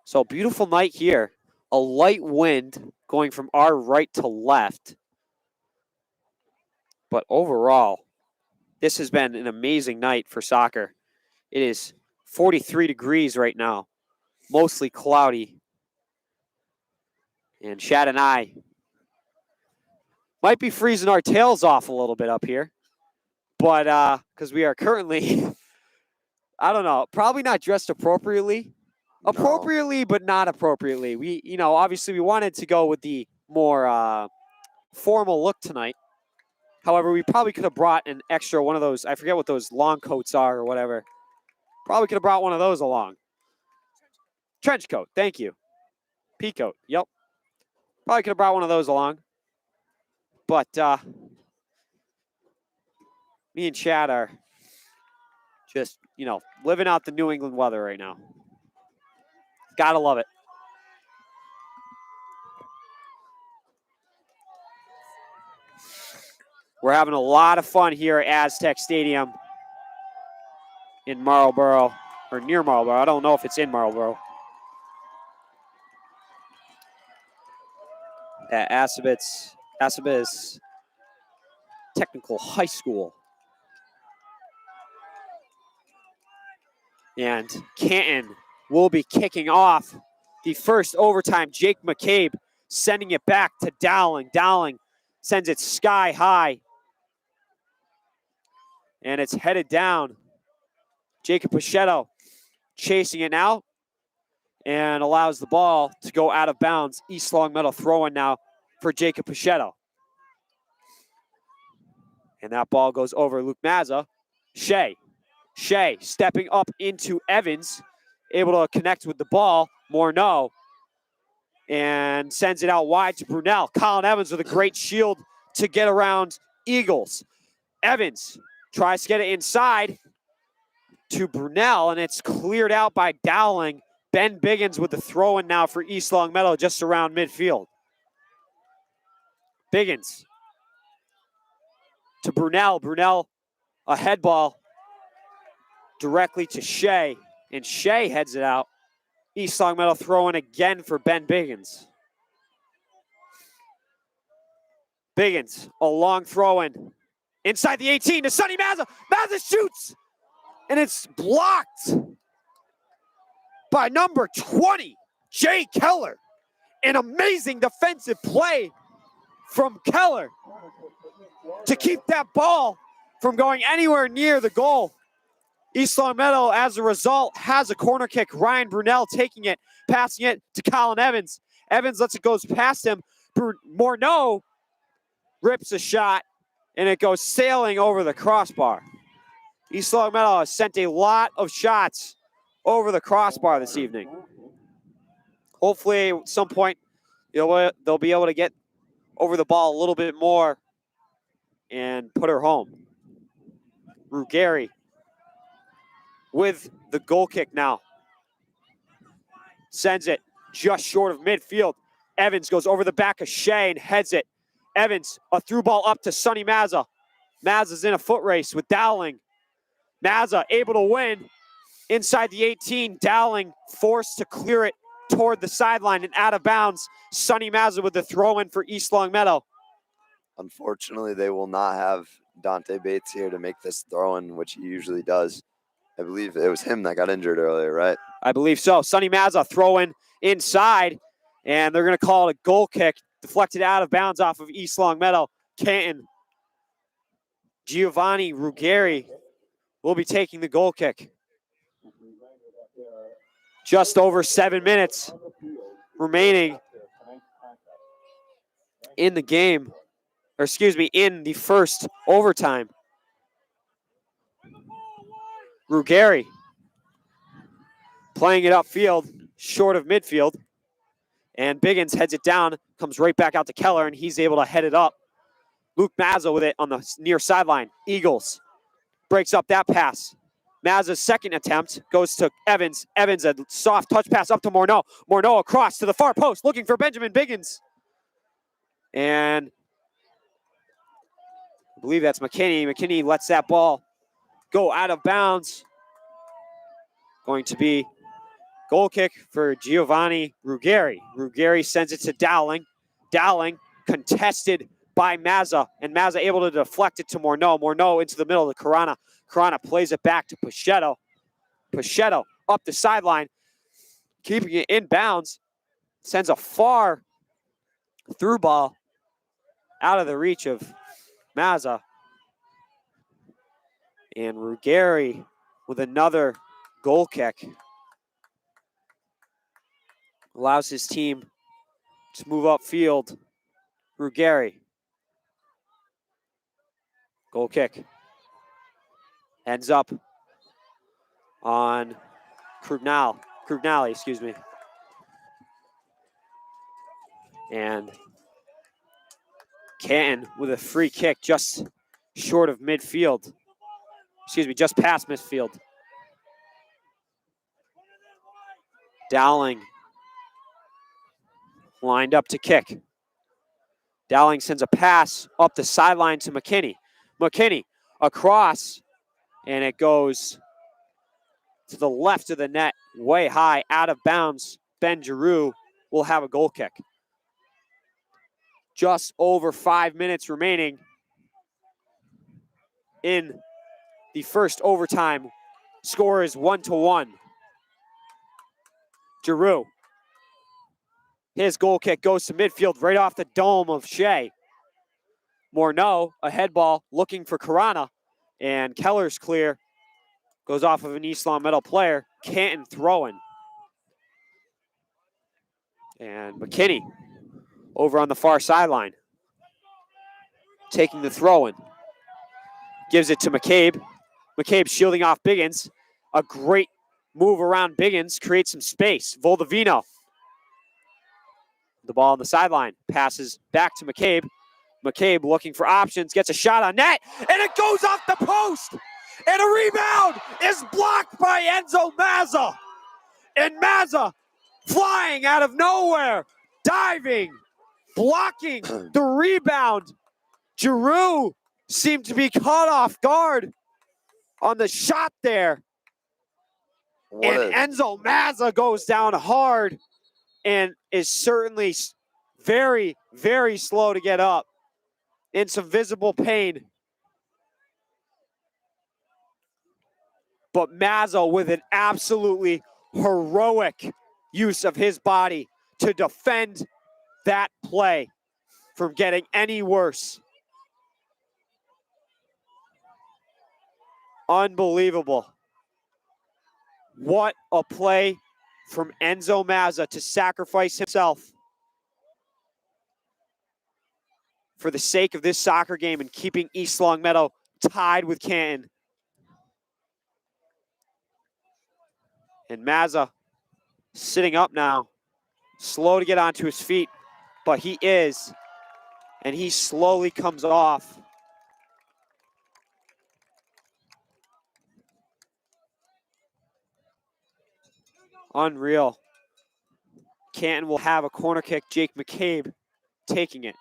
So beautiful night here. a light wind going from our right to left. But overall, this has been an amazing night for soccer. It is 43 degrees right now, mostly cloudy. And Shad and I might be freezing our tails off a little bit up here. But because we are currently, I don't know, probably not dressed appropriately. No. Appropriately, but not appropriately. We, obviously we wanted to go with the more formal look tonight. However, we probably could have brought an extra one of those. I forget what those long coats are or whatever. Probably could have brought one of those along. Trench coat, thank you. Pea coat, yep. Probably could have brought one of those along. But me and Chad are just, living out the New England weather right now. Gotta love it. We're having a lot of fun here at Aztec Stadium in Marlboro, or near Marlboro. I don't know if it's in Marlboro. At Assabas Technical High School. And Canton will be kicking off the first overtime. Jake McCabe sending it back to Dowling. Dowling sends it sky high. And it's headed down. Jacob Pichetto chasing it now and allows the ball to go out of bounds. East Longmeadow throwing now for Jacob Pichetto. And that ball goes over Luke Mazza. Shea stepping up into Evans, able to connect with the ball. Morneau, and sends it out wide to Brunel. Colin Evans with a great shield to get around Eagles. Evans tries to get it inside to Brunel, and it's cleared out by Dowling. Ben Biggins with the throw-in now for East Longmeadow just around midfield. Biggins to Brunel. Brunel, a head ball directly to Shea, and Shea heads it out. East Longmeadow throw-in again for Ben Biggins. Biggins, a long throw-in. Inside the 18 to Sonny Mazza. Mazza shoots, and it's blocked by number 20, Jay Keller. An amazing defensive play from Keller to keep that ball from going anywhere near the goal. East Longmeadow, as a result, has a corner kick. Ryan Brunel taking it, passing it to Colin Evans. Evans lets it go past him. Morneau rips a shot, and it goes sailing over the crossbar. East Longmeadow has sent a lot of shots over the crossbar this evening. Hopefully, at some point, they'll be able to get over the ball a little bit more and put her home. Ruggieri with the goal kick now. Sends it just short of midfield. Evans goes over the back of Shea and heads it. Evans, a through ball up to Sonny Mazza. Mazza's in a foot race with Dowling. Mazza able to win inside the 18. Dowling forced to clear it toward the sideline and out of bounds. Sonny Mazza with the throw in for East Longmeadow. Unfortunately, they will not have Dante Gates here to make this throw in, which he usually does. I believe it was him that got injured earlier, right? I believe so. Sonny Mazza throwing inside, and they're going to call it a goal kick, deflected out of bounds off of East Longmeadow. Canton, Giovanni Ruggieri will be taking the goal kick. Just over 7 minutes remaining in the game, in the first overtime. Ruggieri playing it upfield, short of midfield. And Biggins heads it down, comes right back out to Keller, and he's able to head it up. Luke Mazza with it on the near sideline. Eagles breaks up that pass. Mazza's second attempt goes to Evans. Evans, a soft touch pass up to Morneau. Morneau across to the far post, looking for Benjamin Biggins. And I believe that's McKinney. McKinney lets that ball go out of bounds. Going to be Goal kick for Giovanni Ruggeri. Ruggeri sends it to Dowling. Dowling contested by Mazza, and Mazza able to deflect it to Morneau. Morneau into the middle of Carana. Carana plays it back to Pachetto. Pachetto up the sideline, keeping it in bounds. Sends a far through ball out of the reach of Mazza. And Ruggeri with another goal kick allows his team to move upfield. Ruggeri. Goal kick. Ends up on Krugnali, excuse me. And Canton with a free kick just short of midfield. Excuse me, just past midfield. Dowling lined up to kick. Dowling sends a pass up the sideline to McKinney. McKinney across, and it goes to the left of the net, way high, out of bounds. Ben Giroux will have a goal kick. Just over 5 minutes remaining in the first overtime. Score is 1-1. Giroux. His goal kick goes to midfield right off the dome of Shea. Morneau, a head ball, looking for Carana. And Keller's clear. Goes off of an East Long Meadow player. Canton throwing. And McKinney over on the far sideline. Taking the throw-in. Gives it to McCabe. McCabe shielding off Biggins. A great move around Biggins. Creates some space. Voldovino. The ball on the sideline. Passes back to McCabe. McCabe looking for options. Gets a shot on net. And it goes off the post. And a rebound is blocked by Enzo Mazza. And Mazza flying out of nowhere. Diving. Blocking the rebound. Giroux seemed to be caught off guard on the shot there. And Enzo Mazza goes down hard and is certainly very, very slow to get up. In some visible pain. But Mazza with an absolutely heroic use of his body to defend that play from getting any worse. Unbelievable. What a play from Enzo Mazza to sacrifice himself for the sake of this soccer game and keeping East Longmeadow tied with Canton. And Mazza sitting up now, slow to get onto his feet, but he is, and he slowly comes off. Unreal. Canton will have a corner kick. Jake McCabe taking it.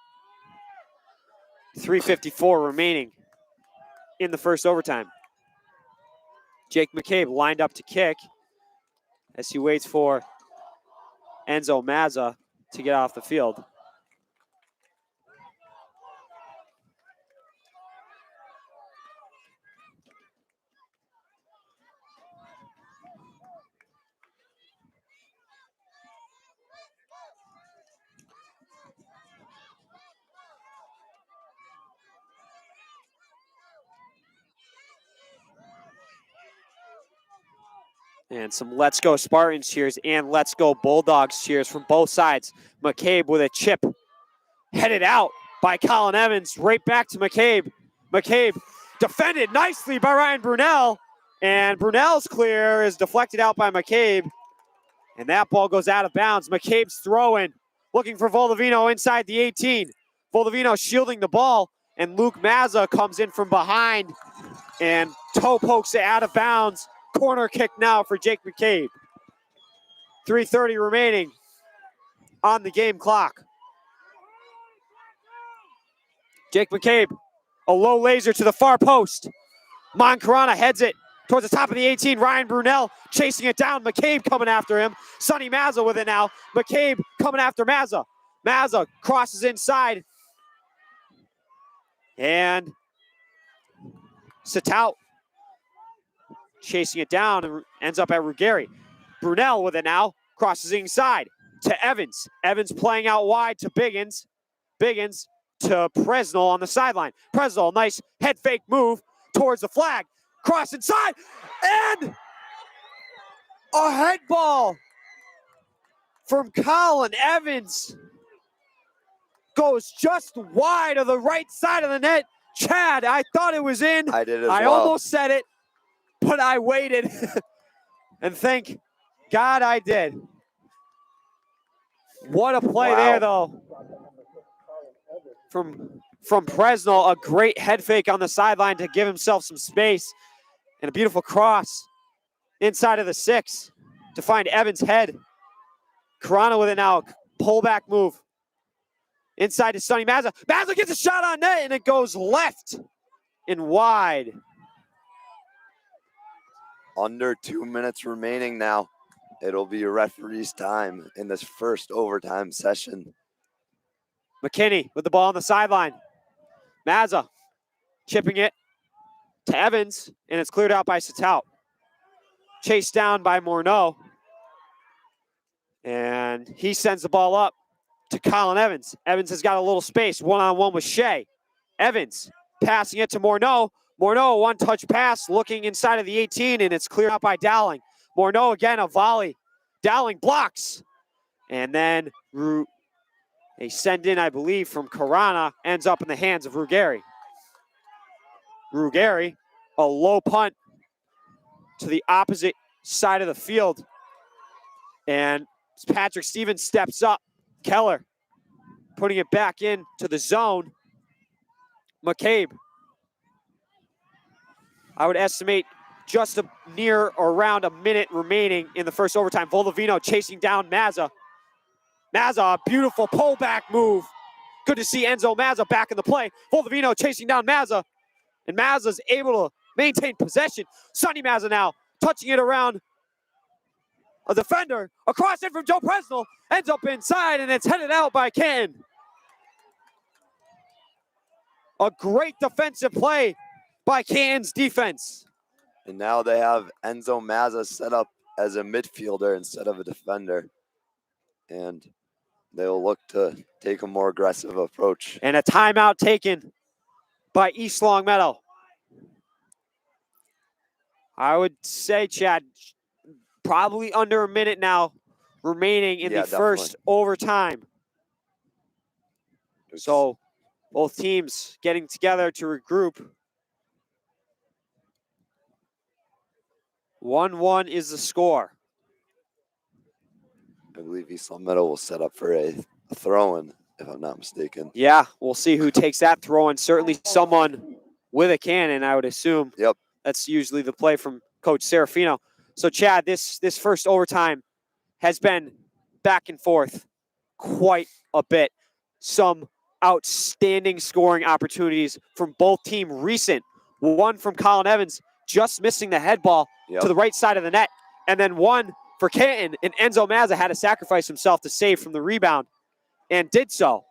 3:54 remaining in the first overtime. Jake McCabe lined up to kick as he waits for Enzo Mazza to get off the field. And some Let's Go Spartans cheers and Let's Go Bulldogs cheers from both sides. McCabe with a chip headed out by Colin Evans. Right back to McCabe. McCabe defended nicely by Ryan Brunel. And Brunel's clear is deflected out by McCabe. And that ball goes out of bounds. McCabe's throwing, looking for Voldovino inside the 18. Voldovino shielding the ball. And Luke Mazza comes in from behind and toe pokes it out of bounds. Corner kick now for Jake McCabe. 3:30 remaining on the game clock. Jake McCabe, a low laser to the far post. Moncarana heads it towards the top of the 18. Ryan Brunel chasing it down. McCabe coming after him. Sonny Mazza with it now. McCabe coming after Mazza. Mazza crosses inside. And Sitout chasing it down and ends up at Ruggieri. Brunel with it now. Crosses inside to Evans. Evans playing out wide to Biggins. Biggins to Presnell on the sideline. Presnell, nice head fake move towards the flag. Cross inside. And a head ball from Colin Evans goes just wide of the right side of the net. Chad, I thought it was in. I did as I well. almost said it, but I waited. And thank God I did. What a play Wow. there, though. From Presnell, a great head fake on the sideline to give himself some space. And a beautiful cross inside of the 6 to find Evans' head. Corona with it now. Pullback move. Inside to Sonny Mazza. Mazza gets a shot on net, and it goes left and wide. Under 2 minutes remaining now. It'll be a referee's time in this first overtime session. McKinney with the ball on the sideline. Mazza chipping it to Evans, and it's cleared out by Sitout. Chased down by Morneau. And he sends the ball up to Colin Evans. Evans has got a little space, one-on-one with Shea. Evans passing it to Morneau. Morneau, one-touch pass, looking inside of the 18, and it's cleared out by Dowling. Morneau again, a volley. Dowling blocks. And then a send-in, I believe, from Corona ends up in the hands of Ruggieri. Ruggieri, a low punt to the opposite side of the field. And Patrick Stevens steps up. Keller putting it back into the zone. McCabe. I would estimate just near or around a minute remaining in the first overtime. Volovino chasing down Mazza. Mazza, a beautiful pullback move. Good to see Enzo Mazza back in the play. Volovino chasing down Mazza. And Mazza's able to maintain possession. Sonny Mazza now touching it around a defender. Across it from Joe Presnell. Ends up inside, and it's headed out by Canton. A great defensive play by Canton's defense. And now they have Enzo Mazza set up as a midfielder instead of a defender. And they'll look to take a more aggressive approach. And a timeout taken by East Longmeadow. I would say, Chad, probably under a minute now remaining in the first overtime. So both teams getting together to regroup. 1-1 is the score. I believe East Longmeadow will set up for a throw-in, if I'm not mistaken. Yeah, we'll see who takes that throw-in. Certainly someone with a cannon, I would assume. Yep. That's usually the play from Coach Serafino. So, Chad, this first overtime has been back and forth quite a bit. Some outstanding scoring opportunities from both teams recent. One from Colin Evans, just missing the head ball to the right side of the net. And then one for Canton, and Enzo Mazza had to sacrifice himself to save from the rebound and did so.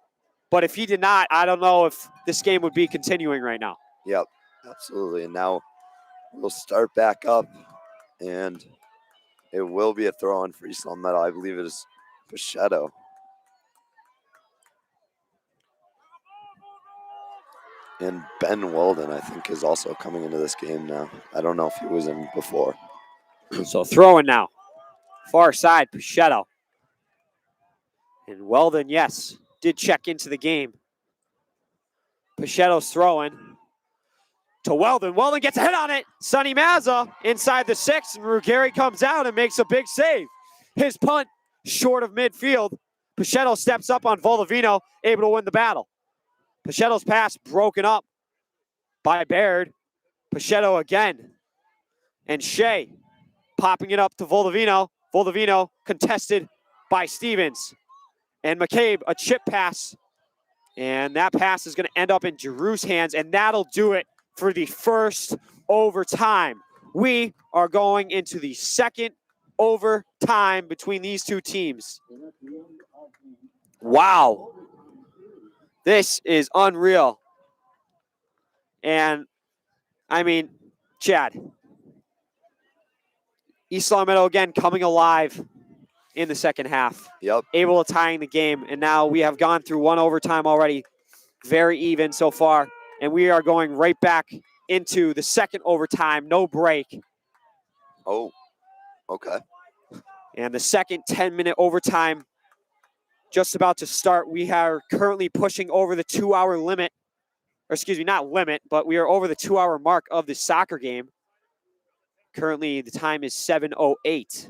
But if he did not, I don't know if this game would be continuing right now. Yep, absolutely. And now we'll start back up, and it will be a throw-in for East Longmeadow. I believe it is Pichetto. And Ben Weldon, I think, is also coming into this game now. I don't know if he was in before. So throwing now. Far side, Pichetto. And Weldon, yes, did check into the game. Pichetto's throwing to Weldon. Weldon gets a hit on it. Sonny Mazza inside the 6, and Ruggieri comes out and makes a big save. His punt short of midfield. Pichetto steps up on Volovino, able to win the battle. Pichetto's pass broken up by Baird. Pichetto again. And Shea popping it up to Volovino. Volovino contested by Stevens. And McCabe, a chip pass. And that pass is going to end up in Giroux's hands, and that'll do it for the first overtime. we are going into the second overtime between these two teams. Wow. This is unreal. And, I mean, Chad, East Long Meadow again coming alive in the second half. Yep. Able to tying the game. And now we have gone through one overtime already. Very even so far. And we are going right back into the second overtime. No break. Oh, okay. And the second 10-minute overtime just about to start. We are currently pushing over the 2-hour limit. Or excuse me, not limit, but we are over the 2-hour mark of the soccer game. Currently, the time is 7:08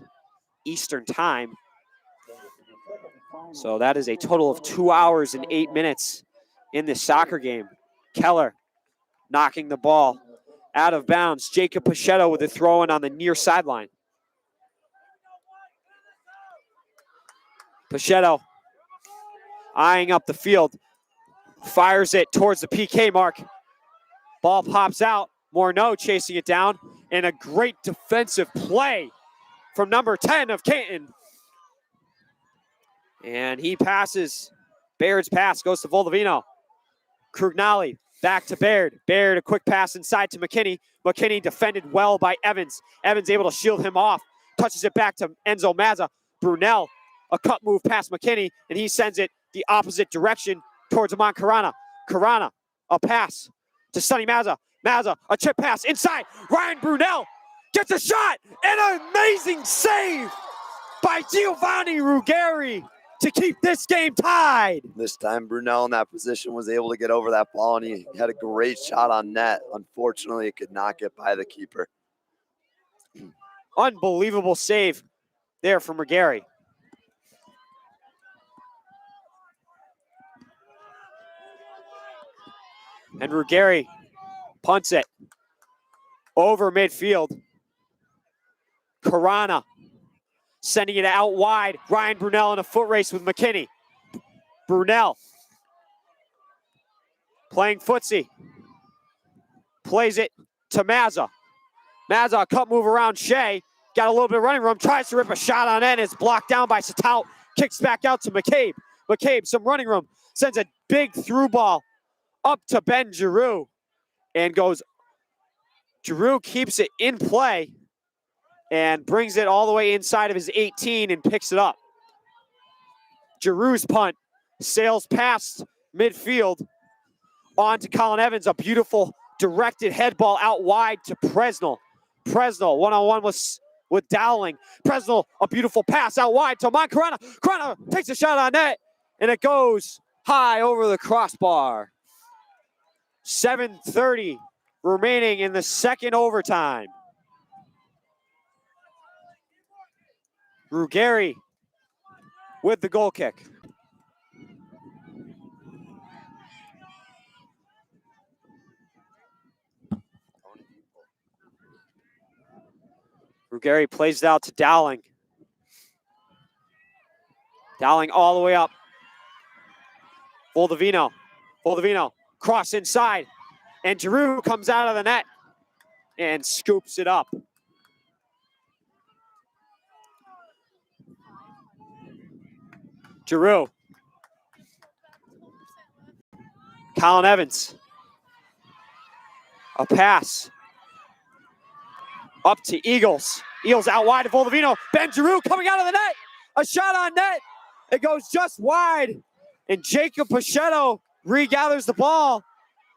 Eastern Time. So that is a total of 2 hours and 8 minutes in this soccer game. Keller knocking the ball out of bounds. Jacob Pachetto with a throw-in on the near sideline. Pachetto eyeing up the field. Fires it towards the PK mark. Ball pops out. Morneau chasing it down. And a great defensive play from number 10 of Canton. And he passes. Baird's pass goes to Voldovino. Krugnali back to Baird. Baird, a quick pass inside to McKinney. McKinney defended well by Evans. Evans able to shield him off. Touches it back to Enzo Mazza. Brunel, a cut move past McKinney, and he sends it the opposite direction towards Amon Karana. Karana, a pass to Sonny Mazza. Mazza, a chip pass inside. Ryan Brunel gets a shot, and an amazing save by Giovanni Ruggeri to keep this game tied. This time Brunel in that position was able to get over that ball, and he had a great shot on net. Unfortunately, it could not get by the keeper. Unbelievable save there from Ruggeri. And Ruggeri punts it over midfield. Karana sending it out wide. Ryan Brunel in a foot race with McKinney. Brunel playing footsie. Plays it to Mazza. Mazza, a cut move around Shea. Got a little bit of running room. Tries to rip a shot on end. It's blocked down by Satout. Kicks back out to McCabe. McCabe, some running room. Sends a big through ball up to Ben Giroux. And goes. Giroux keeps it in play. And brings it all the way inside of his 18 and picks it up. Giroux's punt sails past midfield on to Colin Evans. A beautiful directed head ball out wide to Presnell. Presnell one-on-one with Dowling. Presnell, a beautiful pass out wide to Amon Karana. Karana takes a shot on net, and it goes high over the crossbar. 7:30 remaining in the second overtime. Ruggeri with the goal kick. Ruggeri plays it out to Dowling. Dowling all the way up. Voldovino. Voldovino cross inside. And Giroux comes out of the net and scoops it up. Giroux. Colin Evans. A pass. Up to Eagles. Eagles out wide to Voldovino. Ben Giroux coming out of the net. A shot on net. It goes just wide. And Jacob Pachetto regathers the ball.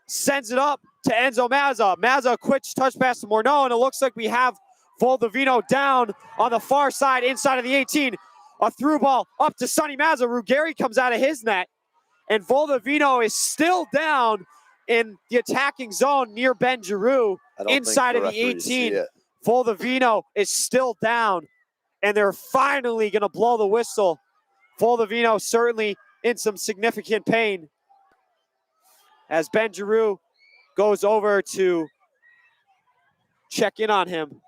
Sends it up to Enzo Mazza. Mazza, a quick touch pass to Morneau. And it looks like we have Voldovino down on the far side, inside of the 18. A through ball up to Sonny Mazza. Ruggeri comes out of his net. And Voldovino is still down in the attacking zone near Ben Giroux, inside of the 18. Voldovino is still down, and they're finally going to blow the whistle. Voldovino certainly in some significant pain as Ben Giroux goes over to check in on him.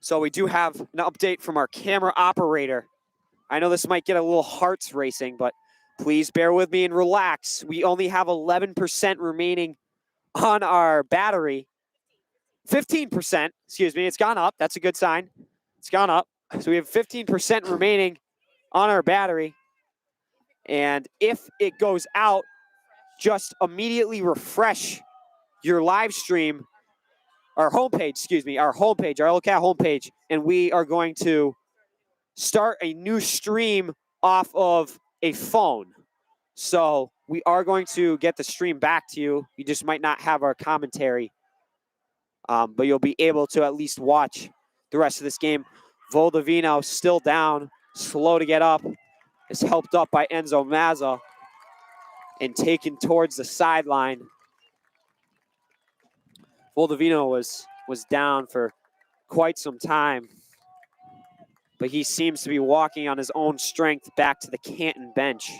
So we do have an update from our camera operator I know this might get a little hearts racing, but please bear with me and relax. We only have 11% remaining on our battery. 15%, excuse me, it's gone up. That's a good sign. It's gone up. So we have 15% remaining on our battery. And if it goes out, just immediately refresh your live stream, our homepage, our ELHS homepage, and we are going to start a new stream off of a phone. So we are going to get the stream back to you. You just might not have our commentary, but you'll be able to at least watch the rest of this game. Voldovino still down, slow to get up. Is helped up by Enzo Mazza and taken towards the sideline. Voldovino was down for quite some time, but he seems to be walking on his own strength back to the Canton bench.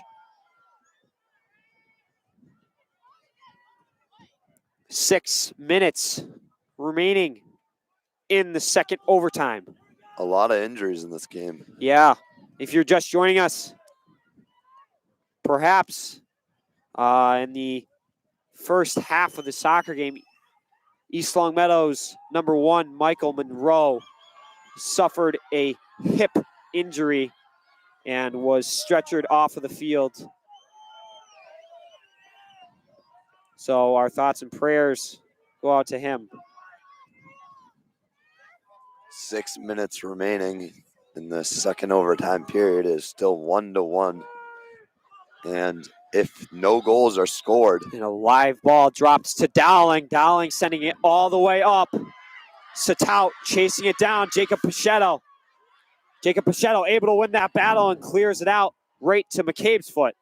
6 minutes remaining in the second overtime. A lot of injuries in this game. Yeah, if you're just joining us, perhaps in the first half of the soccer game, East Longmeadow's number 1, Michael Monroe, suffered a hip injury and was stretchered off of the field. So our thoughts and prayers go out to him. 6 minutes remaining in the second overtime period. Is still 1-1. And if no goals are scored, And a live ball drops to Dowling. Dowling sending it all the way up. Satout chasing it down. Jacob Pichetto. Jacob Pichetto able to win that battle and clears it out right to McCabe's foot.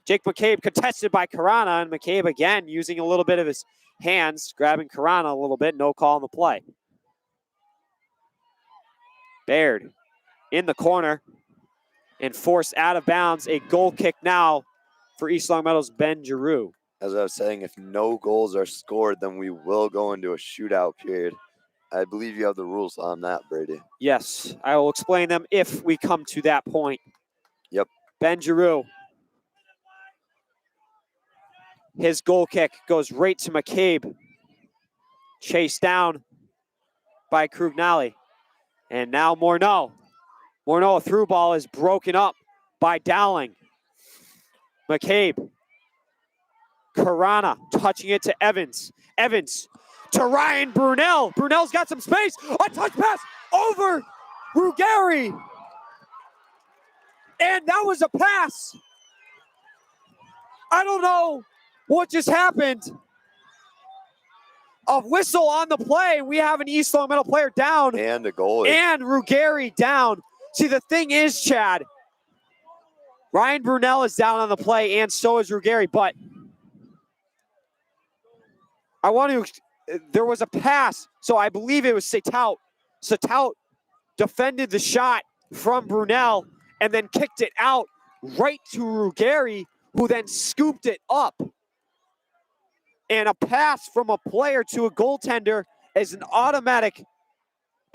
Jake McCabe contested by Karana, and McCabe again using a little bit of his hands, grabbing Karana a little bit. No call on the play. Baird in the corner and forced out of bounds. A goal kick now for East Longmeadow's Ben Giroux. as I was saying, if no goals are scored, then we will go into a shootout period. I believe you have the rules on that, Brady. Yes, I will explain them if we come to that point. Yep. Ben Giroux. His goal kick goes right to McCabe. Chased down by Krugnali. And now Morneau. Morneau, a through ball is broken up by Dowling. McCabe. Karana touching it to Evans. Evans to Ryan Brunel. Brunel's got some space. A touch pass over Ruggieri. And that was a pass. I don't know what just happened. A whistle on the play. We have an East Longmeadow player down. And a goalie. And Ruggieri down. See, the thing is, Chad, Ryan Brunel is down on the play, and so is Ruggieri, but I want to, there was a pass, so I believe it was Satout. Satout defended the shot from Brunel and then kicked it out right to Ruggieri, who then scooped it up. And a pass from a player to a goaltender is an automatic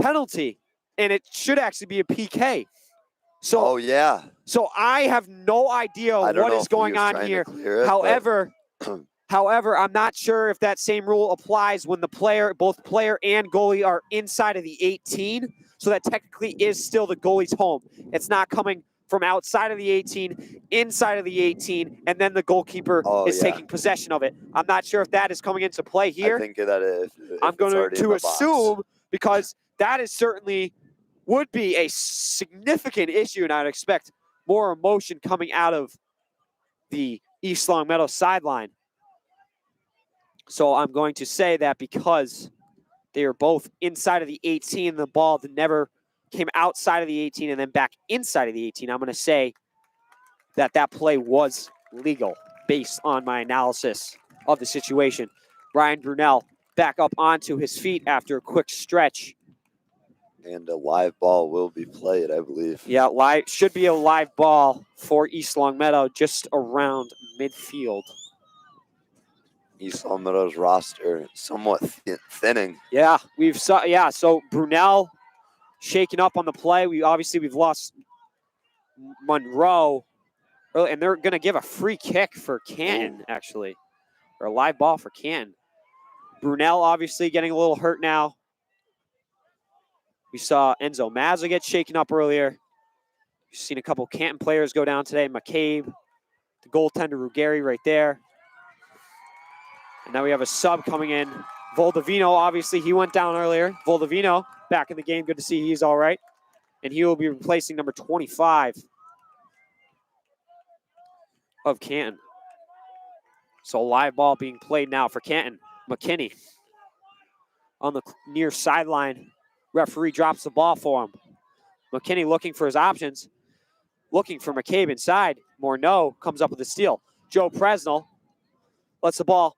penalty, and it should actually be a PK. So, oh, yeah. So I have no idea what is going on here. However, I'm not sure if that same rule applies when the player, both player and goalie are inside of the 18. So that technically is still the goalie's home. It's not coming from outside of the 18, inside of the 18, and then the goalkeeper is taking possession of it. I'm not sure if that is coming into play here. I think that if I'm going to assume, because that is certainly would be a significant issue, and I'd expect more emotion coming out of the East Longmeadow sideline. So I'm going to say that because they are both inside of the 18, the ball never came outside of the 18 and then back inside of the 18. I'm going to say that that play was legal based on my analysis of the situation. Ryan Brunel back up onto his feet after a quick stretch. And a live ball will be played, I believe. Yeah, live should be a live ball for East Longmeadow just around midfield. East Longmeadow's roster somewhat thinning. Yeah, so Brunel shaking up on the play. We've lost Monroe, and they're going to give a free kick for Canton, actually, or a live ball for Canton. Brunel obviously getting a little hurt now. We saw Enzo Mazza get shaken up earlier. We've seen a couple Canton players go down today. McCabe, the goaltender Ruggieri right there. And now we have a sub coming in. Voldovino, obviously, he went down earlier. Voldovino back in the game. Good to see he's all right. And he will be replacing number 25 of Canton. So live ball being played now for Canton. McKinney on the near sideline. Referee drops the ball for him. McKinney looking for his options. Looking for McCabe inside. Morneau comes up with a steal. Joe Presnell lets the ball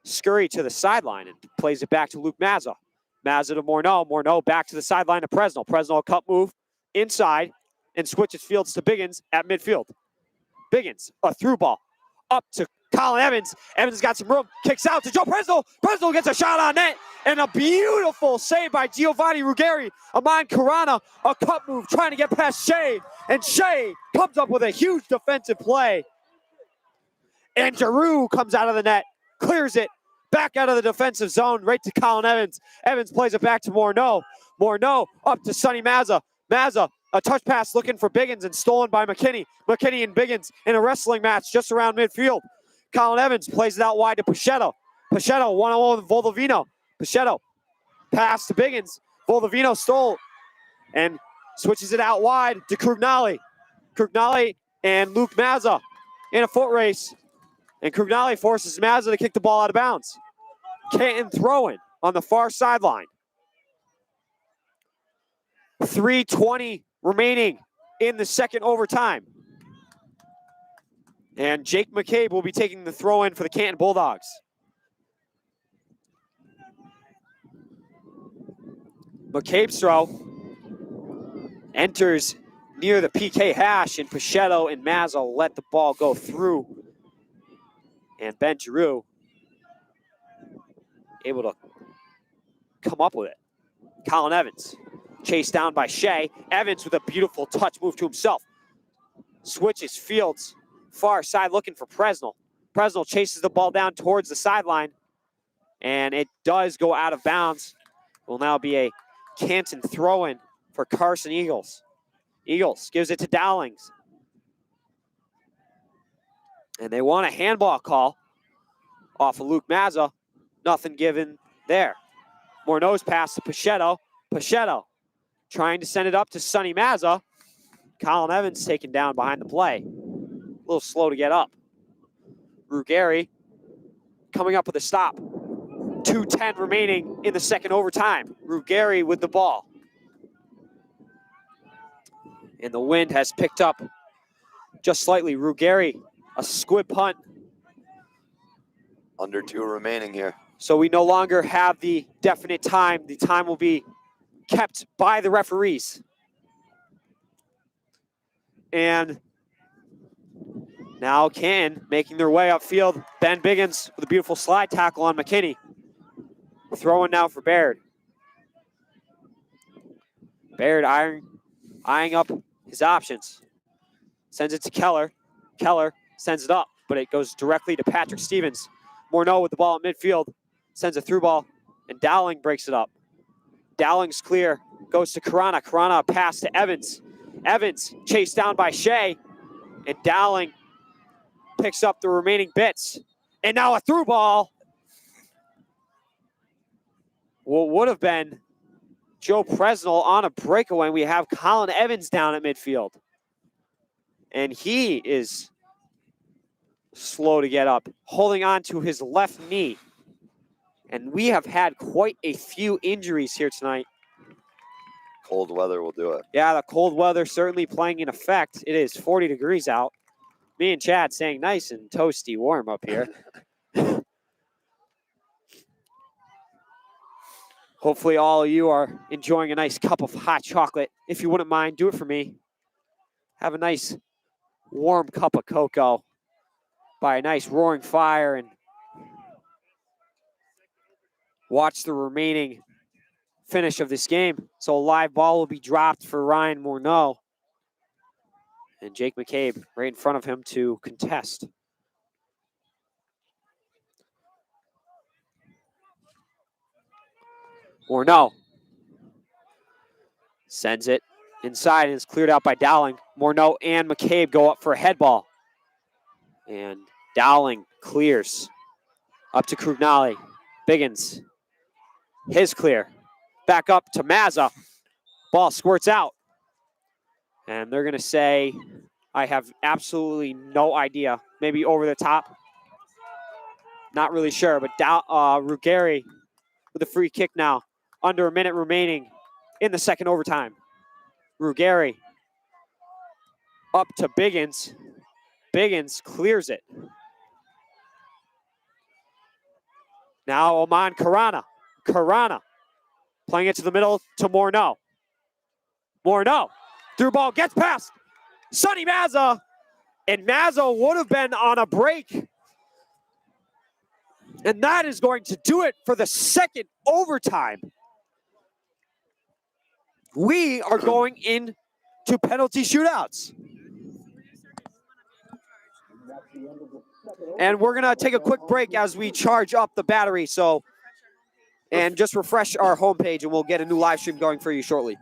scurry to the sideline and plays it back to Luke Mazza. Mazza to Morneau. Morneau back to the sideline to Presnell. Presnell a cut move inside and switches fields to Biggins at midfield. Biggins, a through ball up to Colin Evans. Evans got some room, kicks out to Joe Presnell. Presnell gets a shot on net, and a beautiful save by Giovanni Ruggieri. Aman Karana, a cut move, trying to get past Shea, and Shea comes up with a huge defensive play. And Giroux comes out of the net, clears it, back out of the defensive zone, right to Colin Evans. Evans plays it back to Morneau. Morneau up to Sonny Mazza. Mazza, a touch pass looking for Biggins and stolen by McKinney. McKinney and Biggins in a wrestling match just around midfield. Colin Evans plays it out wide to Pachetto. Pachetto one-on-one with Voldovino. Pachetto pass to Biggins. Voldovino stole and switches it out wide to Krugnali. Krugnali and Luke Mazza in a foot race. And Krugnali forces Mazza to kick the ball out of bounds. Canton throwing on the far sideline. 3:20 remaining in the second overtime. And Jake McCabe will be taking the throw in for the Canton Bulldogs. McCabe's throw enters near the PK hash, and Pachetto and Mazza let the ball go through. And Ben Giroux able to come up with it. Colin Evans chased down by Shea. Evans with a beautiful touch move to himself. Switches fields far side looking for Presnell. Presnell chases the ball down towards the sideline, and it does go out of bounds. Will now be a Canton throw-in for Carson Eagles. Eagles gives it to Dowlings. And they want a handball call off of Luke Mazza. Nothing given there. Morneau's pass to Pachetto. Pachetto trying to send it up to Sonny Mazza. Colin Evans taken down behind the play. A little slow to get up. Ruggieri coming up with a stop. 2:10 remaining in the second overtime. Ruggieri with the ball. And the wind has picked up just slightly. Ruggieri, a squib punt. Under 2 remaining here. So we no longer have the definite time. The time will be kept by the referees. And now Canton making their way upfield. Ben Biggins with a beautiful slide tackle on McKinney. Throwing now for Baird. Baird eyeing up his options. Sends it to Keller. Keller sends it up, but it goes directly to Patrick Stevens. Morneau with the ball in midfield. Sends a through ball, and Dowling breaks it up. Dowling's clear. Goes to Karana. Karana a pass to Evans. Evans chased down by Shea, and Dowling picks up the remaining bits. And now a through ball. What would have been Joe Presnell on a breakaway. We have Colin Evans down at midfield. And he is slow to get up, holding on to his left knee. And we have had quite a few injuries here tonight. Cold weather will do it. Yeah, the cold weather certainly playing in effect. It is 40 degrees out. Me and Chad saying nice and toasty warm up here. Hopefully all of you are enjoying a nice cup of hot chocolate. If you wouldn't mind, do it for me. Have a nice warm cup of cocoa by a nice roaring fire and watch the remaining finish of this game. So a live ball will be dropped for Ryan Morneau. And Jake McCabe right in front of him to contest. Or no. Sends it inside and is cleared out by Dowling. Morneau and McCabe go up for a head ball. And Dowling clears up to Krugnali. Biggins. His clear. Back up to Mazza. Ball squirts out. And they're going to say, I have absolutely no idea. Maybe over the top. Not really sure, but Ruggieri with a free kick now. Under a minute remaining in the second overtime. Ruggieri up to Biggins. Biggins clears it. Now Oman Karana. Karana playing it to the middle to Morneau. Morneau through ball, gets past Sonny Mazza. And Mazza would have been on a break. And that is going to do it for the second overtime. We are going into penalty shootouts. And we're going to take a quick break as we charge up the battery. And just refresh our homepage and we'll get a new live stream going for you shortly.